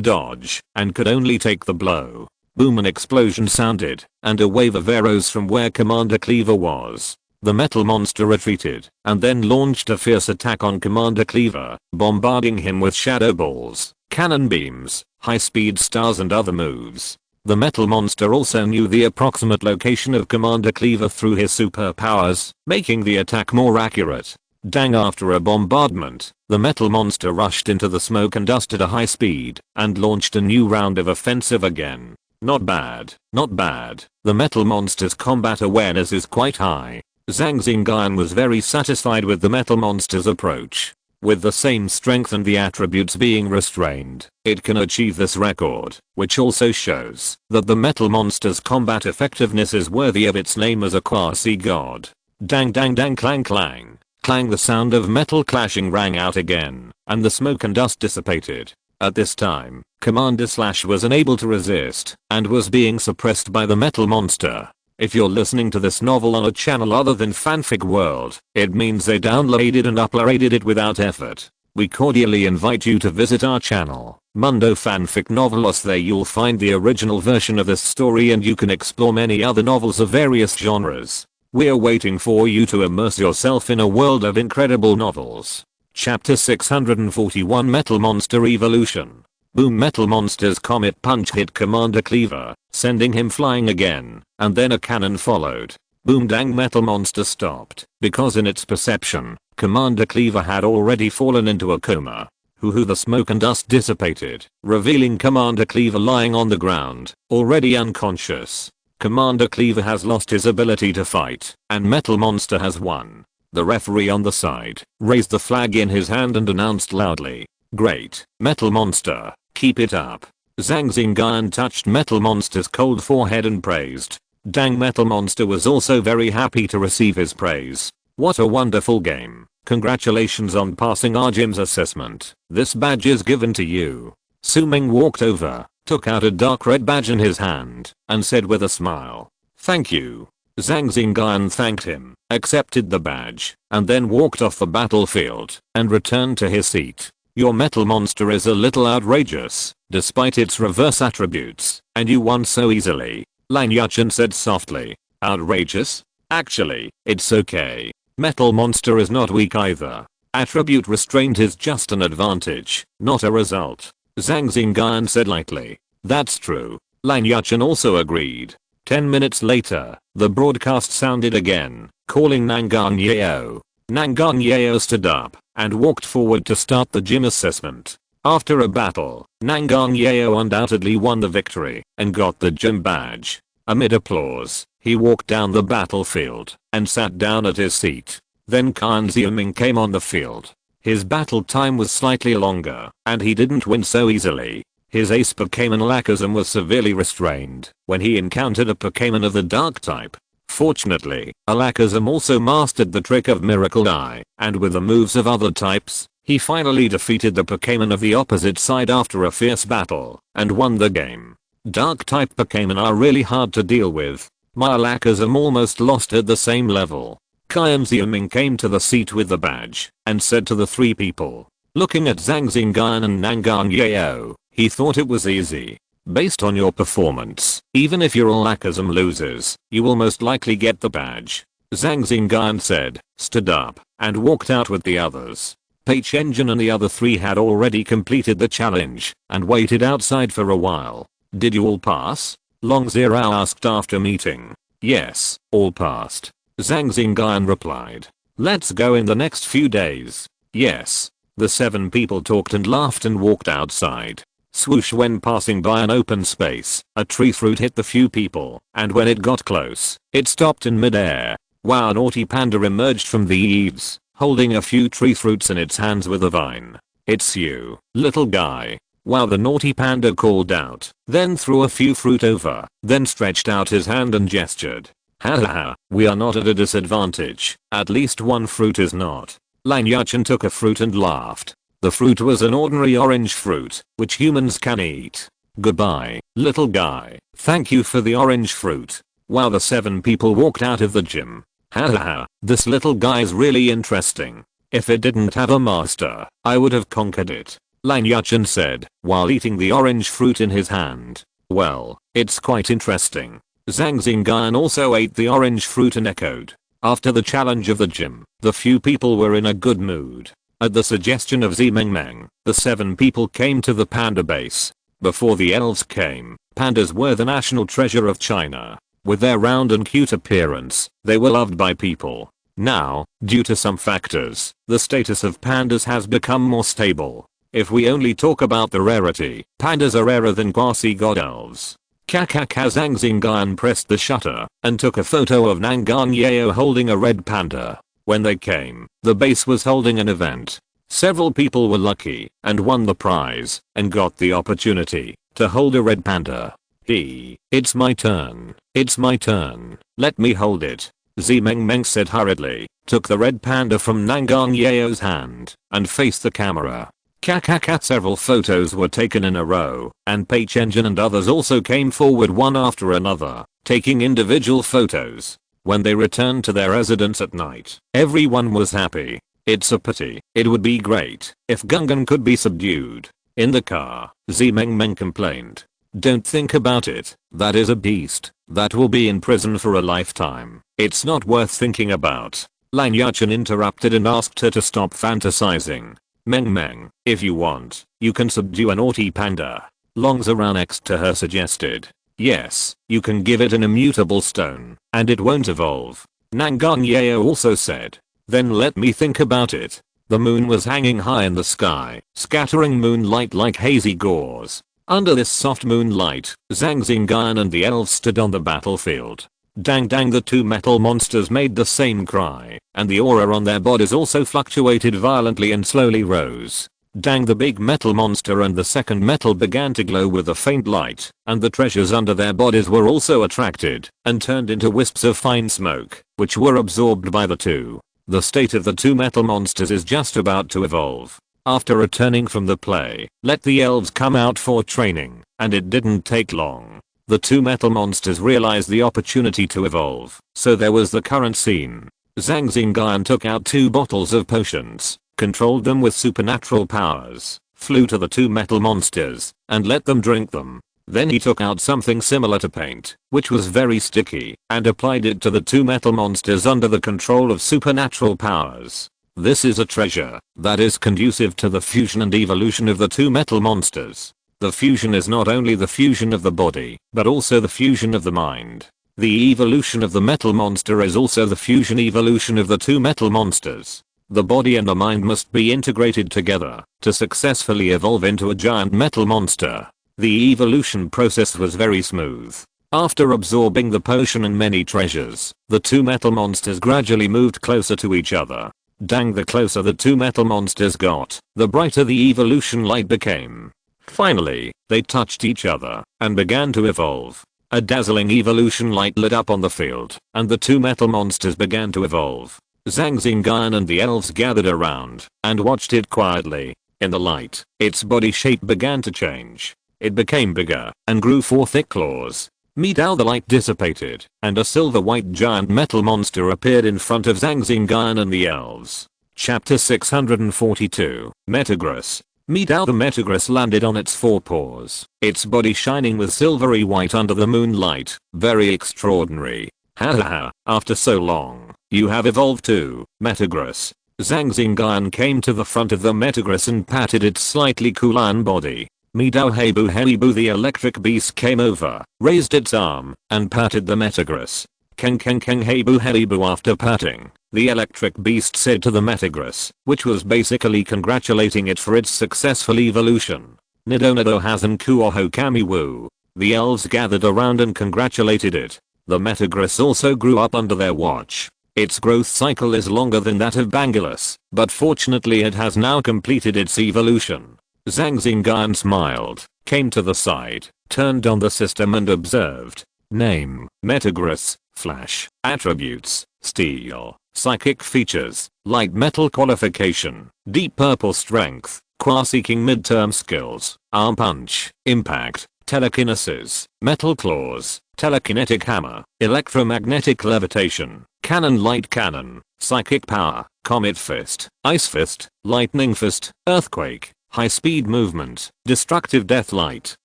dodge, and could only take the blow. Boom, an explosion sounded, and a wave of arrows from where Commander Cleaver was. The Metal Monster retreated, and then launched a fierce attack on Commander Cleaver, bombarding him with shadow balls, cannon beams, high-speed stars and other moves. The Metal Monster also knew the approximate location of Commander Cleaver through his superpowers, making the attack more accurate. Dang, after a bombardment, the Metal Monster rushed into the smoke and dust at a high speed, and launched a new round of offensive again. Not bad, not bad. The Metal Monster's combat awareness is quite high. Zhang Xingyun was very satisfied with the Metal Monster's approach. With the same strength and the attributes being restrained, it can achieve this record, which also shows that the Metal Monster's combat effectiveness is worthy of its name as a quasi god. Dang dang dang, clang clang. Clang, the sound of metal clashing rang out again, and the smoke and dust dissipated. At this time, Commander Slash was unable to resist, and was being suppressed by the Metal Monster. If you're listening to this novel on a channel other than Fanfic World, it means they downloaded and uploaded it without effort. We cordially invite you to visit our channel, Mundo Fanfic Novelos. There you'll find the original version of this story, and you can explore many other novels of various genres. We're waiting for you to immerse yourself in a world of incredible novels. Chapter 641, Metal Monster Evolution. Boom, Metal Monster's Comet Punch hit Commander Cleaver, sending him flying again, and then a cannon followed. Boom, dang, Metal Monster stopped, because in its perception, Commander Cleaver had already fallen into a coma. Hoo, the smoke and dust dissipated, revealing Commander Cleaver lying on the ground, already unconscious. Commander Cleaver has lost his ability to fight, and Metal Monster has won. The referee on the side raised the flag in his hand and announced loudly, "Great, Metal Monster, keep it up." Zhang Xingyun touched Metal Monster's cold forehead and praised. Dang, Metal Monster was also very happy to receive his praise. "What a wonderful game. Congratulations on passing our gym's assessment. This badge is given to you." Su Ming walked over, took out a dark red badge in his hand, and said with a smile, "Thank you." Zhang Xingyun thanked him, accepted the badge, and then walked off the battlefield and returned to his seat. "Your Metal Monster is a little outrageous, despite its reverse attributes, and you won so easily," Lan Yuchen said softly. "Outrageous? Actually, it's okay. Metal Monster is not weak either. Attribute restraint is just an advantage, not a result," Zhang Xingyun said lightly. "That's true," Lan Yuchen also agreed. 10 minutes later, the broadcast sounded again, calling Nangang Yeo. Nangang Yeo stood up and walked forward to start the gym assessment. After a battle, Nangang Yeo undoubtedly won the victory and got the gym badge. Amid applause, he walked down the battlefield and sat down at his seat. Then Kan Xiuming came on the field. His battle time was slightly longer, and he didn't win so easily. His ace Pokémon Alakazam was severely restrained when he encountered a Pokémon of the Dark type. Fortunately, Alakazam also mastered the trick of Miracle Eye, and with the moves of other types, he finally defeated the Pokémon of the opposite side after a fierce battle, and won the game. Dark type Pokémon are really hard to deal with. My Alakazam almost lost at the same level. Kan Xiuming came to the seat with the badge, and said to the three people, looking at Zhang Xingyun and Nangang Yeo, he thought it was easy. "Based on your performance, even if your Alakazam loses, you will most likely get the badge," Zhang Xingyun said, stood up, and walked out with the others. Page Engine and the other three had already completed the challenge, and waited outside for a while. "Did you all pass?" Long Zero asked after meeting. "Yes, all passed," Zhang Xingyun replied. "Let's go in the next few days." "Yes." The 7 people talked and laughed and walked outside. Swoosh, when passing by an open space, a tree fruit hit the few people, and when it got close, it stopped in midair. Wow, a naughty panda emerged from the eaves, holding a few tree fruits in its hands with a vine. "It's you, little guy." Wow, the naughty panda called out, then threw a few fruit over, then stretched out his hand and gestured. "Ha ha ha, we are not at a disadvantage, at least one fruit is not." Lan Yuchen took a fruit and laughed. The fruit was an ordinary orange fruit, which humans can eat. "Goodbye, little guy. Thank you for the orange fruit." While the 7 people walked out of the gym. "Ha ha ha, this little guy's really interesting. If it didn't have a master, I would have conquered it," Lan Yuchen said, while eating the orange fruit in his hand. "Well, it's quite interesting." Zhang Xingyun also ate the orange fruit and echoed. After the challenge of the gym, the few people were in a good mood. At the suggestion of Zimengmeng, the 7 people came to the panda base. Before the elves came, pandas were the national treasure of China. With their round and cute appearance, they were loved by people. Now, due to some factors, the status of pandas has become more stable. If we only talk about the rarity, pandas are rarer than grassy god elves. Kakaka. Zhang Xingyun pressed the shutter and took a photo of Nangang Yeo holding a red panda. When they came, the base was holding an event. Several people were lucky and won the prize and got the opportunity to hold a red panda. It's my turn. It's my turn. Let me hold it." Zimengmeng said hurriedly, took the red panda from Nangang Yeo's hand, and faced the camera. Kakaka. Several photos were taken in a row, and Page Engine and others also came forward one after another, taking individual photos. When they returned to their residence at night, everyone was happy. "It's a pity. It would be great if Gungan could be subdued." In the car, Zimengmeng complained. "Don't think about it. That is a beast that will be in prison for a lifetime. It's not worth thinking about." Lan Yuchen interrupted and asked her to stop fantasizing. "Meng, if you want, you can subdue a naughty panda." Long Zero next to her suggested. "Yes, you can give it an immutable stone, and it won't evolve." Nangang Yeo also said. "Then let me think about it." The moon was hanging high in the sky, scattering moonlight like hazy gauze. Under this soft moonlight, Zhang Xingyun and the elves stood on the battlefield. Dang dang, the two metal monsters made the same cry, and the aura on their bodies also fluctuated violently and slowly rose. Dang, the big metal monster and the second metal began to glow with a faint light, and the treasures under their bodies were also attracted, and turned into wisps of fine smoke, which were absorbed by the two. The state of the two metal monsters is just about to evolve. After returning from the play, let the elves come out for training, and it didn't take long. The two metal monsters realized the opportunity to evolve, so there was the current scene. Zhang Xingyun took out 2 bottles of potions, controlled them with supernatural powers, flew to the two metal monsters, and let them drink them. Then he took out something similar to paint, which was very sticky, and applied it to the two metal monsters under the control of supernatural powers. This is a treasure that is conducive to the fusion and evolution of the two metal monsters. The fusion is not only the fusion of the body, but also the fusion of the mind. The evolution of the metal monster is also the fusion evolution of the two metal monsters. The body and the mind must be integrated together to successfully evolve into a giant metal monster. The evolution process was very smooth. After absorbing the potion and many treasures, the two metal monsters gradually moved closer to each other. Dang, the closer the two metal monsters got, the brighter the evolution light became. Finally, they touched each other and began to evolve. A dazzling evolution light lit up on the field, and the two metal monsters began to evolve. Zhang Xingyun and the elves gathered around and watched it quietly. In the light, its body shape began to change. It became bigger and grew 4 thick claws. Meanwhile, the light dissipated, and a silver-white giant metal monster appeared in front of Zhang Xingyun and the elves. Chapter 642, Metagross. Meanwhile, the Metagross landed on its 4 paws, its body shining with silvery white under the moonlight. Very extraordinary. Hahaha, after so long, you have evolved too, Metagross. Zhang Xingyun came to the front of the Metagross and patted its slightly coolant body. Meow, hey boo, the electric beast came over, raised its arm, and patted the Metagross. Keng, hey boo. After patting, the electric beast said to the Metagross, which was basically congratulating it for its successful evolution. Nidonado Hazan Kuoho Kami Woo. The elves gathered around and congratulated it. The Metagross also grew up under their watch. Its growth cycle is longer than that of Bangulus, but fortunately it has now completed its evolution. Zhang Xingyun smiled, came to the side, turned on the system and observed. Name, Metagross, Flash, Attributes, Steel, Psychic Features, Light Metal Qualification, Deep Purple Strength, Qua-Seeking Midterm Skills, Arm Punch, Impact, Telekinesis, Metal Claws, Telekinetic Hammer, Electromagnetic Levitation, Cannon Light Cannon, Psychic Power, Comet Fist, Ice Fist, Lightning Fist, Earthquake, High-Speed Movement, Destructive Death Light.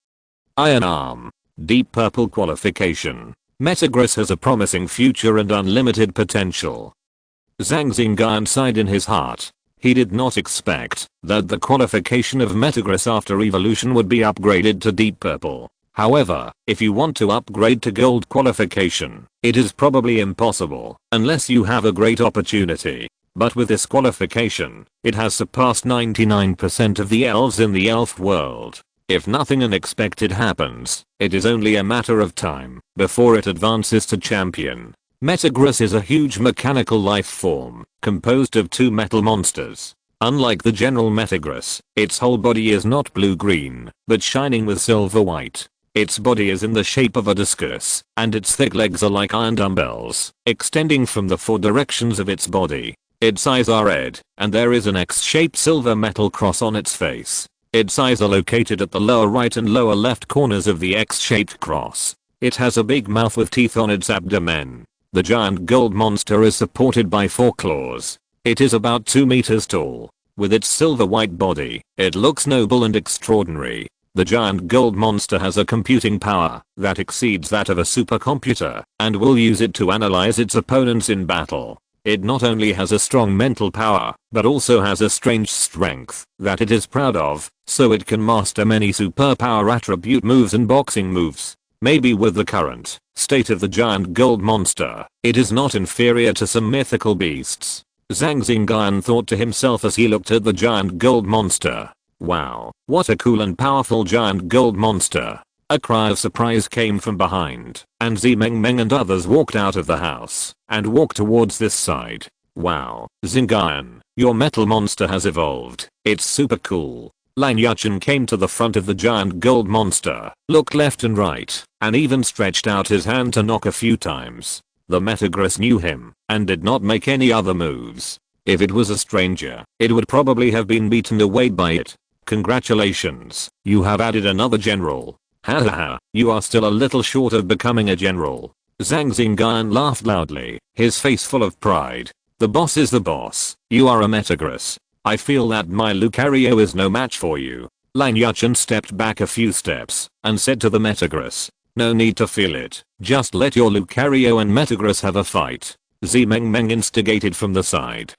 Iron Arm. Deep Purple Qualification. Metagross has a promising future and unlimited potential. Zhang Xingyun sighed in his heart. He did not expect that the qualification of Metagross after evolution would be upgraded to Deep Purple. However, if you want to upgrade to Gold qualification, it is probably impossible unless you have a great opportunity. But with this qualification, it has surpassed 99% of the elves in the elf world. If nothing unexpected happens, it is only a matter of time before it advances to champion. Metagross is a huge mechanical life form, composed of 2 metal monsters. Unlike the general Metagross, its whole body is not blue-green, but shining with silver-white. Its body is in the shape of a discus, and its thick legs are like iron dumbbells, extending from the 4 directions of its body. Its eyes are red, and there is an X-shaped silver metal cross on its face. Its eyes are located at the lower right and lower left corners of the X-shaped cross. It has a big mouth with teeth on its abdomen. The giant gold monster is supported by 4 claws. It is about 2 meters tall. With its silver white body, it looks noble and extraordinary. The giant gold monster has a computing power that exceeds that of a supercomputer, and will use it to analyze its opponents in battle. It not only has a strong mental power, but also has a strange strength that it is proud of, so it can master many superpower attribute moves and boxing moves. Maybe with the current state of the giant gold monster, it is not inferior to some mythical beasts. Zhang Xingyun thought to himself as he looked at the giant gold monster. Wow, what a cool and powerful giant gold monster. A cry of surprise came from behind, and Zhang and others walked out of the house and walked towards this side. Wow, Xingyun, your metal monster has evolved. It's super cool. Lan Yuchen came to the front of the giant gold monster, looked left and right, and even stretched out his hand to knock a few times. The Metagross knew him and did not make any other moves. If it was a stranger, it would probably have been beaten away by it. Congratulations, you have added another general. Hahaha, you are still a little short of becoming a general. Zhang Xingyun laughed loudly, his face full of pride. The boss is the boss. You are a Metagross. I feel that my Lucario is no match for you. Lan Yuchen stepped back a few steps and said to the Metagross, no need to feel it. Just let your Lucario and Metagross have a fight. Zhang instigated from the side.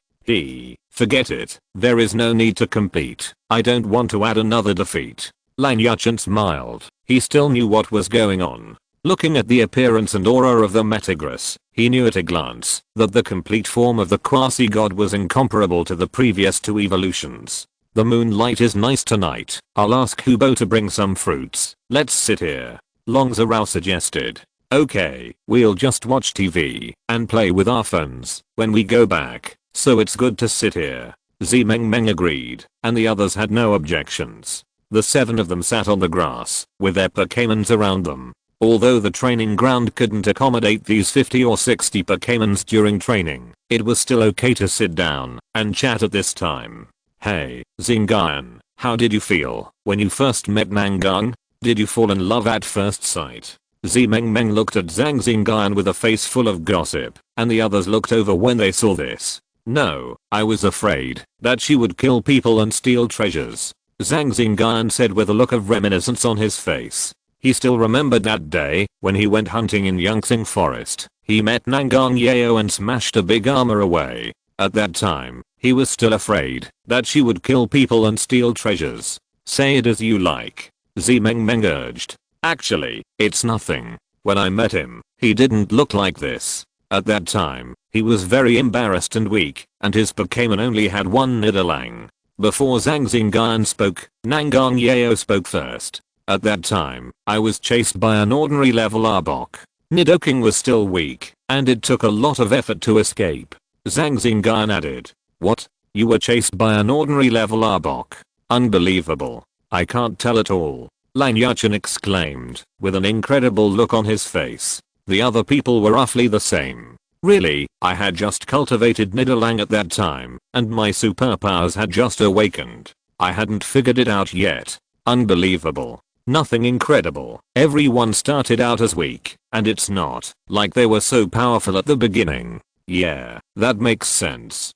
Forget it. There is no need to compete. I don't want to add another defeat. Lan Yuchen smiled. He still knew what was going on. Looking at the appearance and aura of the Metagross, he knew at a glance that the complete form of the quasi-god was incomparable to the previous two evolutions. The moonlight is nice tonight. I'll ask Hubo to bring some fruits. Let's sit here. Long Zhao suggested. Okay, we'll just watch TV and play with our phones when we go back, so it's good to sit here. Zhang agreed, and the others had no objections. The 7 of them sat on the grass with their Pokémons around them. Although the training ground couldn't accommodate these 50 or 60 Pokémons during training, it was still okay to sit down and chat at this time. Hey, Xingyun, how did you feel when you first met Nangang? Did you fall in love at first sight? Zhang looked at Zhang Xingyun with a face full of gossip, and the others looked over when they saw this. No, I was afraid that she would kill people and steal treasures. Zhang Xingyun said with a look of reminiscence on his face. He still remembered that day when he went hunting in Yangxing Forest. He met Nangang Yao and smashed a big armor away. At that time, he was still afraid that she would kill people and steal treasures. Say it as you like. Zhang urged. Actually, it's nothing. When I met him, he didn't look like this. At that time, he was very embarrassed and weak, and his Pokémon only had one Nidolang. Before Zhang Xingyun spoke, Nangang Yao spoke first. At that time, I was chased by an ordinary level Arbok. Nidoking was still weak, and it took a lot of effort to escape. Zhang Xingyun added. What? You were chased by an ordinary level Arbok? Unbelievable. I can't tell at all. Lan Yuchen exclaimed, with an incredible look on his face. The other people were roughly the same. Really, I had just cultivated Nidolang at that time, and my superpowers had just awakened. I hadn't figured it out yet. Unbelievable. Nothing incredible. Everyone started out as weak, and it's not like they were so powerful at the beginning. Yeah, that makes sense.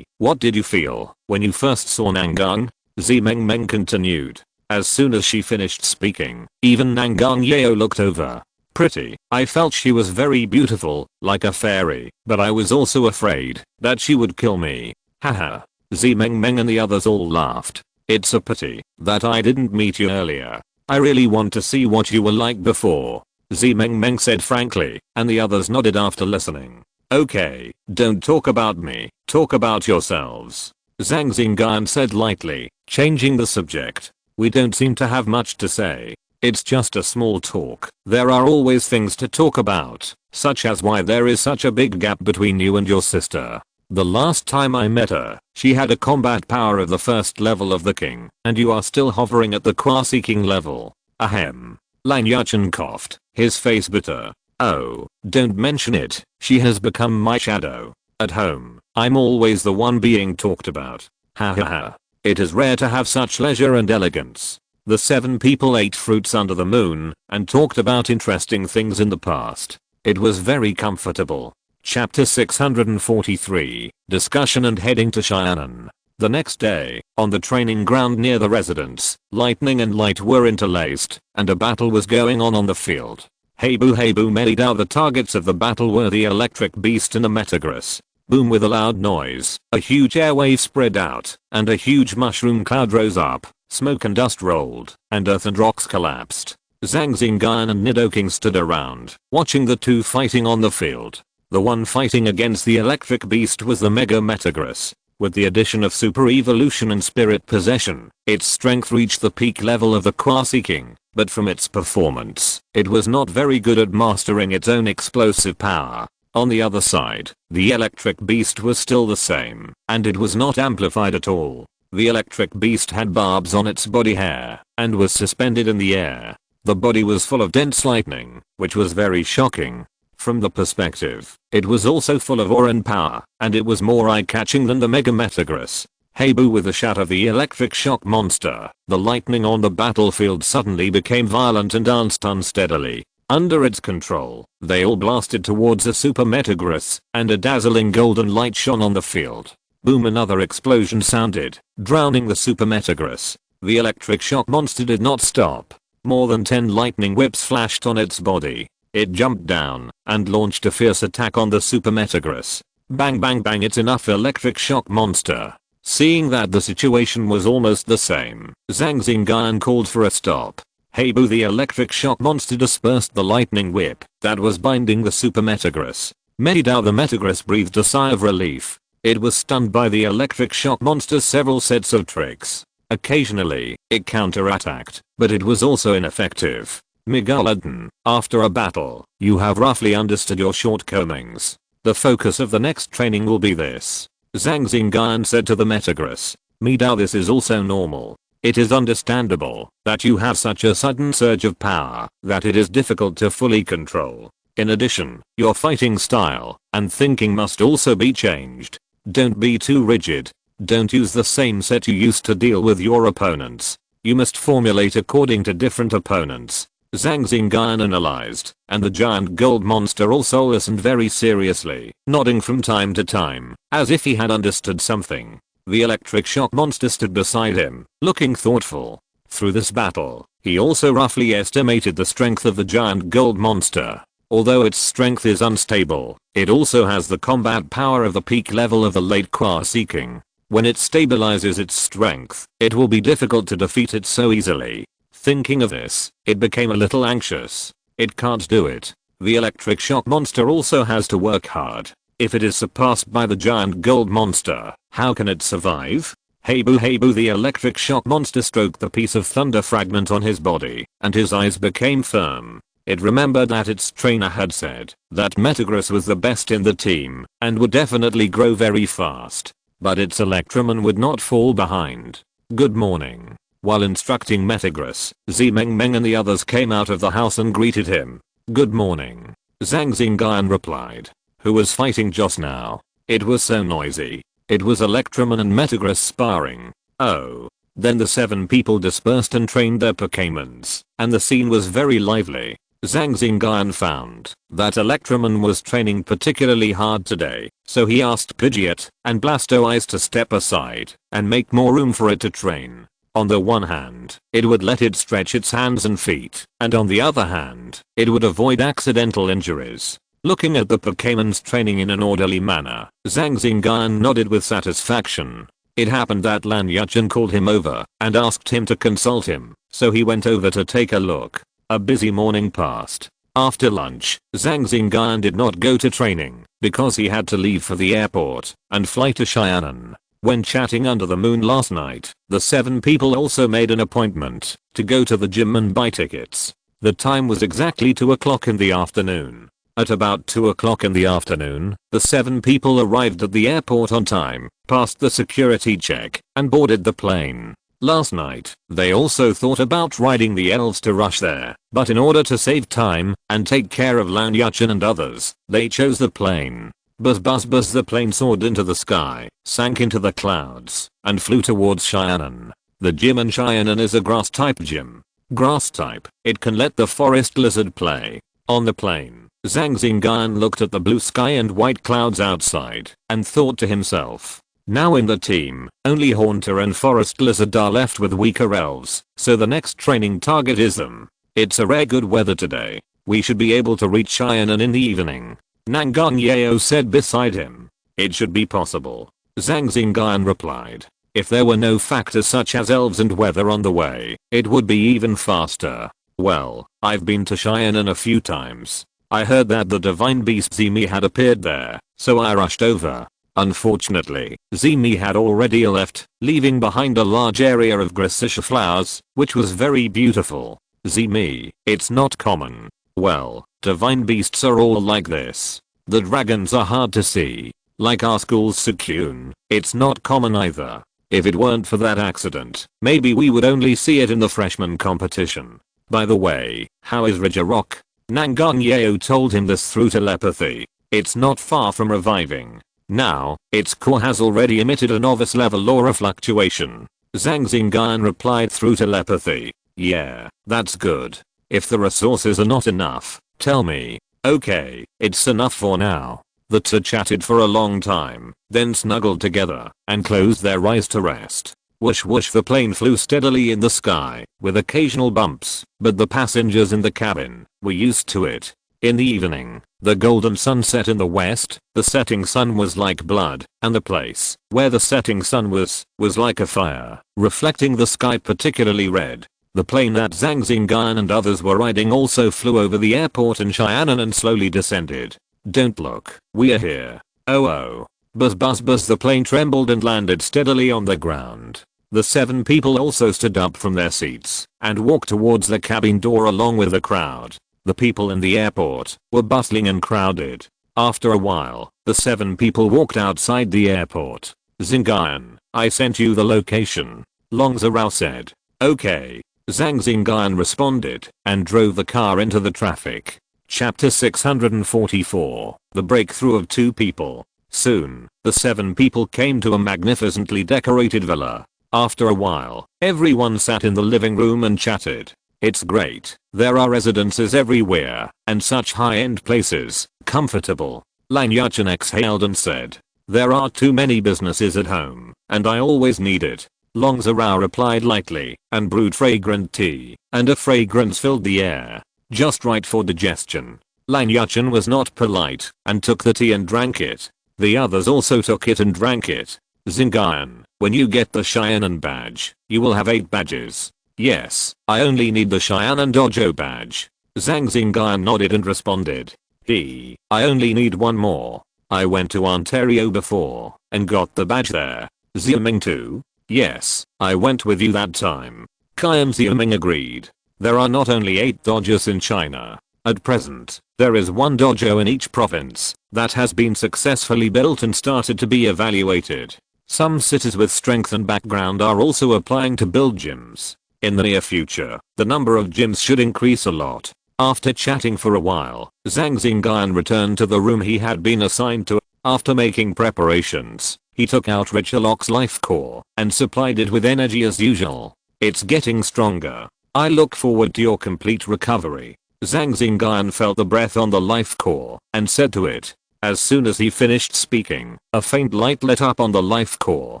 What did you feel when you first saw Nangang? Zhang continued. As soon as she finished speaking, even Nangang Yao looked over. Pretty. I felt she was very beautiful, like a fairy, but I was also afraid that she would kill me. Haha. Zhang and the others all laughed. It's a pity that I didn't meet you earlier. I really want to see what you were like before. Zhang said frankly, and the others nodded after listening. Okay, don't talk about me, talk about yourselves. Zhang Xingyun said lightly, changing the subject. We don't seem to have much to say. It's just a small talk. There are always things to talk about, such as why there is such a big gap between you and your sister. The last time I met her, she had a combat power of the first level of the king, and you are still hovering at the quasi-king level. Ahem. Lan Yuchen coughed, his face bitter. Oh, don't mention it. She has become my shadow. At home, I'm always the one being talked about. Ha ha ha. It is rare to have such leisure and elegance. The 7 people ate fruits under the moon and talked about interesting things in the past. It was very comfortable. Chapter 643, Discussion and heading to Xianan. The next day, on the training ground near the residence, lightning and light were interlaced, and a battle was going on the field. Hey boo made out the targets of the battle were the electric beast and the Metagross. Boom, with a loud noise, a huge airwave spread out, and a huge mushroom cloud rose up, smoke and dust rolled, and earth and rocks collapsed. Zhang Xingyun and Nidoking stood around, watching the two fighting on the field. The one fighting against the electric beast was the Mega Metagross. With the addition of super evolution and spirit possession, its strength reached the peak level of the Quasi-King, but from its performance, it was not very good at mastering its own explosive power. On the other side, the electric beast was still the same, and it was not amplified at all. The electric beast had barbs on its body hair, and was suspended in the air. The body was full of dense lightning, which was very shocking. From the perspective, it was also full of aura and power, and it was more eye-catching than the Mega Metagross. Hey boo! With the shout of the electric shock monster, the lightning on the battlefield suddenly became violent and danced unsteadily. Under its control, they all blasted towards the Super Metagross, and a dazzling golden light shone on the field. Boom! Another explosion sounded, drowning the Super Metagross. The electric shock monster did not stop. More than 10 lightning whips flashed on its body. It jumped down and launched a fierce attack on the Super Metagross. Bang bang bang! It's enough, electric shock monster. Seeing that the situation was almost the same, Zhang Xingyun called for a stop. Hey boo! The electric shock monster dispersed the lightning whip that was binding the Super Metagross. Medidao! The Metagross breathed a sigh of relief. It was stunned by the electric shock monster's several sets of tricks. Occasionally, it counterattacked, but it was also ineffective. Megalodon, after a battle, you have roughly understood your shortcomings. The focus of the next training will be this. Zhang Xingyun said to the Metagross. Medao, this is also normal. It is understandable that you have such a sudden surge of power that it is difficult to fully control. In addition, your fighting style and thinking must also be changed. Don't be too rigid. Don't use the same set you used to deal with your opponents. You must formulate according to different opponents. Zhang Xingyun analyzed, and the giant gold monster also listened very seriously, nodding from time to time, as if he had understood something. The electric shock monster stood beside him, looking thoughtful. Through this battle, he also roughly estimated the strength of the giant gold monster. Although its strength is unstable, it also has the combat power of the peak level of the late Quasi-King. When it stabilizes its strength, it will be difficult to defeat it so easily. Thinking of this, it became a little anxious. It can't do it. The electric shock monster also has to work hard. If it is surpassed by the giant gold monster, how can it survive? Hey boo! Hey boo! The electric shock monster stroked the piece of thunder fragment on his body, and his eyes became firm. It remembered that its trainer had said that Metagross was the best in the team and would definitely grow very fast. But its Electromon would not fall behind. Good morning. While instructing Metagross, Zimeng and the others came out of the house and greeted him. Good morning. Zhang Xingyun replied. Who was fighting just now? It was so noisy. It was Electromon and Metagross sparring. Oh. Then the 7 people dispersed and trained their Pokémons, and the scene was very lively. Zhang Xingyun found that Electromon was training particularly hard today, so he asked Pidgeot and Blastoise to step aside and make more room for it to train. On the one hand, it would let it stretch its hands and feet, and on the other hand, it would avoid accidental injuries. Looking at the Pokémon's training in an orderly manner, Zhang Xingyun nodded with satisfaction. It happened that Lan Yuchen called him over and asked him to consult him, so he went over to take a look. A busy morning passed. After lunch, Zhang Xingyun did not go to training because he had to leave for the airport and fly to Xiamen. When chatting under the moon last night, the 7 people also made an appointment to go to the gym and buy tickets. The time was exactly 2 o'clock in the afternoon. At about 2 o'clock in the afternoon, the 7 people arrived at the airport on time, passed the security check, and boarded the plane. Last night, they also thought about riding the elves to rush there, but in order to save time and take care of Lan Yuchen and others, they chose the plane. Buzz buzz buzz, the plane soared into the sky, sank into the clouds, and flew towards Xiamen. The gym in Xiamen is a grass-type gym. Grass-type, it can let the forest lizard play. On the plane, Zhang Xingyun looked at the blue sky and white clouds outside, and thought to himself. Now in the team, only Haunter and Forest Lizard are left with weaker elves, so the next training target is them. It's a rare good weather today. We should be able to reach Xiamen in the evening. Nangang Yeo said beside him. It should be possible. Zhang Xingyun replied. If there were no factors such as elves and weather on the way, it would be even faster. Well, I've been to Xiamen a few times. I heard that the divine beast Zimi had appeared there, so I rushed over. Unfortunately, Zimi had already left, leaving behind a large area of Gracitia flowers, which was very beautiful. Zimi, it's not common. Well, divine beasts are all like this. The dragons are hard to see. Like our school's Sukyun, it's not common either. If it weren't for that accident, maybe we would only see it in the freshman competition. By the way, how is Ridgerrock? Nangang Yeo told him this through telepathy. It's not far from reviving. Now, its core has already emitted a novice level aura fluctuation. Zhang Xingyun replied through telepathy. Yeah, that's good. If the resources are not enough, tell me. Okay, it's enough for now. The two chatted for a long time, then snuggled together and closed their eyes to rest. Whoosh whoosh, the plane flew steadily in the sky, with occasional bumps, but the passengers in the cabin were used to it. In the evening, the golden sun set in the west, the setting sun was like blood, and the place where the setting sun was like a fire, reflecting the sky particularly red. The plane that Zhang Xingyun and others were riding also flew over the airport in Xianan and slowly descended. Don't look, we are here. Oh. Buzz buzz buzz, the plane trembled and landed steadily on the ground. The 7 people also stood up from their seats and walked towards the cabin door along with the crowd. The people in the airport were bustling and crowded. After a while, the 7 people walked outside the airport. Xingyun, I sent you the location. Long Zhao said. Okay. Zhang Xingyun responded and drove the car into the traffic. Chapter 644, The Breakthrough of 2 People. Soon, the 7 people came to a magnificently decorated villa. After a while, everyone sat in the living room and chatted. It's great. There are residences everywhere, and such high-end places, comfortable. Lan Yuchen exhaled and said. There are too many businesses at home, and I always need it. Long Zhao replied lightly, and brewed fragrant tea, and a fragrance filled the air. Just right for digestion. Lan Yuchen was not polite, and took the tea and drank it. The others also took it and drank it. Xingyun, when you get the Xianan badge, you will have 8 badges. Yes, I only need the Xianan Dojo badge. Zhang Xingyun nodded and responded. I only need 1 more. I went to Ontario before, and got the badge there. Xiaoming too? Yes, I went with you that time. Kai and Xiaoming agreed. There are not only 8 dojos in China. At present, there is 1 dojo in each province that has been successfully built and started to be evaluated. Some cities with strength and background are also applying to build gyms. In the near future, the number of gyms should increase a lot. After chatting for a while, Zhang Xingyun returned to the room he had been assigned to. After making preparations, he took out Richelok's life core and supplied it with energy as usual. It's getting stronger. I look forward to your complete recovery. Zhang Xingyun felt the breath on the life core and said to it. As soon as he finished speaking, a faint light lit up on the life core,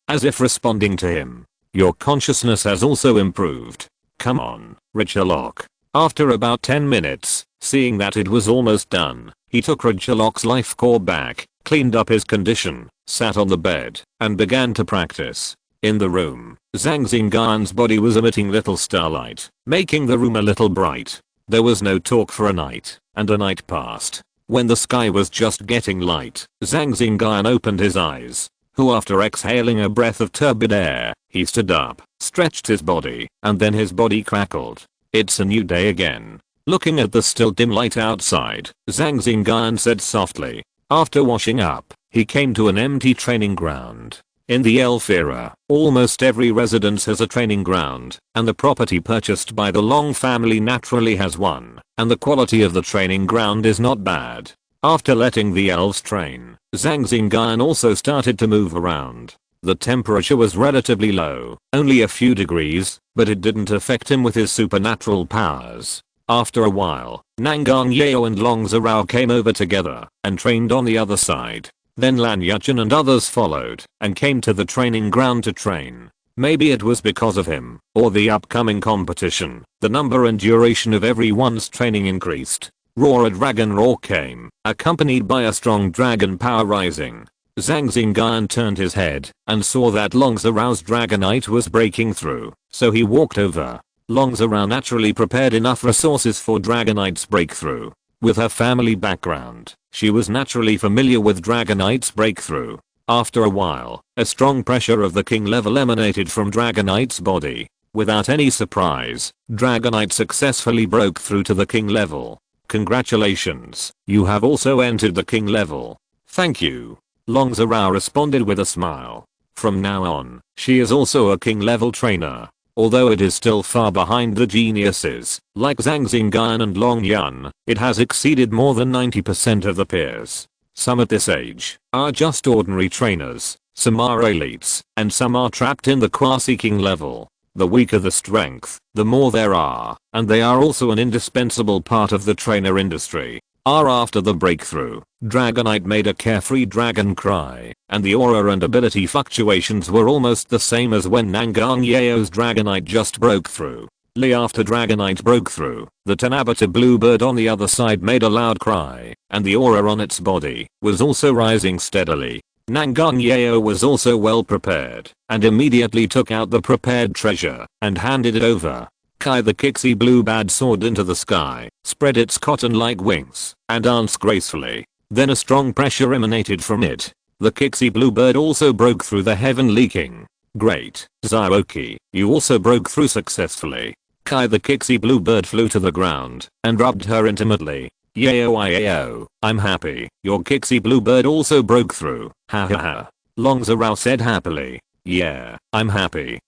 as if responding to him. Your consciousness has also improved. Come on, Richelok. After about 10 minutes, seeing that it was almost done, he took Richelok's life core back, cleaned up his condition, sat on the bed, and began to practice. In the room, Zhang Xingyun's body was emitting little starlight, making the room a little bright. There was no talk for a night, and a night passed. When the sky was just getting light, Zhang Xingyun opened his eyes. After exhaling a breath of turbid air, he stood up, stretched his body, and then his body crackled. It's a new day again. Looking at the still dim light outside, Zhang Xingyun said softly. After washing up, he came to an empty training ground. In the Elf era, almost every residence has a training ground, and the property purchased by the Long family naturally has one, and the quality of the training ground is not bad. After letting the elves train, Zhang Xingyun also started to move around. The temperature was relatively low, only a few degrees, but it didn't affect him with his supernatural powers. After a while, Nangang Yeo and Long Zhao came over together and trained on the other side. Then Lan Yuchen and others followed and came to the training ground to train. Maybe it was because of him or the upcoming competition, the number and duration of everyone's training increased. Roar, a dragon roar came, accompanied by a strong dragon power rising. Zhang Xingyun turned his head and saw that Long Zhao's dragonite was breaking through, so he walked over. Long Zhao naturally prepared enough resources for dragonite's breakthrough. With her family background, she was naturally familiar with dragonite's breakthrough. After a while, a strong pressure of the king level emanated from Dragonite's body. Without any surprise, Dragonite successfully broke through to the king level. Congratulations, you have also entered the king level. Thank you. Long Zhao responded with a smile. From now on, she is also a king level trainer. Although it is still far behind the geniuses, like Zhang Xingyun and Long Yun, it has exceeded more than 90% of the peers. Some at this age are just ordinary trainers, some are elites, and some are trapped in the quasi-king level. The weaker the strength, the more there are, and they are also an indispensable part of the trainer industry. After the breakthrough, Dragonite made a carefree dragon cry, and the aura and ability fluctuations were almost the same as when Nangang Yao's Dragonite just broke through. After Dragonite broke through, the Tanabata bluebird on the other side made a loud cry, and the aura on its body was also rising steadily. Nangang Yao was also well prepared, and immediately took out the prepared treasure, and handed it over. Kai the Kixie bluebird soared into the sky, spread its cotton-like wings, and danced gracefully. Then a strong pressure emanated from it. The Kixie bluebird also broke through the heavenly king. Great, Zhaoki, you also broke through successfully. Kai the Kixie bluebird flew to the ground, and rubbed her intimately. Yao, I'm happy, your Kixie bluebird also broke through. Ha ha ha. Long Zhao said happily. Yeah, I'm happy.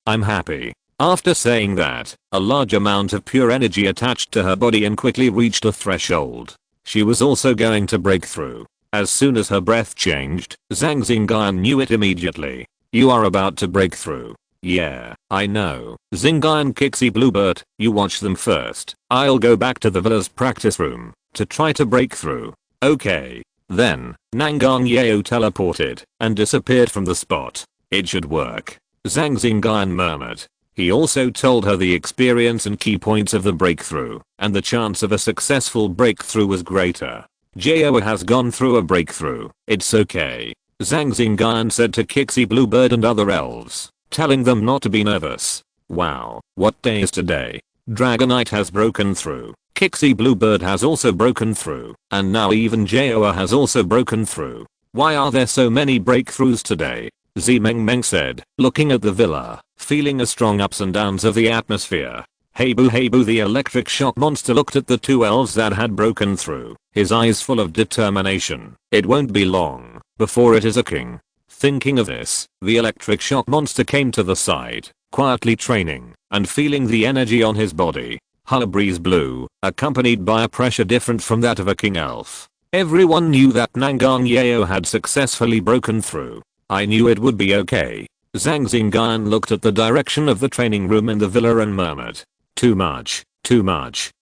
After saying that, a large amount of pure energy attached to her body and quickly reached a threshold. She was also going to break through. As soon as her breath changed, Zhang Xingyun knew it immediately. You are about to break through. Yeah, I know. Xingyun Kixie bluebird, you watch them first. I'll go back to the villa's practice room to try to break through. Okay. Then, Nangang Yao teleported and disappeared from the spot. It should work. Zhang Xingyun murmured. He also told her the experience and key points of the breakthrough, and the chance of a successful breakthrough was greater. Jao has gone through a breakthrough. It's okay. Zhang Xingyun said to Kixie bluebird and other elves, telling them not to be nervous. Wow, what day is today? Dragonite has broken through. Kixie bluebird has also broken through, and now even Jao has also broken through. Why are there so many breakthroughs today? Zimeng said, looking at the villa, feeling the strong ups and downs of the atmosphere. Hey boo, the electric shock monster looked at the two elves that had broken through, his eyes full of determination. It won't be long before it is a king. Thinking of this, the electric shock monster came to the side, quietly training, and feeling the energy on his body. A breeze blew, accompanied by a pressure different from that of a king elf. Everyone knew that Nangang Yao had successfully broken through. I knew it would be okay. Zhang Xingyun looked at the direction of the training room in the villa and murmured. Too much.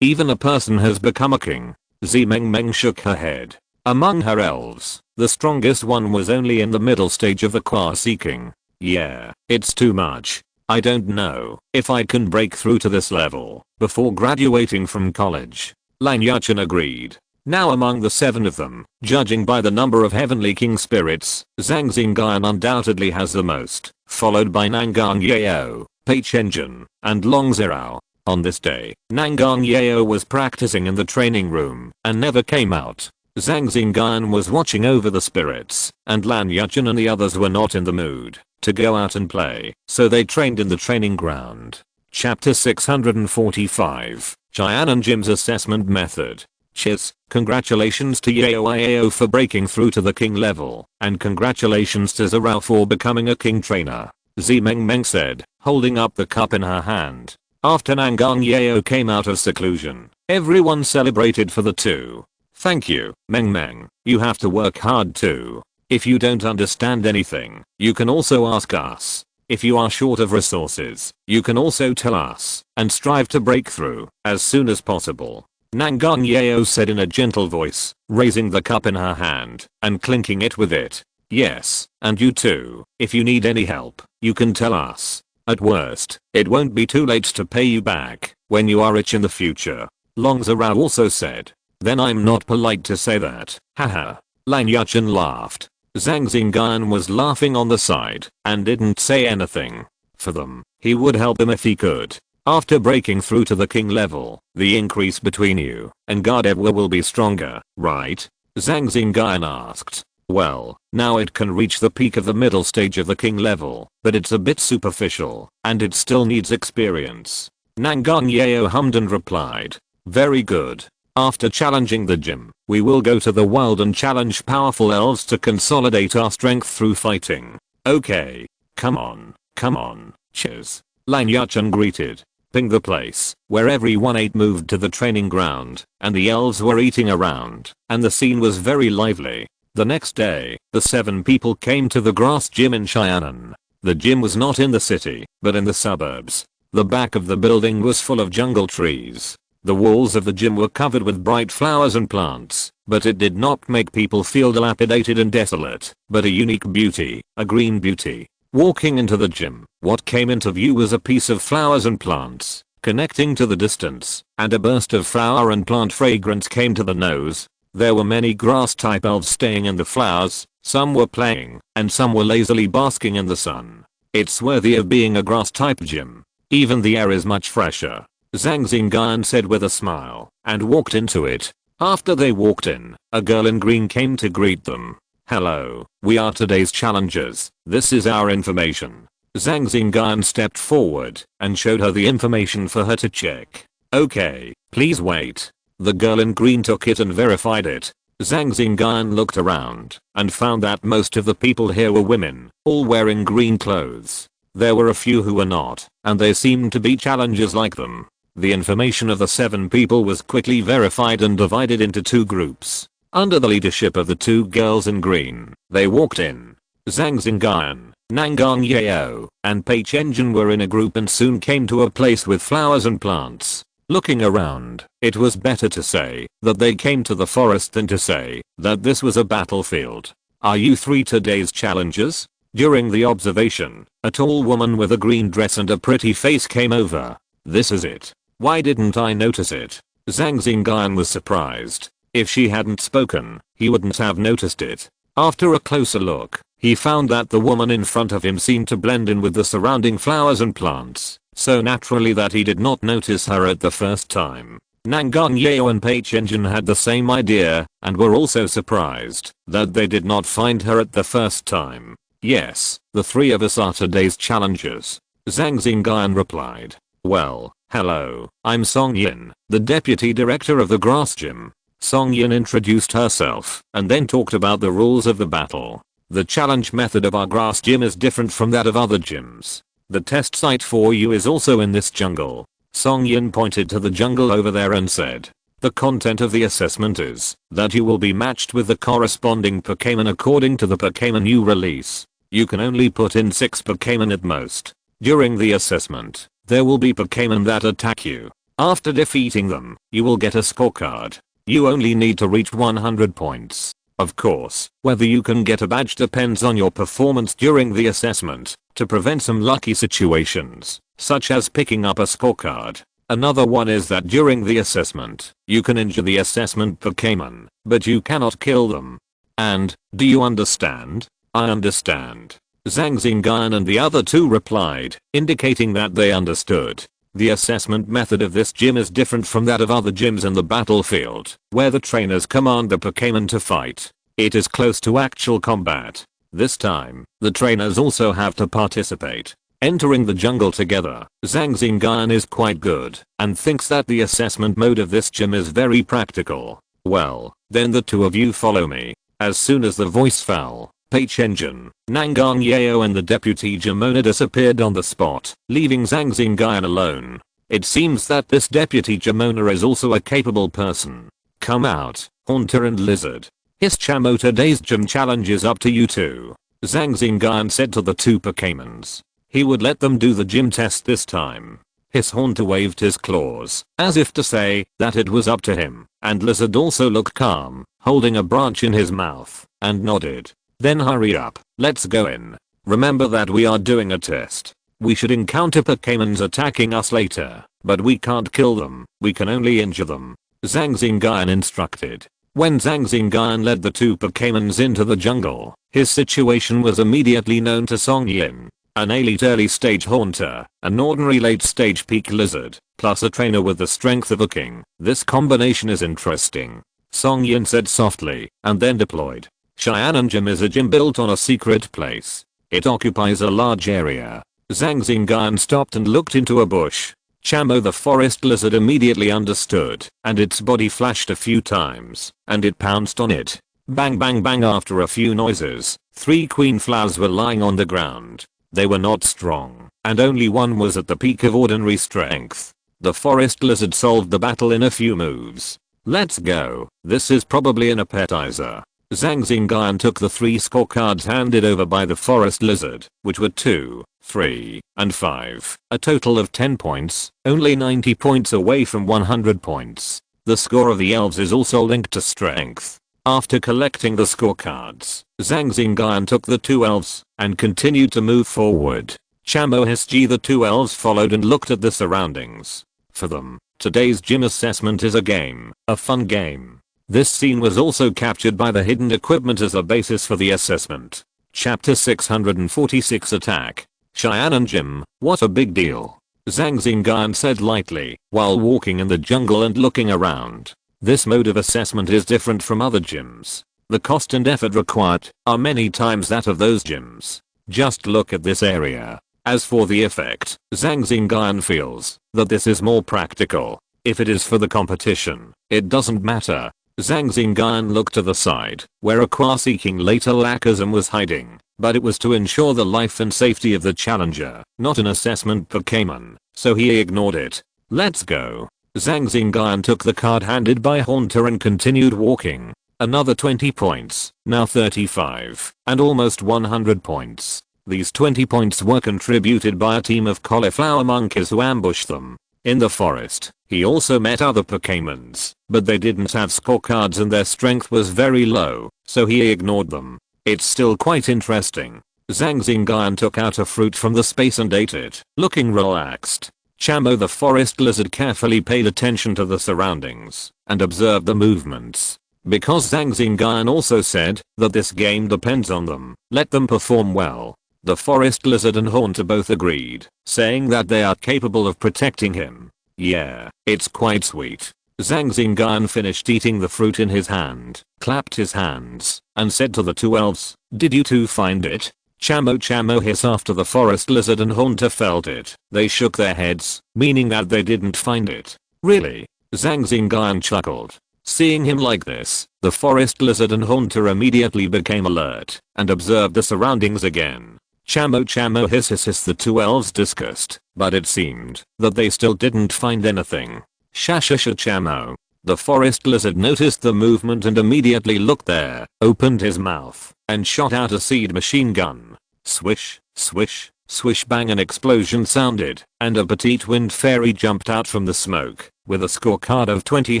Even a person has become a king. Zimeng shook her head. Among her elves, the strongest one was only in the middle stage of the quasi-king. Yeah, it's too much. I don't know if I can break through to this level before graduating from college. Lan Yuchen agreed. Now among the 7 of them, judging by the number of heavenly king spirits, Zhang Xingyun undoubtedly has the most, followed by Nangang Yao, Pei Chenjun, and Long Zhao. On this day, Nangang Yao was practicing in the training room and never came out. Zhang Xingyun was watching over the spirits, and Lan Yuchen and the others were not in the mood to go out and play, so they trained in the training ground. Chapter 645, Chyan and Jim's Assessment Method. Cheers, congratulations to Yao for breaking through to the king level, and congratulations to Zhao for becoming a king trainer, Zimeng said, holding up the cup in her hand. After Nangang Yao came out of seclusion, everyone celebrated for the two. Thank you, Meng. You have to work hard too. If you don't understand anything, you can also ask us. If you are short of resources, you can also tell us, and strive to break through as soon as possible. Nangang Yao said in a gentle voice, raising the cup in her hand and clinking it with it. Yes, and you too, if you need any help, you can tell us. At worst, it won't be too late to pay you back when you are rich in the future. Long Zhao also said. Then I'm not polite to say that. Haha. Lan Yuchen laughed. Zhang Xingyun was laughing on the side and didn't say anything. For them, he would help them if he could. After breaking through to the king level, the increase between you and Gardevoir will be stronger, right? Zhang Xingyun asked. Well, now it can reach the peak of the middle stage of the king level, but it's a bit superficial, and it still needs experience. Nangang Yeo hummed and replied. Very good. After challenging the gym, we will go to the wild and challenge powerful elves to consolidate our strength through fighting. Okay. Come on, cheers. Lan Yachan greeted. Ping the place, where everyone ate moved to the training ground, and the elves were eating around, and the scene was very lively. The next day, the 7 people came to the grass gym in Xianan. The gym was not in the city, but in the suburbs. The back of the building was full of jungle trees. The walls of the gym were covered with bright flowers and plants, but it did not make people feel dilapidated and desolate, but a unique beauty, a green beauty. Walking into the gym, what came into view was a piece of flowers and plants, connecting to the distance, and a burst of flower and plant fragrance came to the nose. There were many grass-type elves staying in the flowers, some were playing, and some were lazily basking in the sun. It's worthy of being a grass-type gym. Even the air is much fresher, Zhang Xingyun said with a smile, and walked into it. After they walked in, a girl in green came to greet them. Hello, we are today's challengers, this is our information. Zhang Xingyun stepped forward and showed her the information for her to check. Okay, please wait. The girl in green took it and verified it. Zhang Xingyun looked around and found that most of the people here were women, all wearing green clothes. There were a few who were not, and they seemed to be challengers like them. The information of the 7 people was quickly verified and divided into 2 groups. Under the leadership of the 2 girls in green, they walked in. Zhang Xingyun, Nangang Yeo, and Pei Chenjin were in a group and soon came to a place with flowers and plants. Looking around, it was better to say that they came to the forest than to say that this was a battlefield. Are you 3 today's challengers? During the observation, a tall woman with a green dress and a pretty face came over. This is it. Why didn't I notice it? Zhang Xingyun was surprised. If she hadn't spoken, he wouldn't have noticed it. After a closer look, he found that the woman in front of him seemed to blend in with the surrounding flowers and plants, so naturally that he did not notice her at the first time. Nangang Yeo and Pei Chenjin had the same idea, and were also surprised that they did not find her at the first time. Yes, the 3 of us are today's challengers. Zhang Xingyun replied. Well, hello, I'm Song Yin, the deputy director of the grass gym. Song Yin introduced herself and then talked about the rules of the battle. The challenge method of our grass gym is different from that of other gyms. The test site for you is also in this jungle. Song Yin pointed to the jungle over there and said. The content of the assessment is that you will be matched with the corresponding Pokémon according to the Pokémon you release. You can only put in 6 Pokémon at most. During the assessment, there will be Pokémon that attack you. After defeating them, you will get a scorecard. You only need to reach 100 points. Of course, whether you can get a badge depends on your performance during the assessment, to prevent some lucky situations, such as picking up a scorecard. Another one is that during the assessment, you can injure the assessment Pokémon, but you cannot kill them. And, do you understand? I understand. Zhang Xingyun and the other 2 replied, indicating that they understood. The assessment method of this gym is different from that of other gyms in the battlefield, where the trainers command the Pokémon to fight. It is close to actual combat. This time, the trainers also have to participate. Entering the jungle together, Zhang Xingyun is quite good, and thinks that the assessment mode of this gym is very practical. Well, then the 2 of you follow me. As soon as the voice fell, Pei Chenjin, Nangang Yeo and the deputy gym owner disappeared on the spot, leaving Zhang Xingyun alone. It seems that this deputy gym owner is also a capable person. Come out, Haunter and Lizard. Hischamo, today's gym challenge is up to you 2. Zhang Xingyun said to the 2 Pokémons. He would let them do the gym test this time. His Haunter waved his claws, as if to say that it was up to him, and Lizard also looked calm, holding a branch in his mouth, and nodded. Then hurry up, let's go in. Remember that we are doing a test. We should encounter Pokémons attacking us later, but we can't kill them, we can only injure them. Zhang Xingyun instructed. When Zhang Xingyun led the 2 Pokémons into the jungle, his situation was immediately known to Song Yin. An elite early stage Haunter, an ordinary late stage peak Lizard, plus a trainer with the strength of a king. This combination is interesting. Song Yin said softly, and then deployed. Cheyenne Gym is a gym built on a secret place. It occupies a large area. Zhang Xingyun stopped and looked into a bush. Chamo the forest lizard immediately understood, and its body flashed a few times, and it pounced on it. Bang bang bang. After a few noises, 3 queen flowers were lying on the ground. They were not strong, and only one was at the peak of ordinary strength. The forest lizard solved the battle in a few moves. Let's go. This is probably an appetizer. Zhang Xingyun took the 3 scorecards handed over by the forest lizard, which were 2, 3, and 5, a total of 10 points, only 90 points away from 100 points. The score of the elves is also linked to strength. After collecting the scorecards, Zhang Xingyun took the 2 elves and continued to move forward. Chamo Hisji, the 2 elves, followed and looked at the surroundings. For them, today's gym assessment is a game, a fun game. This scene was also captured by the hidden equipment as a basis for the assessment. Chapter 646 Attack. Cheyenne Gym, what a big deal. Zhang Xingyun said lightly, while walking in the jungle and looking around. This mode of assessment is different from other gyms. The cost and effort required are many times that of those gyms. Just look at this area. As for the effect, Zhang Xingyun feels that this is more practical. If it is for the competition, it doesn't matter. Zhang Xingyun looked to the side, where a Qua-seeking later Lakazam was hiding, but it was to ensure the life and safety of the challenger, not an assessment Pokémon, so he ignored it. Let's go. Zhang Xingyun took the card handed by Haunter and continued walking. Another 20 points, now 35, and almost 100 points. These 20 points were contributed by a team of cauliflower monkeys who ambushed them. In the forest, he also met other Pokémons, but they didn't have scorecards and their strength was very low, so he ignored them. It's still quite interesting. Zhang Xingyun took out a fruit from the space and ate it, looking relaxed. Chamo the forest lizard carefully paid attention to the surroundings and observed the movements. Because Zhang Xingyun also said that this game depends on them, let them perform well. The forest lizard and Haunter both agreed, saying that they are capable of protecting him. Yeah, it's quite sweet. Zhang Xingyun finished eating the fruit in his hand, clapped his hands, and said to the 2 elves, "Did you two find it?" Chamo hiss after the forest lizard and Haunter felt it. They shook their heads, meaning that they didn't find it. Really? Zhang Xingyun chuckled. Seeing him like this, the forest lizard and Haunter immediately became alert and observed the surroundings again. Chamo hiss the 2 elves discussed, but it seemed that they still didn't find anything. Chamo. The forest lizard noticed the movement and immediately looked there, opened his mouth, and shot out a seed machine gun. Swish, swish, swish bang, an explosion sounded, and a petite wind fairy jumped out from the smoke, with a scorecard of 20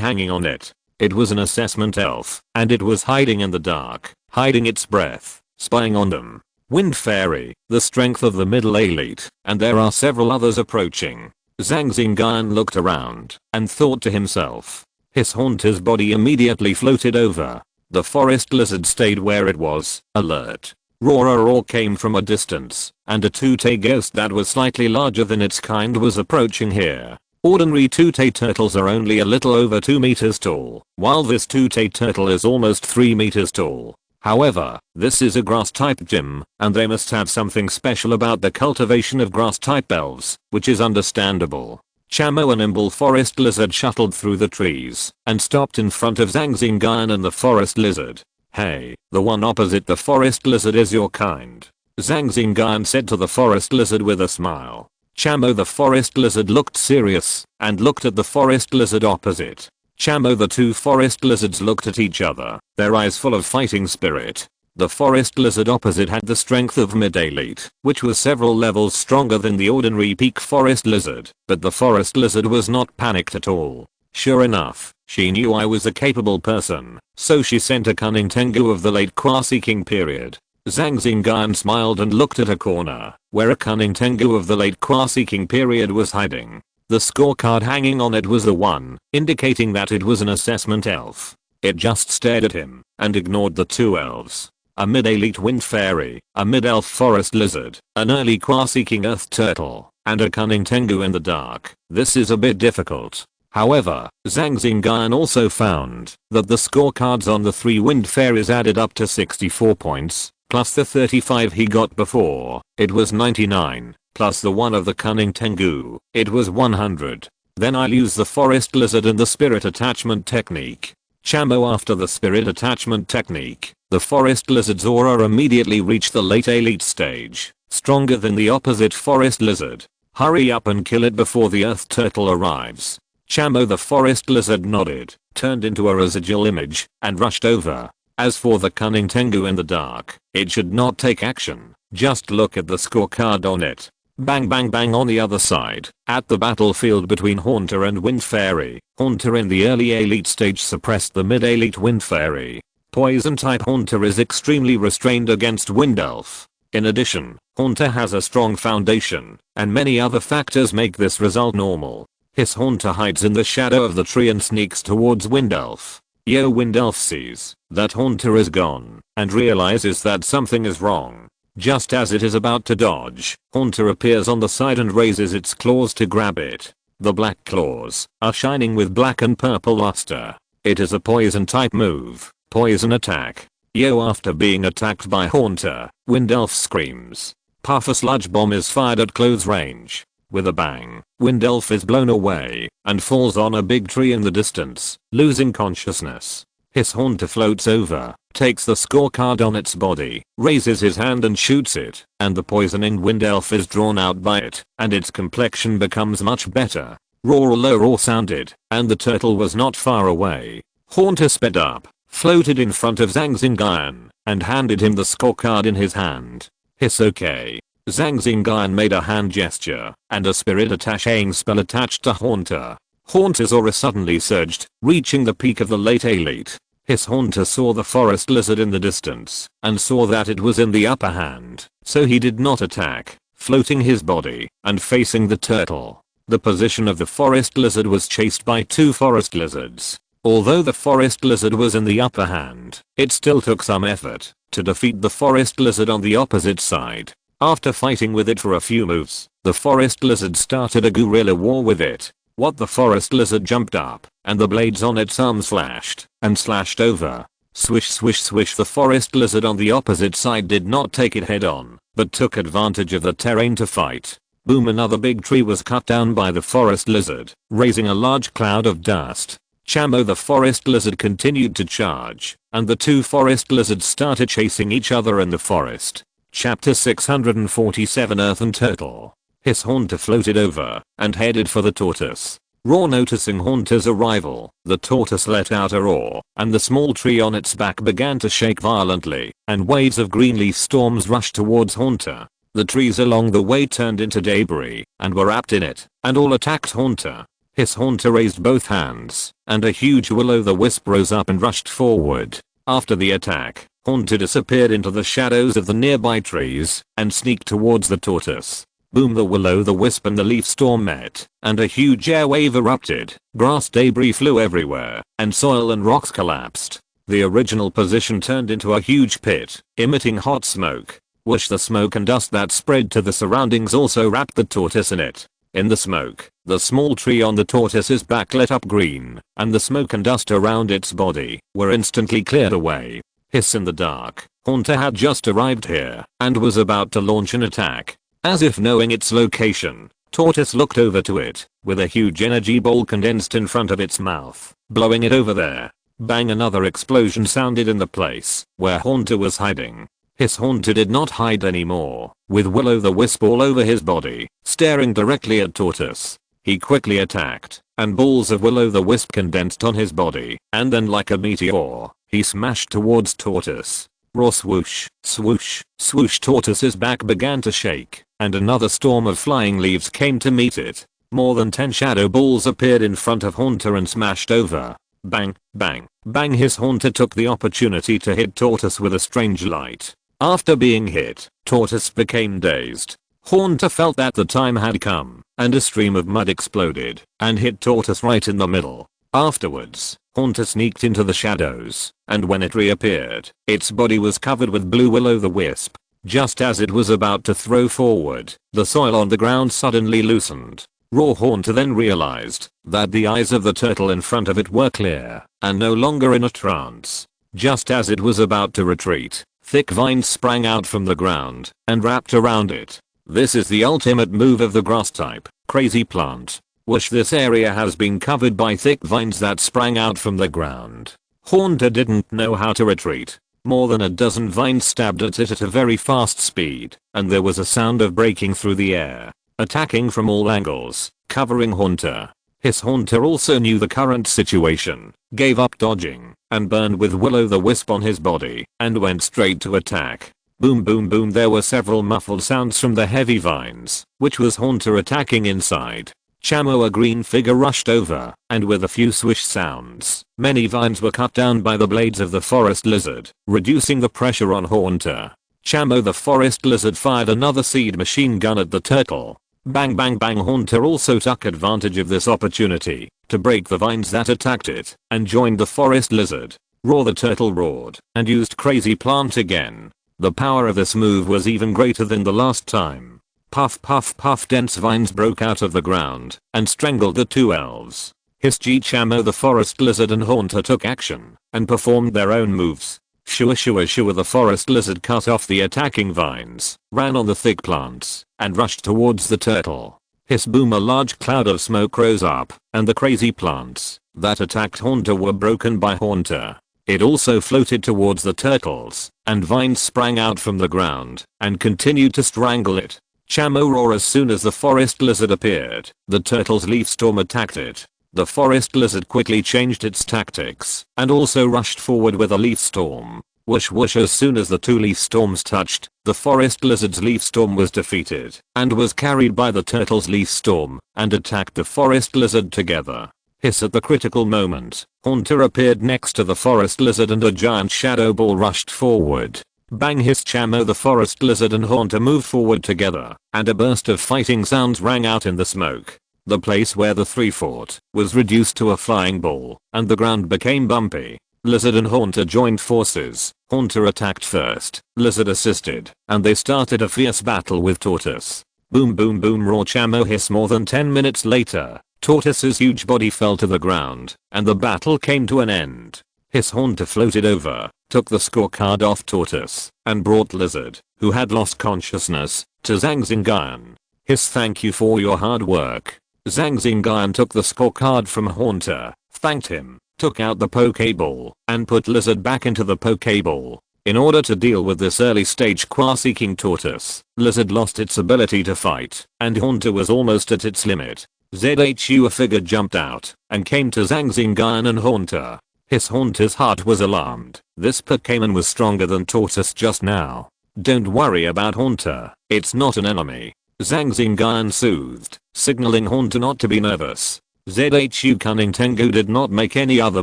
hanging on it. It was an assessment elf, and it was hiding in the dark, hiding its breath, spying on them. Wind Fairy, the strength of the middle elite, and there are several others approaching. Zhang Xingyun looked around and thought to himself. His Haunter's body immediately floated over. The forest lizard stayed where it was, alert. Roar came from a distance, and a two-tay ghost that was slightly larger than its kind was approaching here. Ordinary two-tay turtles are only a little over 2 meters tall, while this two-tay turtle is almost 3 meters tall. However, this is a grass-type gym, and they must have something special about the cultivation of grass-type elves, which is understandable. Chamo, a nimble forest lizard, shuttled through the trees and stopped in front of Zhang Xingyun and the forest lizard. "Hey, the one opposite the forest lizard is your kind," Zhang Xingyun said to the forest lizard with a smile. Chamo the forest lizard looked serious and looked at the forest lizard opposite. Chamo, the 2 forest lizards looked at each other, their eyes full of fighting spirit. The forest lizard opposite had the strength of mid-elite, which was several levels stronger than the ordinary peak forest lizard, but the forest lizard was not panicked at all. Sure enough, she knew I was a capable person, so she sent a cunning Tengu of the late Qua-seeking period. Zhang Xingyun smiled and looked at a corner, where a cunning Tengu of the late Qua-seeking period was hiding. The scorecard hanging on it was the 1, indicating that it was an assessment elf. It just stared at him and ignored the 2 elves. A mid-elite wind fairy, a mid-elf forest lizard, an early Qua-seeking earth turtle, and a cunning Tengu in the dark. This is a bit difficult. However, Zhang Xingyun also found that the scorecards on the 3 wind fairies added up to 64 points, plus the 35 he got before, it was 99, plus the one of the cunning Tengu, it was 100. Then I'll use the forest lizard and the spirit attachment technique. Chamo. After the spirit attachment technique, the forest lizard's aura immediately reached the late elite stage, stronger than the opposite forest lizard. Hurry up and kill it before the earth turtle arrives. Chamo. The forest lizard nodded, turned into a residual image, and rushed over. As for the cunning Tengu in the dark, it should not take action, just look at the scorecard on it. Bang bang bang. On the other side, at the battlefield between Haunter and Wind Fairy, Haunter in the early elite stage suppressed the mid-elite Wind Fairy. Poison type Haunter is extremely restrained against Wind Elf. In addition, Haunter has a strong foundation, and many other factors make this result normal. His Haunter hides in the shadow of the tree and sneaks towards Wind Elf. Wind Elf sees that Haunter is gone, and realizes that something is wrong. Just as it is about to dodge, Haunter appears on the side and raises its claws to grab it. The black claws are shining with black and purple luster. It is a poison type move, poison attack. After being attacked by Haunter, Wind Elf screams. Puff. A sludge bomb is fired at close range. With a bang, Wind Elf is blown away and falls on a big tree in the distance, losing consciousness. His Haunter floats over, takes the scorecard on its body, raises his hand and shoots it, and the poisoning Wind Elf is drawn out by it, and its complexion becomes much better. Roar sounded, and the turtle was not far away. Haunter sped up, floated in front of Zhang Xingyun, and handed him the scorecard in his hand. Hiss. Okay. Zhang Xingyun made a hand gesture, and a spirit attaching spell attached to Haunter. Haunter's aura suddenly surged, reaching the peak of the late elite. His Haunter saw the forest lizard in the distance, and saw that it was in the upper hand, so he did not attack, floating his body, and facing the turtle. The position of the forest lizard was chased by 2 forest lizards. Although the forest lizard was in the upper hand, it still took some effort to defeat the forest lizard on the opposite side. After fighting with it for a few moves, the forest lizard started a guerrilla war with it. The forest lizard jumped up, and the blades on its arms flashed, and slashed over. Swish swish swish. The forest lizard on the opposite side did not take it head on, but took advantage of the terrain to fight. Boom. Another big tree was cut down by the forest lizard, raising a large cloud of dust. Chamo. The forest lizard continued to charge, and the 2 forest lizards started chasing each other in the forest. Chapter 647. Earth and Turtle. His Haunter floated over, and headed for the tortoise. Roar. Noticing Haunter's arrival, the tortoise let out a roar, and the small tree on its back began to shake violently, and waves of green leaf storms rushed towards Haunter. The trees along the way turned into debris, and were wrapped in it, and all attacked Haunter. His Haunter raised both hands, and a huge will-o'-the-wisp rose up and rushed forward. After the attack, Haunter disappeared into the shadows of the nearby trees, and sneaked towards the tortoise. Boom. The will-o'-the-wisp and the leaf storm met, and a huge air wave erupted. Grass debris flew everywhere, and soil and rocks collapsed. The original position turned into a huge pit, emitting hot smoke. Whoosh. The smoke and dust that spread to the surroundings also wrapped the tortoise in it. In the smoke, the small tree on the tortoise's back lit up green, and the smoke and dust around its body were instantly cleared away. Hiss. In the dark, Haunter had just arrived here, and was about to launch an attack. As if knowing its location, Tortoise looked over to it, with a huge energy ball condensed in front of its mouth, blowing it over there. Bang. Another explosion sounded in the place where Haunter was hiding. His Haunter did not hide anymore, with will-o'-the-wisp all over his body, staring directly at Tortoise. He quickly attacked, and balls of will-o'-the-wisp condensed on his body, and then like a meteor, he smashed towards Tortoise. Raw. Swoosh, swoosh, swoosh. Tortoise's back began to shake, and another storm of flying leaves came to meet it. More than 10 shadow balls appeared in front of Haunter and smashed over. Bang, bang, bang. His Haunter took the opportunity to hit Tortoise with a strange light. After being hit, Tortoise became dazed. Haunter felt that the time had come, and a stream of mud exploded, and hit Tortoise right in the middle. Afterwards, Haunter sneaked into the shadows, and when it reappeared, its body was covered with blue will-o'-the-wisp. Just as it was about to throw forward, the soil on the ground suddenly loosened. Raw Haunter then realized that the eyes of the turtle in front of it were clear and no longer in a trance. Just as it was about to retreat, thick vines sprang out from the ground and wrapped around it. This is the ultimate move of the grass type, Crazy Plant. Whoosh, this area has been covered by thick vines that sprang out from the ground. Haunter didn't know how to retreat. More than a dozen vines stabbed at it at a very fast speed, and there was a sound of breaking through the air, attacking from all angles, covering Haunter. His Haunter also knew the current situation, gave up dodging, and burned with will-o'-the-wisp on his body, and went straight to attack. Boom boom boom, there were several muffled sounds from the heavy vines, which was Haunter attacking inside. Chamo, a green figure, rushed over, and with a few swish sounds, many vines were cut down by the blades of the forest lizard, reducing the pressure on Haunter. Chamo the forest lizard fired another seed machine gun at the turtle. Bang bang bang. Haunter also took advantage of this opportunity to break the vines that attacked it and joined the forest lizard. Raw the turtle roared and used Crazy Plant again. The power of this move was even greater than the last time. Puff puff puff, dense vines broke out of the ground and strangled the two elves. Hiss-G. Chamo the forest lizard and Haunter took action and performed their own moves. Shua shua shua, the forest lizard cut off the attacking vines, ran on the thick plants, and rushed towards the turtle. Hiss boom, a large cloud of smoke rose up, and the crazy plants that attacked Haunter were broken by Haunter. It also floated towards the turtles, and vines sprang out from the ground and continued to strangle it. Chamo roar, as soon as the forest lizard appeared, the turtle's leaf storm attacked it. The forest lizard quickly changed its tactics and also rushed forward with a leaf storm. Whoosh whoosh, as soon as the two leaf storms touched, the forest lizard's leaf storm was defeated and was carried by the turtle's leaf storm and attacked the forest lizard together. Hiss, at the critical moment, Haunter appeared next to the forest lizard and a giant shadow ball rushed forward. Bang hiss, Chamo the forest lizard and Haunter moved forward together, and a burst of fighting sounds rang out in the smoke. The place where the three fought was reduced to a flying ball, and the ground became bumpy. Lizard and Haunter joined forces. Haunter attacked first, Lizard assisted, and they started a fierce battle with Tortoise. Boom boom boom, raw Chamo hiss. More than 10 minutes later, Tortoise's huge body fell to the ground, and the battle came to an end. Hiss, Haunter floated over, took the scorecard off Tortoise, and brought Lizard, who had lost consciousness, to Zhang Xingyun. Hiss, thank you for your hard work. Zhang Xingyun took the scorecard from Haunter, thanked him, took out the Pokeball, and put Lizard back into the Pokeball. In order to deal with this early stage qua-seeking Tortoise, Lizard lost its ability to fight, and Haunter was almost at its limit. ZHU, a figure jumped out, and came to Zhang Xingyun and Haunter. His Haunter's heart was alarmed. This Pokémon was stronger than Tortoise just now. Don't worry about Haunter, it's not an enemy. Zhang Xingyun soothed, signaling Haunter not to be nervous. ZHU Cunning Tengu did not make any other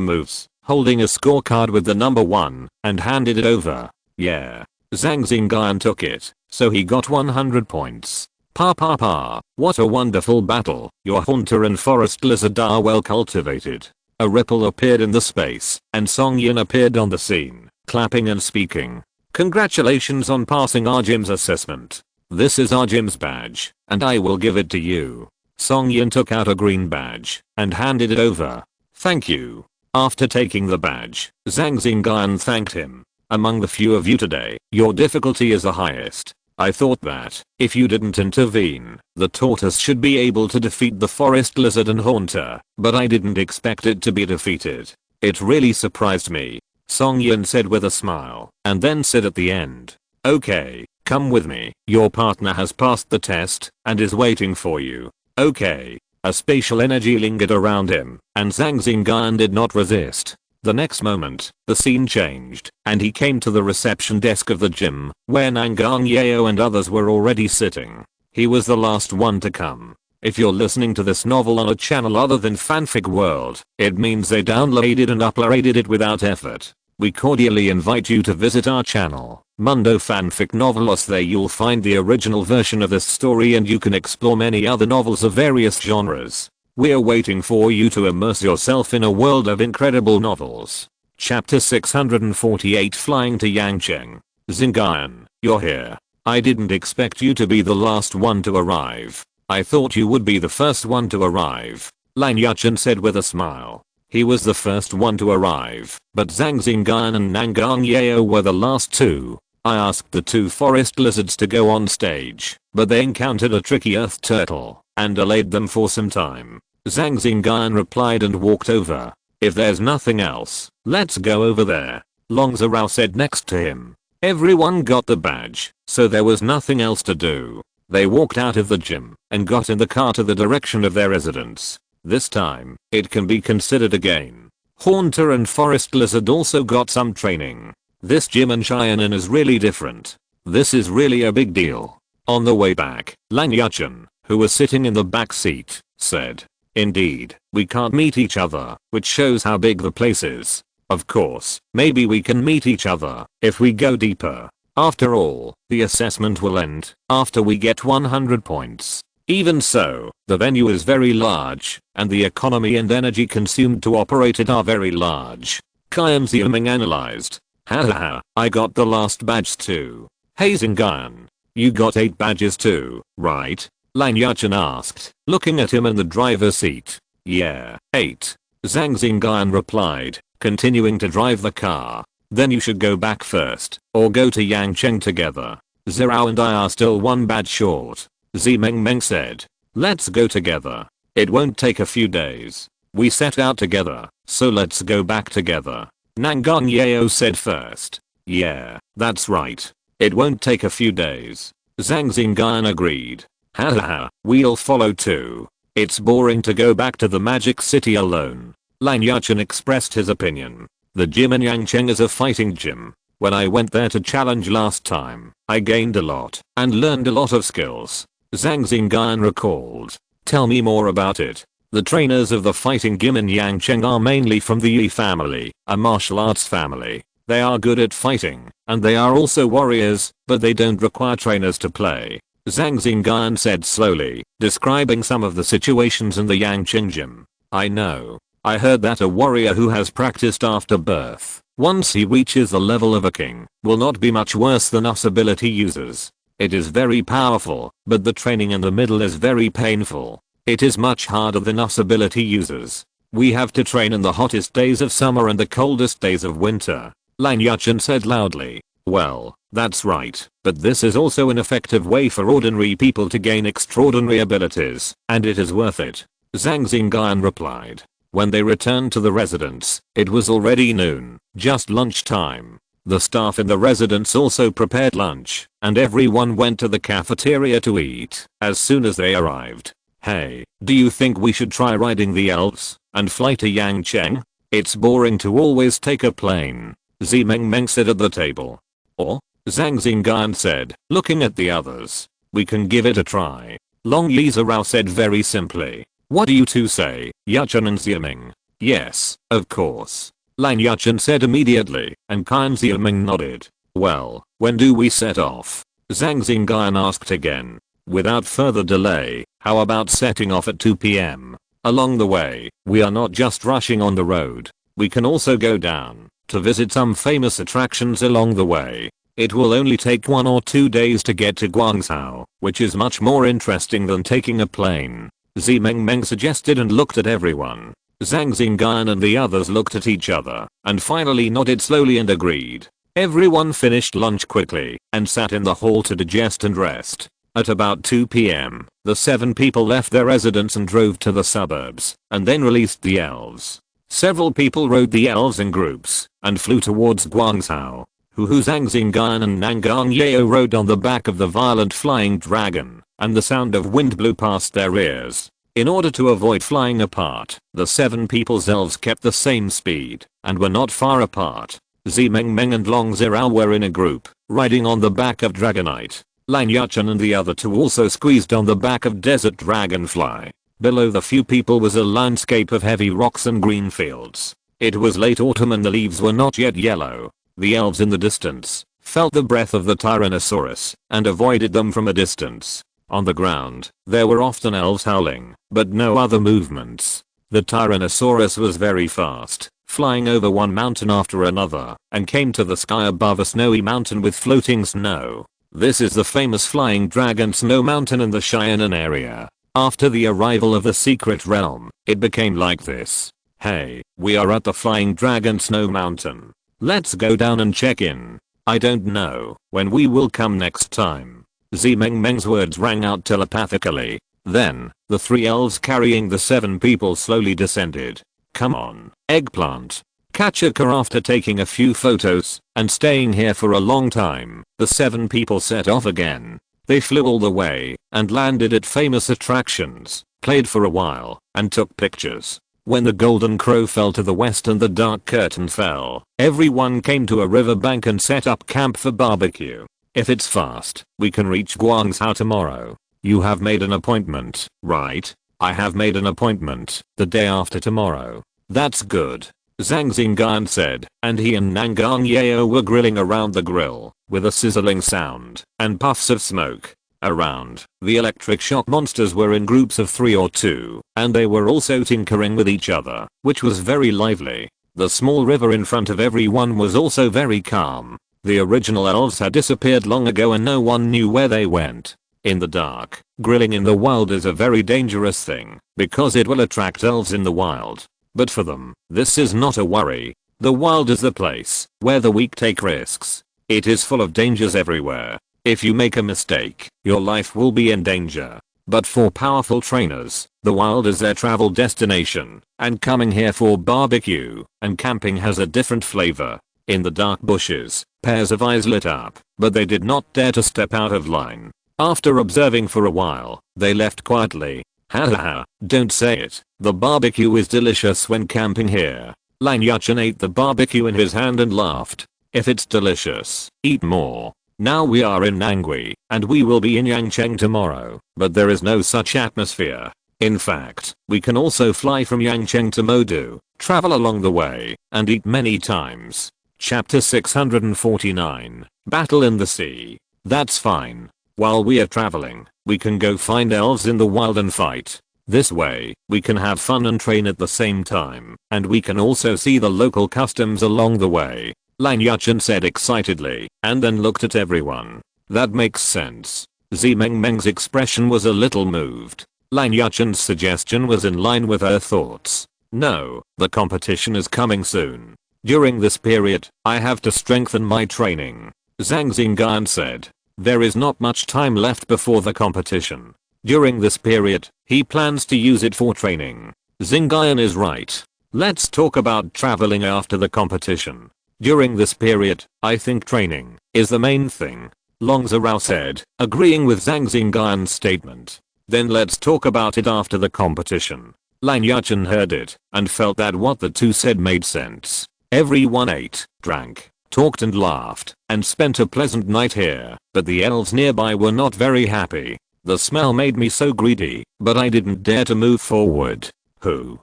moves, holding a scorecard with the number 1, and handed it over. Yeah. Zhang Xingyun took it, so he got 100 points. Pa pa pa, what a wonderful battle. Your Haunter and forest lizard are well cultivated. A ripple appeared in the space, and Songyun appeared on the scene, clapping and speaking. Congratulations on passing our gym's assessment. This is our gym's badge, and I will give it to you. Songyun took out a green badge, and handed it over. Thank you. After taking the badge, Zhang Xingyun thanked him. Among the few of you today, your difficulty is the highest. I thought that, if you didn't intervene, the tortoise should be able to defeat the forest lizard and Haunter, but I didn't expect it to be defeated. It really surprised me. Songyun said with a smile, and then said at the end, okay, come with me, your partner has passed the test, and is waiting for you. Okay. A spatial energy lingered around him, and Zhang Xingyun did not resist. The next moment, the scene changed, and he came to the reception desk of the gym, where Nangang Yeo and others were already sitting. He was the last one to come. If you're listening to this novel on a channel other than Fanfic World, it means they downloaded and uploaded it without effort. We cordially invite you to visit our channel, Mundo Fanfic Novelos. There you'll find the original version of this story, and you can explore many other novels of various genres. We're waiting for you to immerse yourself in a world of incredible novels. Chapter 648, Flying to Yangcheng. Xingyun, you're here. I didn't expect you to be the last one to arrive. I thought you would be the first one to arrive, Lan Yuchen said with a smile. He was the first one to arrive, but Zhang Xingyun and Nangang Yeo were the last two. I asked the two forest lizards to go on stage, but they encountered a tricky earth turtle and delayed them for some time. Zhang Xingyun replied and walked over. If there's nothing else, let's go over there, Long Zhao said next to him. Everyone got the badge, so there was nothing else to do. They walked out of the gym and got in the car to the direction of their residence. This time, it can be considered a game. Haunter and Forest Lizard also got some training. This gym in Cheyenne is really different. This is really a big deal. On the way back, Lan Yuchen, who was sitting in the back seat, said, "Indeed, we can't meet each other, which shows how big the place is. Of course, maybe we can meet each other if we go deeper. After all, the assessment will end after we get 100 points. Even so, the venue is very large, and the economy and energy consumed to operate it are very large." Zhang Xingyun analyzed. Haha, I got the last badge too. Hey Xingyun, you got 8 badges too, right? Lan Yuchen asked, looking at him in the driver's seat. Yeah, 8. Zhang Xingyun replied, continuing to drive the car. Then you should go back first, or go to Yangcheng together. Zhao and I are still 1 badge short. Zimeng said. Let's go together. It won't take a few days. We set out together, so let's go back together. Nangang Yeo said first. Yeah, that's right. It won't take a few days. Zhang Xingyun agreed. Haha, we'll follow too. It's boring to go back to the magic city alone. Lan Yuchen expressed his opinion. The gym in Yangcheng is a fighting gym. When I went there to challenge last time, I gained a lot and learned a lot of skills. Zhang Xingyun recalled. Tell me more about it. The trainers of the fighting gym in Yangcheng are mainly from the Yi family, a martial arts family. They are good at fighting, and they are also warriors, but they don't require trainers to play. Zhang Xingyun said slowly, describing some of the situations in the Yangcheng gym. I know. I heard that a warrior who has practiced after birth, once he reaches the level of a king, will not be much worse than us ability users. It is very powerful, but the training in the middle is very painful. It is much harder than us ability users. We have to train in the hottest days of summer and the coldest days of winter. Lan Yuchen said loudly. Well, that's right, but this is also an effective way for ordinary people to gain extraordinary abilities, and it is worth it. Zhang Xingyun replied. When they returned to the residence, it was already noon, just lunchtime. The staff in the residence also prepared lunch, and everyone went to the cafeteria to eat as soon as they arrived. Hey, do you think we should try riding the elves and fly to Yangcheng? It's boring to always take a plane, Zimeng said at the table. Or? Zhang Xingyun said, looking at the others. We can give it a try. Long Yizhao said very simply. What do you two say, Yuchen and Zimeng? Yes, of course. Lan Yuchen said immediately, and Zhang Xingyun nodded. Well, when do we set off? Zhang Xingyun asked again. Without further delay, how about setting off at 2 PM? Along the way, we are not just rushing on the road. We can also go down to visit some famous attractions along the way. It will only take 1 or 2 days to get to Guangzhou, which is much more interesting than taking a plane. Zimeng suggested and looked at everyone. Zhang Xingyun and the others looked at each other and finally nodded slowly and agreed. Everyone finished lunch quickly and sat in the hall to digest and rest. At about 2 PM, the 7 people left their residence and drove to the suburbs and then released the elves. Several people rode the elves in groups and flew towards Guangzhou. Zhang Xingyun and Nangang Yeo rode on the back of the violent flying dragon, and the sound of wind blew past their ears. In order to avoid flying apart, the 7 people's elves kept the same speed and were not far apart. Zimeng and Long Zhao were in a group, riding on the back of Dragonite. Lan Yuchen and the other 2 also squeezed on the back of Desert Dragonfly. Below the few people was a landscape of heavy rocks and green fields. It was late autumn and the leaves were not yet yellow. The elves in the distance felt the breath of the Tyrannosaurus and avoided them from a distance. On the ground, there were often elves howling, but no other movements. The Tyrannosaurus was very fast, flying over one mountain after another, and came to the sky above a snowy mountain with floating snow. This is the famous Flying Dragon Snow Mountain in the Cheyenne area. After the arrival of the secret realm, it became like this. Hey, we are at the Flying Dragon Snow Mountain. Let's go down and check in. I don't know when we will come next time. Zhang words rang out telepathically. Then, the 3 elves carrying the 7 people slowly descended. Come on, Eggplant. Kachika after taking a few photos and staying here for a long time, the 7 people set off again. They flew all the way and landed at famous attractions, played for a while, and took pictures. When the golden crow fell to the west and the dark curtain fell, everyone came to a riverbank and set up camp for barbecue. If it's fast, we can reach Guangzhou tomorrow. You have made an appointment, right? I have made an appointment, the day after tomorrow. That's good. Zhang Xingyun said, and he and Nangang Yeo were grilling around the grill, with a sizzling sound, and puffs of smoke. Around, the electric shock monsters were in groups of 3 or 2, and they were also tinkering with each other, which was very lively. The small river in front of everyone was also very calm. The original elves had disappeared long ago and no one knew where they went. In the dark, grilling in the wild is a very dangerous thing, because it will attract elves in the wild. But for them, this is not a worry. The wild is the place where the weak take risks. It is full of dangers everywhere. If you make a mistake, your life will be in danger. But for powerful trainers, the wild is their travel destination, and coming here for barbecue and camping has a different flavor. In the dark bushes, pairs of eyes lit up, but they did not dare to step out of line. After observing for a while, they left quietly. Haha, don't say it. The barbecue is delicious when camping here. Lan Yuchen ate the barbecue in his hand and laughed. If it's delicious, eat more. Now we are in Nangui, and we will be in Yangcheng tomorrow, but there is no such atmosphere. In fact, we can also fly from Yangcheng to Modu, travel along the way, and eat many times. Chapter 649, Battle in the Sea. That's fine. While we are traveling, we can go find elves in the wild and fight. This way, we can have fun and train at the same time, and we can also see the local customs along the way. Lan Yuchen said excitedly, and then looked at everyone. That makes sense. Zhang's expression was a little moved. Lan Yuchen's suggestion was in line with her thoughts. No, the competition is coming soon. During this period, I have to strengthen my training. Zhang Xingyun said. There is not much time left before the competition. During this period, he plans to use it for training. Xingyun is right. Let's talk about traveling after the competition. During this period, I think training is the main thing. Long Zhao said, agreeing with Zhang Xingyun's statement. Then let's talk about it after the competition. Lan Yuchen heard it and felt that what the two said made sense. Everyone ate, drank, talked and laughed, and spent a pleasant night here, but the elves nearby were not very happy. The smell made me so greedy, but I didn't dare to move forward. Who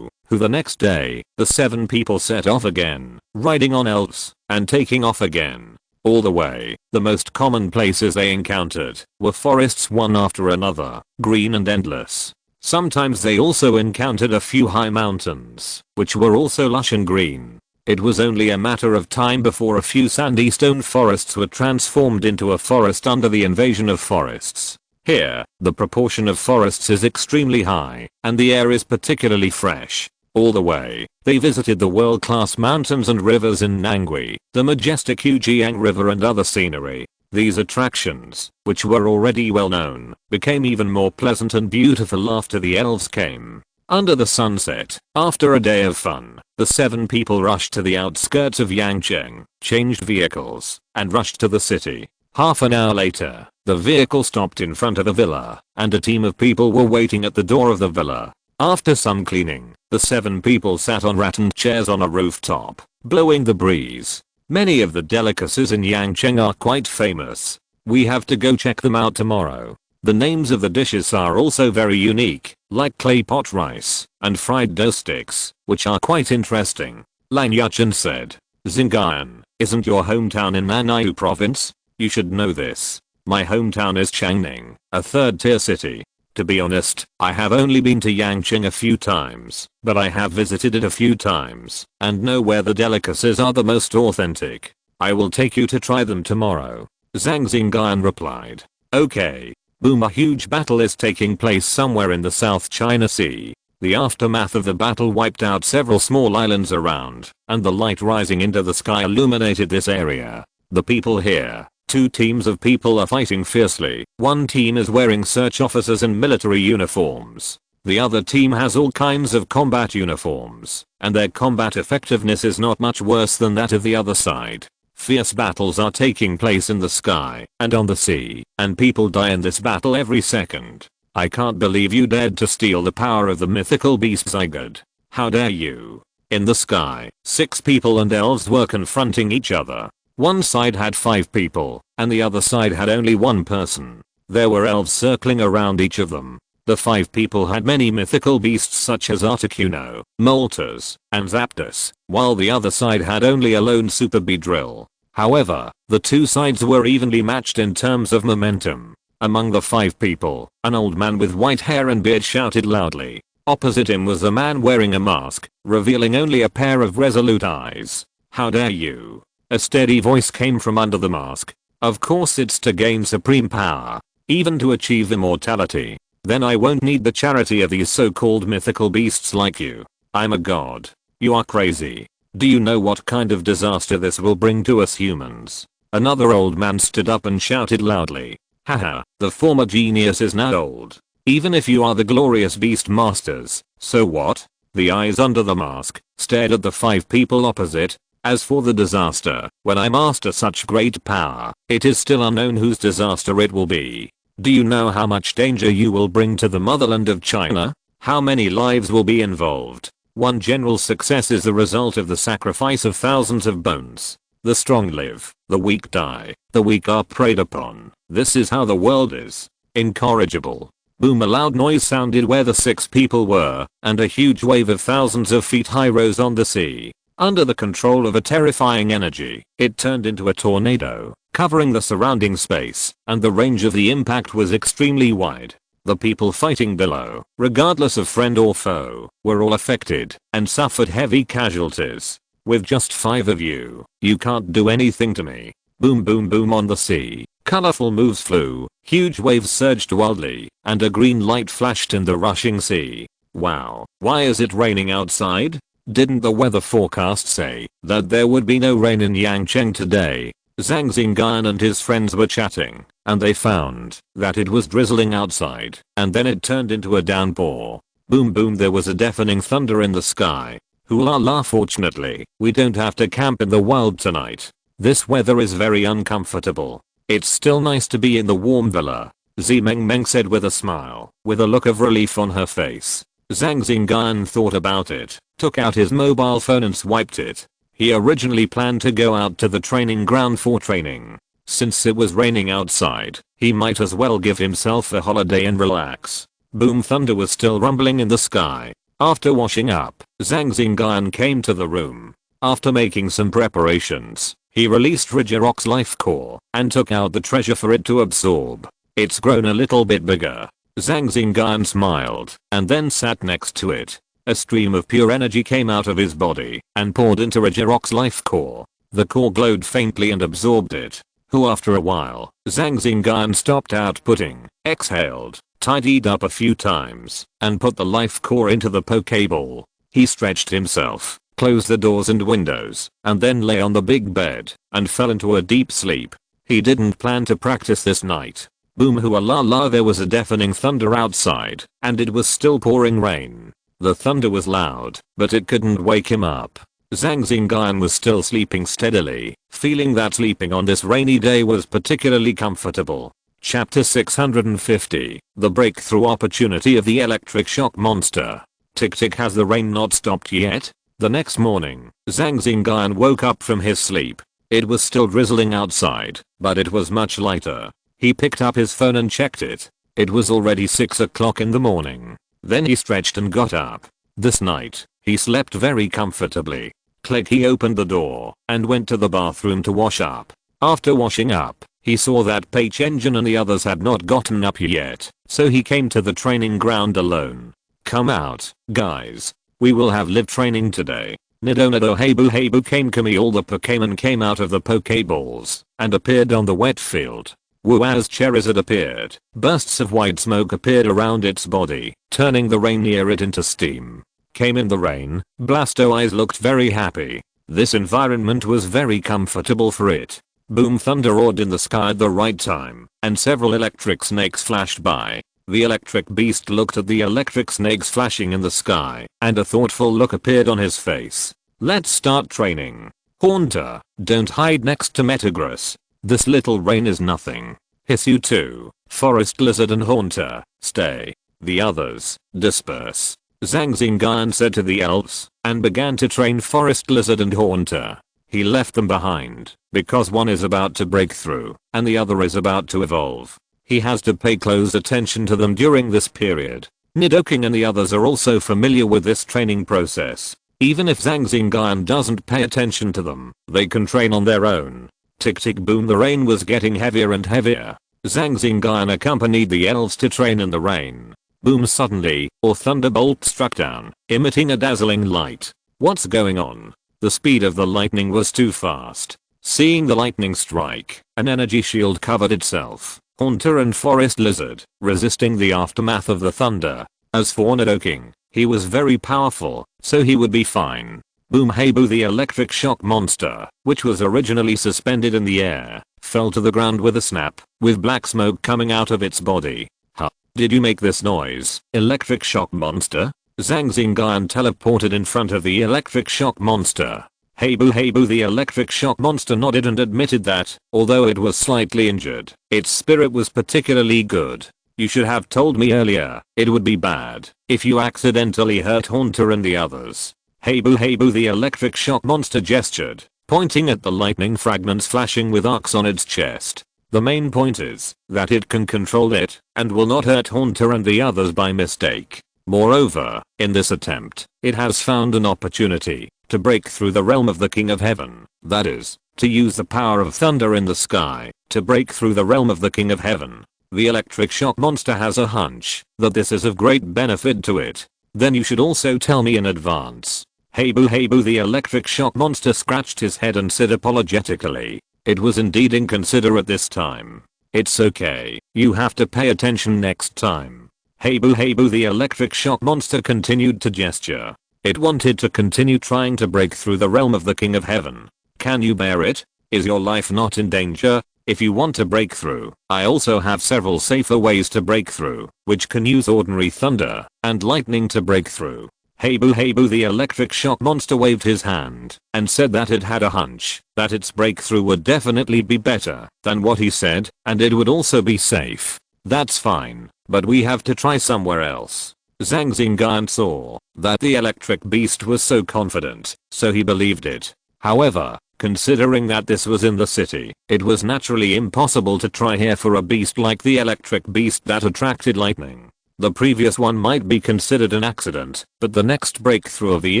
the next day, the 7 people set off again, riding on elves, and taking off again. All the way, the most common places they encountered were forests one after another, green and endless. Sometimes they also encountered a few high mountains, which were also lush and green. It was only a matter of time before a few sandy stone forests were transformed into a forest under the invasion of forests. Here, the proportion of forests is extremely high, and the air is particularly fresh. All the way, they visited the world-class mountains and rivers in Nangui, the majestic Hujiang River and other scenery. These attractions, which were already well known, became even more pleasant and beautiful after the elves came. Under the sunset, after a day of fun, the 7 people rushed to the outskirts of Yangcheng, changed vehicles, and rushed to the city. Half an hour later, the vehicle stopped in front of a villa, and a team of people were waiting at the door of the villa. After some cleaning, the 7 people sat on rattan chairs on a rooftop, blowing the breeze. Many of the delicacies in Yangcheng are quite famous. We have to go check them out tomorrow. The names of the dishes are also very unique, like clay pot rice and fried dough sticks, which are quite interesting. Lan Yuchen said. Xingyun, isn't your hometown in Anhui province? You should know this. My hometown is Changning, a 3rd-tier city. To be honest, I have only been to Yangcheng a few times, but I have visited it a few times and know where the delicacies are the most authentic. I will take you to try them tomorrow. Zhang Xingyun replied. Okay. Boom, a huge battle is taking place somewhere in the South China Sea. The aftermath of the battle wiped out several small islands around, and the light rising into the sky illuminated this area. The people here, two teams of people are fighting fiercely. One team is wearing search officers and military uniforms. The other team has all kinds of combat uniforms, and their combat effectiveness is not much worse than that of the other side. Fierce battles are taking place in the sky and on the sea, and people die in this battle every second. I can't believe you dared to steal the power of the mythical beast Zygote. How dare you? In the sky, 6 people and elves were confronting each other. One side had 5 people, and the other side had only 1 person. There were elves circling around each of them. The 5 people had many mythical beasts such as Articuno, Moltres, and Zapdos, while the other side had only a lone Super Beedrill. However, the two sides were evenly matched in terms of momentum. Among the 5 people, an old man with white hair and beard shouted loudly. Opposite him was a man wearing a mask, revealing only a pair of resolute eyes. How dare you? A steady voice came from under the mask. Of course it's to gain supreme power, even to achieve immortality. Then I won't need the charity of these so-called mythical beasts like you. I'm a god. You are crazy. Do you know what kind of disaster this will bring to us humans? Another old man stood up and shouted loudly. Haha, the former genius is now old. Even if you are the glorious beast masters, so what? The eyes under the mask stared at the 5 people opposite. As for the disaster, when I master such great power, it is still unknown whose disaster it will be. Do you know how much danger you will bring to the motherland of China? How many lives will be involved? One general success is the result of the sacrifice of thousands of bones. The strong live, the weak die, the weak are preyed upon. This is how the world is. Incorrigible. Boom, a loud noise sounded where the 6 people were, and a huge wave of thousands of feet high rose on the sea. Under the control of a terrifying energy, it turned into a tornado, covering the surrounding space, and the range of the impact was extremely wide. The people fighting below, regardless of friend or foe, were all affected and suffered heavy casualties. With just 5 of you, you can't do anything to me. Boom boom boom on the sea. Colorful moves flew, huge waves surged wildly, and a green light flashed in the rushing sea. Wow, why is it raining outside? Didn't the weather forecast say that there would be no rain in Yangcheng today? Zhang Xingyun and his friends were chatting, and they found that it was drizzling outside, and then it turned into a downpour. Boom boom, there was a deafening thunder in the sky. Hoo-la-la, fortunately, we don't have to camp in the wild tonight. This weather is very uncomfortable. It's still nice to be in the warm villa, Zimeng said with a smile, with a look of relief on her face. Zhang Xingyun thought about it, took out his mobile phone and swiped it. He originally planned to go out to the training ground for training. Since it was raining outside, he might as well give himself a holiday and relax. Boom, thunder was still rumbling in the sky. After washing up, Zhang Xingyun came to the room. After making some preparations, he released Regirock's life core and took out the treasure for it to absorb. It's grown a little bit bigger. Zhang Xingyun smiled and then sat next to it. A stream of pure energy came out of his body and poured into Regirock's life core. The core glowed faintly and absorbed it. After a while, Zhang Xingyun stopped outputting, exhaled, tidied up a few times, and put the life core into the Pokeball. He stretched himself, closed the doors and windows, and then lay on the big bed and fell into a deep sleep. He didn't plan to practice this night. Boom, hoo-la-la, there was a deafening thunder outside, and it was still pouring rain. The thunder was loud, but it couldn't wake him up. Zhang Xingyun was still sleeping steadily, feeling that sleeping on this rainy day was particularly comfortable. Chapter 650, The Breakthrough Opportunity of the Electric Shock Monster. Tick tick, has the rain not stopped yet? The next morning, Zhang Xingyun woke up from his sleep. It was still drizzling outside, but it was much lighter. He picked up his phone and checked it. It was already 6 o'clock in the morning. Then he stretched and got up. This night, he slept very comfortably. Click, he opened the door and went to the bathroom to wash up. After washing up, he saw that Page Engine and the others had not gotten up yet, so he came to the training ground alone. Come out, guys. We will have live training today. Nidonado Heibu came Kami. All the Pokemon came out of the Pokeballs and appeared on the wet field. Woo, as Charizard appeared, bursts of white smoke appeared around its body, turning the rain near it into steam. Came in the rain, Blastoise looked very happy. This environment was very comfortable for it. Boom, thunder roared in the sky at the right time, and several electric snakes flashed by. The electric beast looked at the electric snakes flashing in the sky, and a thoughtful look appeared on his face. Let's start training. Haunter, don't hide next to Metagross. This little rain is nothing. Hiss, you two, Forest Lizard and Haunter, stay. The others, disperse. Zhang Xingyun said to the elves, and began to train Forest Lizard and Haunter. He left them behind, because one is about to break through, and the other is about to evolve. He has to pay close attention to them during this period. Nidoking and the others are also familiar with this training process. Even if Zhang Xingyun doesn't pay attention to them, they can train on their own. Tick tick boom, the rain was getting heavier and heavier. Zhang Xingyun accompanied the elves to train in the rain. Boom, suddenly, a thunderbolt struck down, emitting a dazzling light. What's going on? The speed of the lightning was too fast. Seeing the lightning strike, an energy shield covered itself. Haunter and Forest Lizard, resisting the aftermath of the thunder. As for Nidoking, he was very powerful, so he would be fine. Boom, hey boo, the electric shock monster, which was originally suspended in the air, fell to the ground with a snap, with black smoke coming out of its body. Huh. Did you make this noise, electric shock monster? Zhang Xingyun teleported in front of the electric shock monster. Hey boo, the electric shock monster nodded and admitted that, although it was slightly injured, its spirit was particularly good. You should have told me earlier, it would be bad if you accidentally hurt Haunter and the others. Hey boo, the electric shock monster gestured, pointing at the lightning fragments flashing with arcs on its chest. The main point is that it can control it and will not hurt Haunter and the others by mistake. Moreover, in this attempt, it has found an opportunity to break through the realm of the King of Heaven, that is, to use the power of thunder in the sky to break through the realm of the King of Heaven. The electric shock monster has a hunch that this is of great benefit to it. Then you should also tell me in advance. Hey boo, the electric shock monster scratched his head and said apologetically. It was indeed inconsiderate this time. It's okay, you have to pay attention next time. Hey boo, the electric shock monster continued to gesture. It wanted to continue trying to break through the realm of the King of Heaven. Can you bear it? Is your life not in danger? If you want to break through, I also have several safer ways to break through, which can use ordinary thunder and lightning to break through. Hey boo, the electric shock monster waved his hand and said that it had a hunch that its breakthrough would definitely be better than what he said, and it would also be safe. That's fine, but we have to try somewhere else. Zhang Xingyun saw that the electric beast was so confident, so he believed it. However, considering that this was in the city, it was naturally impossible to try here for a beast like the electric beast that attracted lightning. The previous one might be considered an accident, but the next breakthrough of the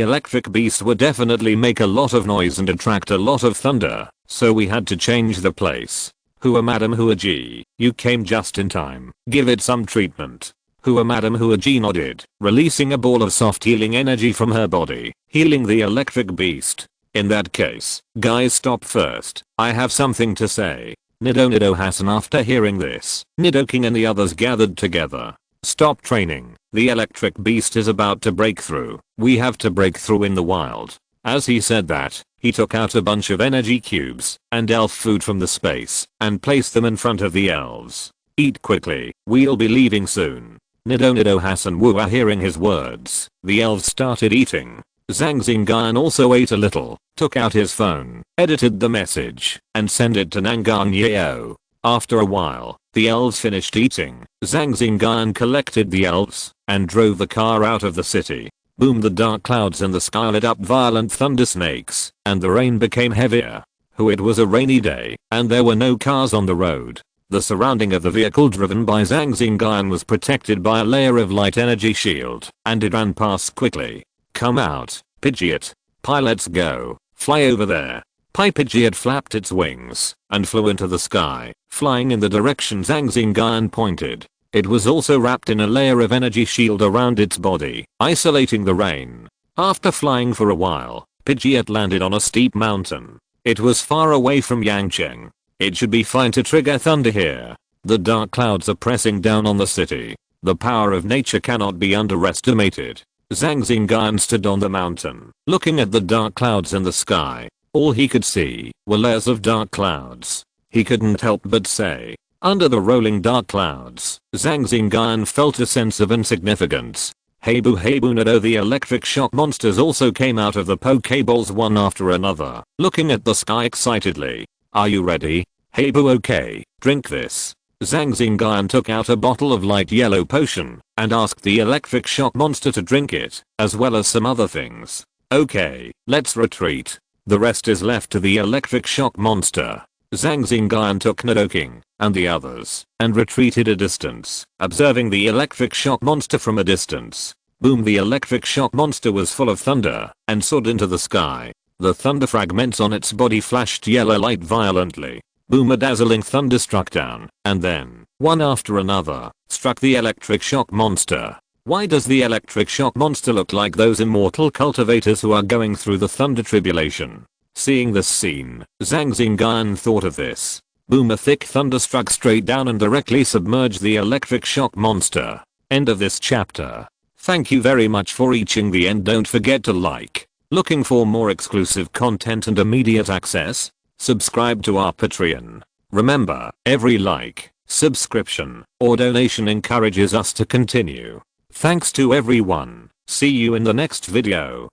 electric beast would definitely make a lot of noise and attract a lot of thunder, so we had to change the place. Hua Madam Hua G, you came just in time. Give it some treatment. Hua Madam Hua G nodded, releasing a ball of soft healing energy from her body, healing the electric beast. In that case, guys, stop first. I have something to say. Nido Hassan. After hearing this, Nidoking and the others gathered together. Stop training. The electric beast is about to break through. We have to break through in the wild. As he said that, he took out a bunch of energy cubes and elf food from the space and placed them in front of the elves. Eat quickly, we'll be leaving soon. Nido Hassan Wua. Hearing his words, the elves started eating. Zhang Xingyun also ate a little, took out his phone, edited the message, and sent it to Nangan Yeo. After a while, the elves finished eating. Zhang Xingyun collected the elves and drove the car out of the city. Boom, the dark clouds in the sky lit up violent thunder snakes, and the rain became heavier. It was a rainy day, and there were no cars on the road. The surrounding of the vehicle driven by Zhang Xingyun was protected by a layer of light energy shield, and it ran past quickly. Come out, Pidgeot. Pi, let's go. Fly over there. Pidgeot flapped its wings and flew into the sky, flying in the direction Zhang Xingyun pointed. It was also wrapped in a layer of energy shield around its body, isolating the rain. After flying for a while, Pidgeot landed on a steep mountain. It was far away from Yangcheng. It should be fine to trigger thunder here. The dark clouds are pressing down on the city. The power of nature cannot be underestimated. Zhang Xingyun stood on the mountain, looking at the dark clouds in the sky. All he could see were layers of dark clouds. He couldn't help but say, under the rolling dark clouds, Zhang Xingyun felt a sense of insignificance. Hey boo Nado, the electric shock monsters also came out of the Pokeballs one after another, looking at the sky excitedly. Are you ready? Hey boo, okay, drink this. Zhang Xingyun took out a bottle of light yellow potion and asked the electric shock monster to drink it, as well as some other things. Okay, let's retreat. The rest is left to the electric shock monster. Zhang Xingyun took Undertaking and the others and retreated a distance, observing the electric shock monster from a distance. Boom, the electric shock monster was full of thunder and soared into the sky. The thunder fragments on its body flashed yellow light violently. Boom, a dazzling thunder struck down, and then, one after another, struck the electric shock monster. Why does the electric shock monster look like those immortal cultivators who are going through the thunder tribulation? Seeing this scene, Zhang Xingyun thought of this. Boom, a thick thunder struck straight down and directly submerged the electric shock monster. End of this chapter. Thank you very much for reaching the end. Don't forget to like. Looking for more exclusive content and immediate access? Subscribe to our Patreon. Remember, every like, subscription, or donation encourages us to continue. Thanks to everyone. See you in the next video.